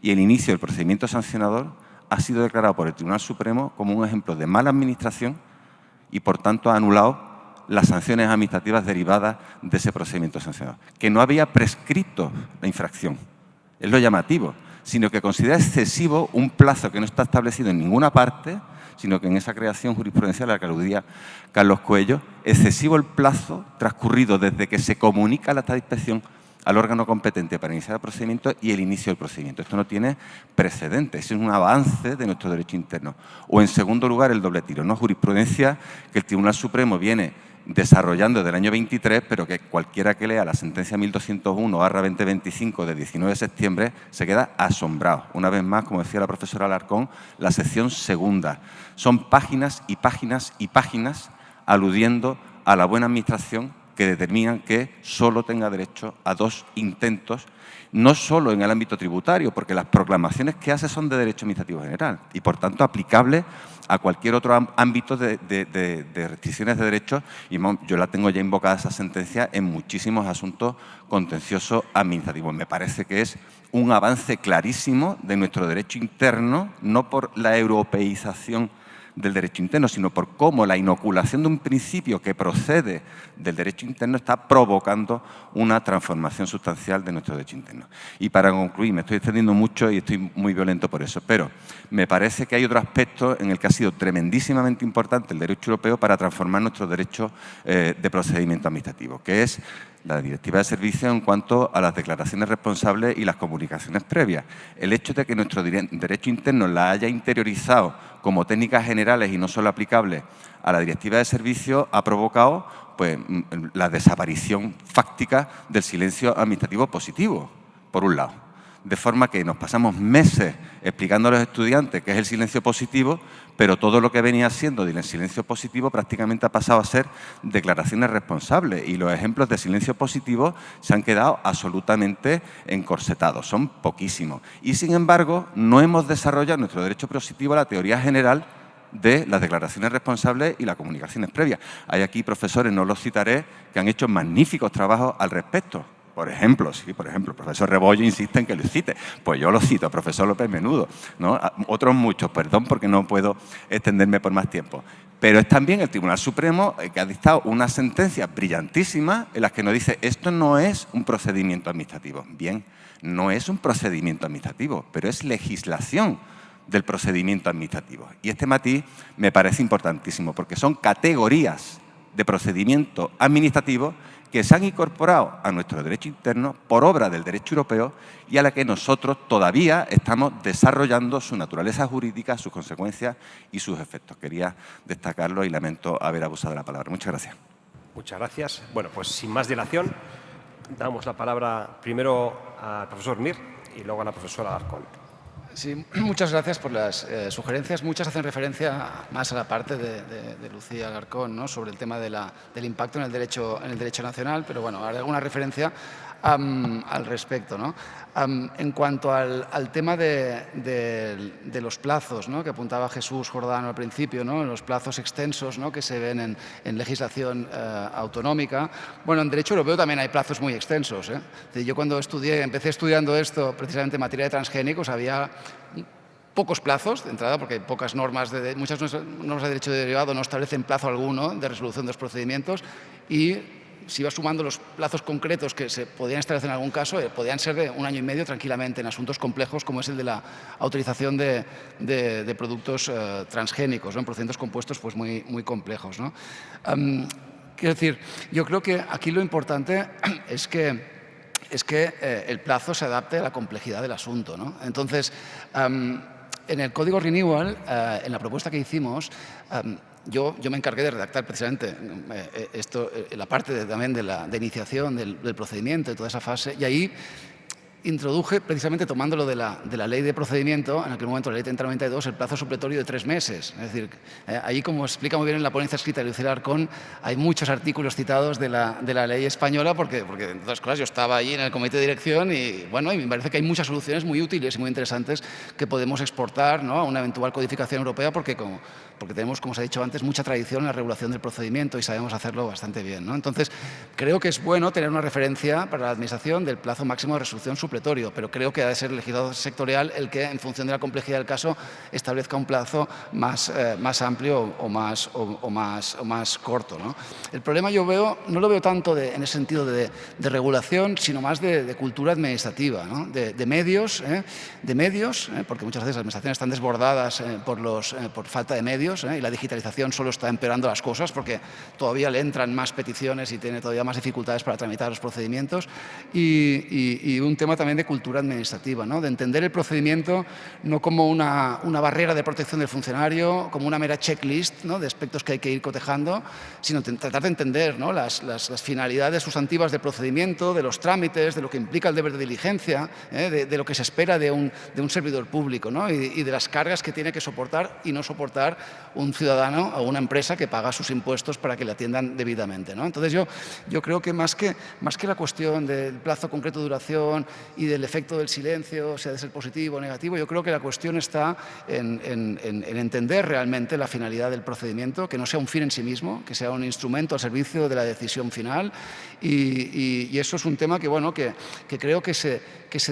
Speaker 13: y el inicio del procedimiento sancionador ha sido declarado por el Tribunal Supremo como un ejemplo de mala administración y, por tanto, ha anulado las sanciones administrativas derivadas de ese procedimiento sancionador, que no había prescrito la infracción. Es lo llamativo, sino que considera excesivo un plazo que no está establecido en ninguna parte, sino que en esa creación jurisprudencial a la que aludía Carlos Coello, excesivo el plazo transcurrido desde que se comunica la acta de inspección al órgano competente para iniciar el procedimiento y el inicio del procedimiento. Esto no tiene precedentes, es un avance de nuestro derecho interno. O, en segundo lugar, el doble tiro, ¿no? Jurisprudencia que el Tribunal Supremo viene desarrollando desde el año 23, pero que cualquiera que lea la sentencia 1201/2025 de 19 de septiembre se queda asombrado. Una vez más, como decía la profesora Alarcón, la sección segunda. Son páginas y páginas y páginas aludiendo a la buena administración que determinan que solo tenga derecho a 2 intentos, no solo en el ámbito tributario, porque las proclamaciones que hace son de derecho administrativo general y, por tanto, aplicables a cualquier otro ámbito de restricciones de derechos, y yo la tengo ya invocada esa sentencia en muchísimos asuntos contenciosos administrativos. Me parece que es un avance clarísimo de nuestro derecho interno, no por la europeización del derecho interno, sino por cómo la inoculación de un principio que procede del derecho interno está provocando una transformación sustancial de nuestro derecho interno. Y para concluir, me estoy extendiendo mucho y estoy muy violento por eso, pero me parece que hay otro aspecto en el que ha sido tremendísimamente importante el derecho europeo para transformar nuestro derecho de procedimiento administrativo, que es la Directiva de Servicios en cuanto a las declaraciones responsables y las comunicaciones previas. El hecho de que nuestro derecho interno la haya interiorizado como técnicas generales y no solo aplicables a la Directiva de Servicios ha provocado pues, la desaparición fáctica del silencio administrativo positivo, por un lado. De forma que nos pasamos meses explicando a los estudiantes qué es el silencio positivo, pero todo lo que venía siendo del silencio positivo prácticamente ha pasado a ser declaraciones responsables y los ejemplos de silencio positivo se han quedado absolutamente encorsetados, son poquísimos. Y sin embargo, no hemos desarrollado en nuestro derecho positivo la teoría general de las declaraciones responsables y las comunicaciones previas. Hay aquí profesores, no los citaré, que han hecho magníficos trabajos al respecto. Por ejemplo, el profesor Rebollo insiste en que lo cite. Pues yo lo cito, profesor López Menudo, ¿no? Otros muchos, perdón porque no puedo extenderme por más tiempo. Pero es también el Tribunal Supremo que ha dictado una sentencia brillantísima en la que nos dice esto no es un procedimiento administrativo. Bien, no es un procedimiento administrativo, pero es legislación del procedimiento administrativo. Y este matiz me parece importantísimo porque son categorías de procedimiento administrativo que se han incorporado a nuestro derecho interno por obra del derecho europeo y a la que nosotros todavía estamos desarrollando su naturaleza jurídica, sus consecuencias y sus efectos. Quería destacarlo y lamento haber abusado de la palabra. Muchas gracias.
Speaker 1: Muchas gracias. Bueno, pues sin más dilación, damos la palabra primero al profesor Mir y luego a la profesora Alarcón.
Speaker 2: Sí, muchas gracias por las sugerencias. Muchas hacen referencia más a la parte de Lucía Alarcón, ¿no? Sobre el tema del impacto en el derecho nacional, pero bueno, haré alguna referencia al respecto, ¿no? En cuanto al tema de los plazos, ¿no? Que apuntaba Jesús Jordano al principio, ¿no? Los plazos extensos, ¿no? Que se ven en legislación autonómica. Bueno, en derecho europeo también hay plazos muy extensos, ¿eh? Yo cuando empecé estudiando esto, precisamente en materia de transgénicos, había pocos plazos de entrada, porque pocas muchas normas de derecho derivado no establecen plazo alguno de resolución de los procedimientos y si iba sumando los plazos concretos que se podían establecer en algún caso, podían ser de 1 año y medio tranquilamente en asuntos complejos como es el de la autorización de productos transgénicos, ¿no? En procedimientos compuestos pues muy complejos, ¿no? Quiero decir, yo creo que aquí lo importante es que el plazo se adapte a la complejidad del asunto, ¿no? Entonces, en el Código Renewal, en la propuesta que hicimos, yo me encargué de redactar precisamente la parte también de iniciación del procedimiento y toda esa fase, y ahí introduje, precisamente tomándolo de la ley de procedimiento, en aquel momento la ley 3092, el plazo supletorio de 3 meses. Es decir, ahí, como explica muy bien en la ponencia escrita de Lucía Alarcón, hay muchos artículos citados de la ley española, porque en todas las cosas yo estaba allí en el comité de dirección y, bueno, y me parece que hay muchas soluciones muy útiles y muy interesantes que podemos exportar, ¿no? A una eventual codificación europea, porque tenemos, como se ha dicho antes, mucha tradición en la regulación del procedimiento y sabemos hacerlo bastante bien, ¿no? Entonces, creo que es bueno tener una referencia para la Administración del plazo máximo de resolución supletorio, pero creo que ha de ser el legislador sectorial el que, en función de la complejidad del caso, establezca un plazo más amplio o más corto, ¿no? El problema no lo veo tanto en ese sentido de regulación, sino más de cultura administrativa, ¿no? De medios, porque muchas veces las administraciones están desbordadas por falta de medios, y la digitalización solo está empeorando las cosas porque todavía le entran más peticiones y tiene todavía más dificultades para tramitar los procedimientos y un tema también de cultura administrativa, ¿no? De entender el procedimiento no como una barrera de protección del funcionario, como una mera checklist, ¿no? De aspectos que hay que ir cotejando, sino tratar de entender, ¿no? las finalidades sustantivas del procedimiento, de los trámites, de lo que implica el deber de diligencia, de lo que se espera de un servidor público, ¿no? Y de las cargas que tiene que soportar y no soportar un ciudadano o una empresa que paga sus impuestos para que le atiendan debidamente, ¿no? Entonces yo creo que más que la cuestión del plazo concreto de duración y del efecto del silencio, si ha de ser positivo o negativo. Yo creo que la cuestión está en entender realmente la finalidad del procedimiento, que no sea un fin en sí mismo, que sea un instrumento al servicio de la decisión final, y eso es un tema que, bueno, que creo que se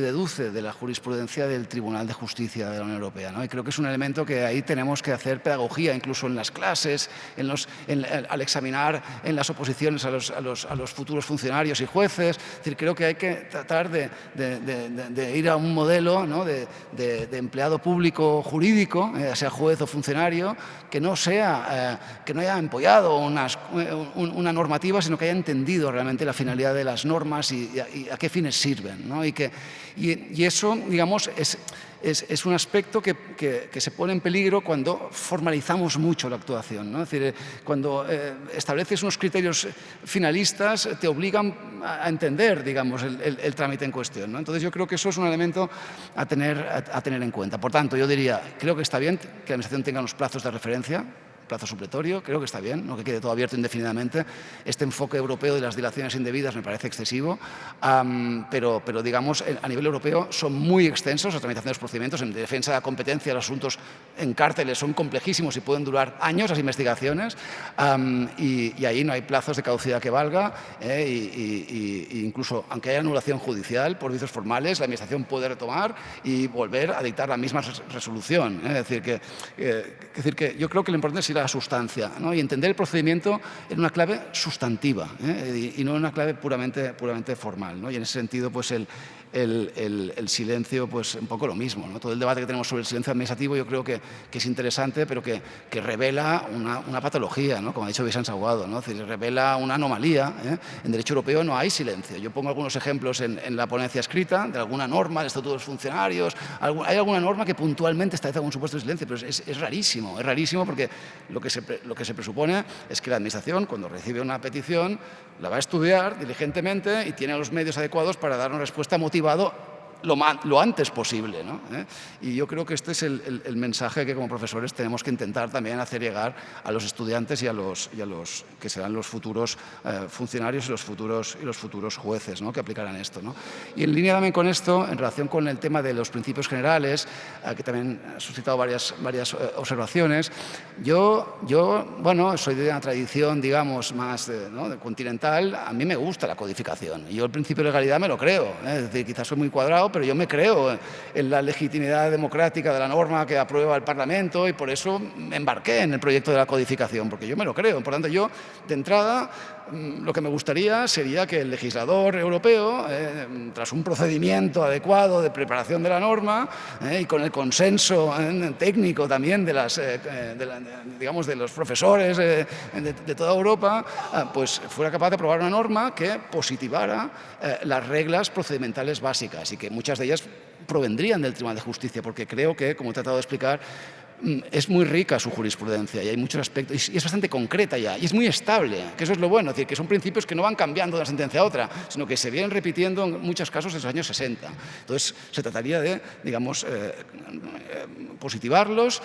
Speaker 2: deduce de la jurisprudencia del Tribunal de Justicia de la Unión Europea, ¿no? Y creo que es un elemento que ahí tenemos que hacer pedagogía, incluso en las clases, al examinar en las oposiciones a los futuros funcionarios y jueces. Es decir, creo que hay que tratar de ir a un modelo, ¿no?, de empleado público jurídico, sea juez o funcionario, que no haya empollado una normativa, sino que haya entendido realmente la finalidad de las normas y a qué fines sirven, ¿no? Y eso, digamos, es un aspecto que se pone en peligro cuando formalizamos mucho la actuación, ¿no? Es decir, cuando estableces unos criterios finalistas, te obligan a entender, digamos, el trámite en cuestión, ¿no? Entonces, yo creo que eso es un elemento a tener en cuenta. Por tanto, yo diría, creo que está bien que la Administración tenga unos plazos de referencia, plazo supletorio, creo que está bien, no que quede todo abierto indefinidamente. Este enfoque europeo de las dilaciones indebidas me parece excesivo, pero digamos, a nivel europeo son muy extensos la tramitación de los procedimientos. En defensa de la competencia, los asuntos en cárceles son complejísimos y pueden durar años las investigaciones, y ahí no hay plazos de caducidad que valga, y incluso aunque haya anulación judicial por vicios formales, la Administración puede retomar y volver a dictar la misma resolución. Es decir, que yo creo que lo importante es ir a la sustancia, ¿no? Y entender el procedimiento en una clave sustantiva, y no en una clave puramente formal, ¿no? Y en ese sentido, pues el silencio, pues un poco lo mismo, ¿no? Todo el debate que tenemos sobre el silencio administrativo yo creo que es interesante, pero que revela una patología, ¿no? Como ha dicho Vicente Aguado, ¿no? Es decir, revela una anomalía, ¿eh? En derecho europeo no hay silencio. Yo pongo algunos ejemplos en la ponencia escrita de alguna norma, del Estatuto de los Funcionarios. Hay alguna norma que puntualmente establece algún supuesto de silencio, pero es rarísimo porque lo que se presupone es que la Administración, cuando recibe una petición, la va a estudiar diligentemente y tiene los medios adecuados para dar una respuesta motivada lo antes posible, ¿no? Y yo creo que este es el mensaje que como profesores tenemos que intentar también hacer llegar a los estudiantes y a los que serán los futuros funcionarios y los futuros jueces, ¿no?, que aplicarán esto, ¿no? Y en línea también con esto, en relación con el tema de los principios generales, que también ha suscitado varias observaciones, yo bueno, soy de una tradición, digamos, más continental. A mí me gusta la codificación y yo el principio de legalidad me lo creo, ¿eh? Es decir, quizás soy muy cuadrado, pero yo me creo en la legitimidad democrática de la norma que aprueba el Parlamento, y por eso me embarqué en el proyecto de la codificación, porque yo me lo creo. Por tanto, yo, de entrada, lo que me gustaría sería que el legislador europeo, tras un procedimiento adecuado de preparación de la norma, y con el consenso técnico también de los profesores de toda Europa, pues fuera capaz de aprobar una norma que positivara las reglas procedimentales básicas, y que muchas de ellas provendrían del Tribunal de Justicia, porque creo que, como he tratado de explicar, es muy rica su jurisprudencia y hay muchos aspectos, y es bastante concreta ya, y es muy estable, que eso es lo bueno, es decir, que son principios que no van cambiando de una sentencia a otra, sino que se vienen repitiendo en muchos casos desde los años 60. Entonces, se trataría de, digamos, positivarlos,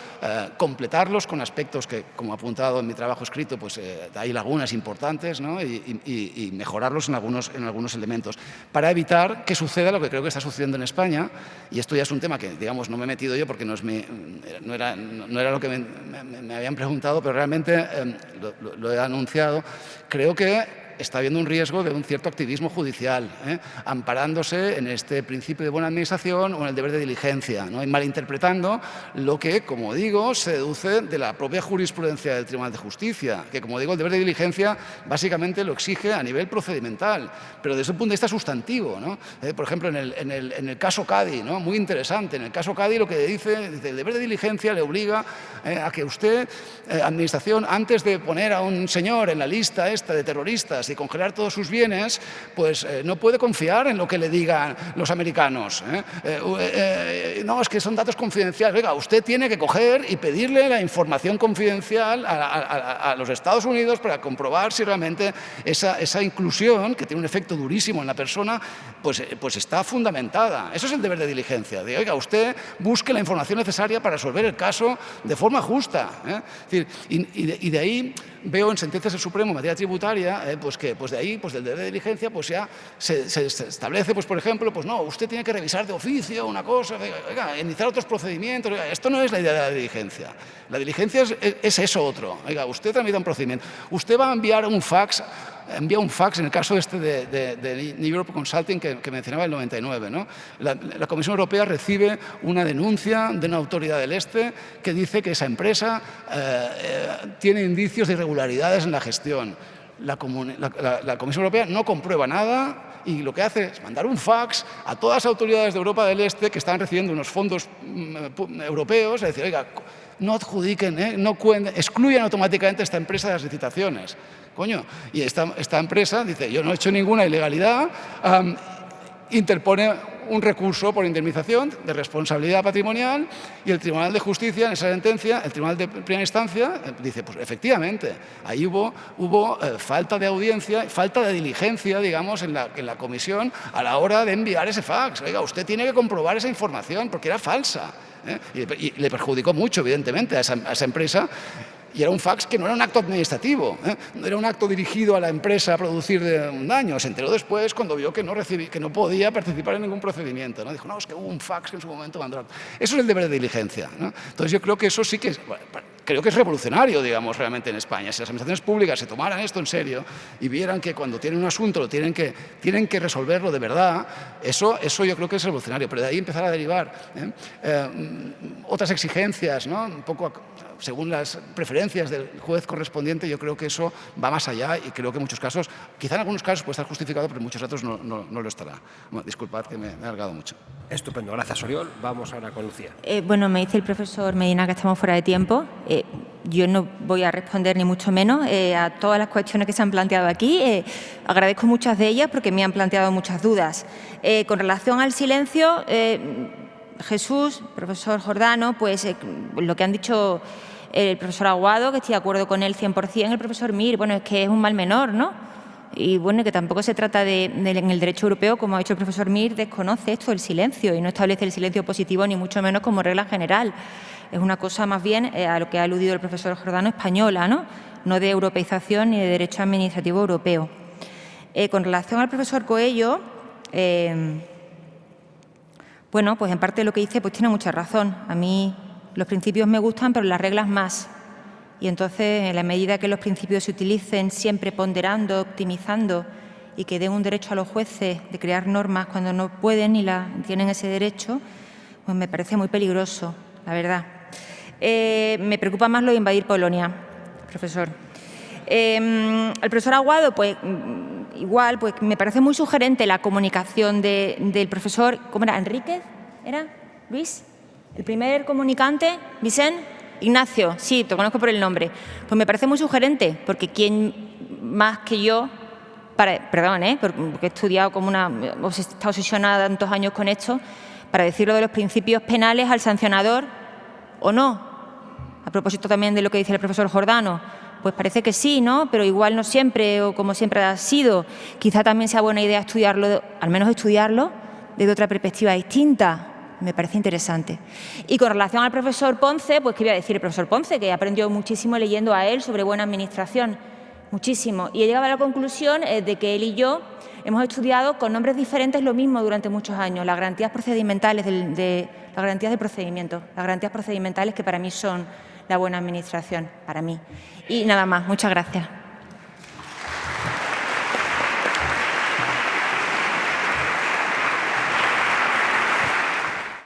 Speaker 2: completarlos con aspectos que, como he apuntado en mi trabajo escrito, pues hay lagunas importantes, ¿no? y mejorarlos en algunos elementos, para evitar que suceda lo que creo que está sucediendo en España, y esto ya es un tema que, digamos, no me he metido yo porque no era lo que me habían preguntado, pero realmente lo he anunciado. Creo que está habiendo un riesgo de un cierto activismo judicial, amparándose en este principio de buena administración o en el deber de diligencia, ¿no? Y malinterpretando lo que, como digo, se deduce de la propia jurisprudencia del Tribunal de Justicia, que, como digo, el deber de diligencia básicamente lo exige a nivel procedimental, pero desde un punto de vista sustantivo, ¿no? Por ejemplo, en el caso Cadi, ¿no? Muy interesante, en el caso Cadi lo que dice el deber de diligencia le obliga a que usted, administración, antes de poner a un señor en la lista esta de terroristas y congelar todos sus bienes, pues no puede confiar en lo que le digan los americanos. No, es que son datos confidenciales. Oiga, usted tiene que coger y pedirle la información confidencial a los Estados Unidos para comprobar si realmente esa inclusión, que tiene un efecto durísimo en la persona, pues está fundamentada. Eso es el deber de diligencia. De, oiga, usted busque la información necesaria para resolver el caso de forma justa. Es decir, y de ahí veo en sentencias del Supremo en materia tributaria, pues que pues de ahí, pues del deber de diligencia, pues ya se establece, pues por ejemplo, pues no, usted tiene que revisar de oficio una cosa, oiga, iniciar otros procedimientos. Oiga, esto no es la idea de la diligencia. La diligencia es eso otro. Oiga, usted tramita un procedimiento. Usted va a enviar un fax, envía un fax en el caso este de New Europe Consulting que mencionaba el 99, ¿no? La Comisión Europea recibe una denuncia de una autoridad del Este que dice que esa empresa tiene indicios de irregularidades en la gestión. La Comisión Europea no comprueba nada y lo que hace es mandar un fax a todas las autoridades de Europa del Este que están recibiendo unos fondos europeos, es decir, oiga, no adjudiquen, no cuenten, excluyan automáticamente a esta empresa de las licitaciones. Coño, y esta empresa dice, yo no he hecho ninguna ilegalidad, interpone un recurso por indemnización de responsabilidad patrimonial y el Tribunal de Justicia, en esa sentencia, el Tribunal de Primera Instancia, dice, pues efectivamente, ahí hubo falta de audiencia, falta de diligencia, digamos, en la comisión a la hora de enviar ese fax. Oiga, usted tiene que comprobar esa información porque era falsa. Y le perjudicó mucho, evidentemente, a esa empresa. Y era un fax que no era un acto administrativo, no era un acto dirigido a la empresa a producir un daño. Se enteró después cuando vio que no podía participar en ningún procedimiento, ¿no? Dijo, no, es que hubo un fax que en su momento mandó. Eso es el deber de diligencia, ¿no? Entonces yo creo que eso sí que creo que es revolucionario, digamos, realmente en España. Si las administraciones públicas se tomaran esto en serio y vieran que cuando tienen un asunto lo tienen que resolverlo de verdad, eso yo creo que es revolucionario. Pero de ahí empezar a derivar otras exigencias, ¿no? Un poco según las preferencias del juez correspondiente, yo creo que eso va más allá y creo que en muchos casos, quizá en algunos casos puede estar justificado, pero en muchos otros no lo estará. Bueno, disculpad que me he alargado mucho.
Speaker 1: Estupendo, gracias Oriol. Vamos ahora con Lucía.
Speaker 3: Bueno, me dice el profesor Medina que estamos fuera de tiempo. Yo no voy a responder ni mucho menos a todas las cuestiones que se han planteado aquí. Agradezco muchas de ellas porque me han planteado muchas dudas. Con relación al silencio, Jesús, profesor Jordano, pues lo que han dicho el profesor Aguado, que estoy de acuerdo con él 100%, el profesor Mir, bueno, es que es un mal menor, ¿no? Y bueno, que tampoco se trata en el derecho europeo, como ha dicho el profesor Mir, desconoce esto del silencio y no establece el silencio positivo ni mucho menos como regla general. Es una cosa más bien a lo que ha aludido el profesor Jordano española, no de europeización ni de derecho administrativo europeo. Con relación al profesor Coello, bueno, pues en parte lo que dice pues tiene mucha razón. A mí los principios me gustan, pero las reglas más. Y entonces, en la medida que los principios se utilicen siempre ponderando, optimizando y que den un derecho a los jueces de crear normas cuando no pueden ni tienen ese derecho, pues me parece muy peligroso, la verdad. Me preocupa más lo de invadir Polonia, profesor. El profesor Aguado, pues igual, pues me parece muy sugerente la comunicación del profesor, ¿cómo era? ¿Enríquez? ¿Era? ¿Luis? ¿El primer comunicante? ¿Vicente? Ignacio, sí, te conozco por el nombre. Pues me parece muy sugerente, porque quién más que yo, perdón, porque he estudiado como he estado obsesionada tantos años con esto, para decirlo de los principios penales al sancionador o no. A propósito también de lo que dice el profesor Jordano, pues parece que sí, ¿no? Pero igual no siempre o como siempre ha sido. Quizá también sea buena idea estudiarlo, al menos estudiarlo, desde otra perspectiva distinta. Me parece interesante. Y con relación al profesor Ponce, pues ¿qué iba a decir el profesor Ponce? Que aprendió muchísimo leyendo a él sobre buena administración, muchísimo. Y he llegado a la conclusión de que él y yo hemos estudiado con nombres diferentes lo mismo durante muchos años, las garantías procedimentales, las garantías de procedimiento, las garantías procedimentales que para mí son la buena administración, para mí. Y nada más, muchas gracias.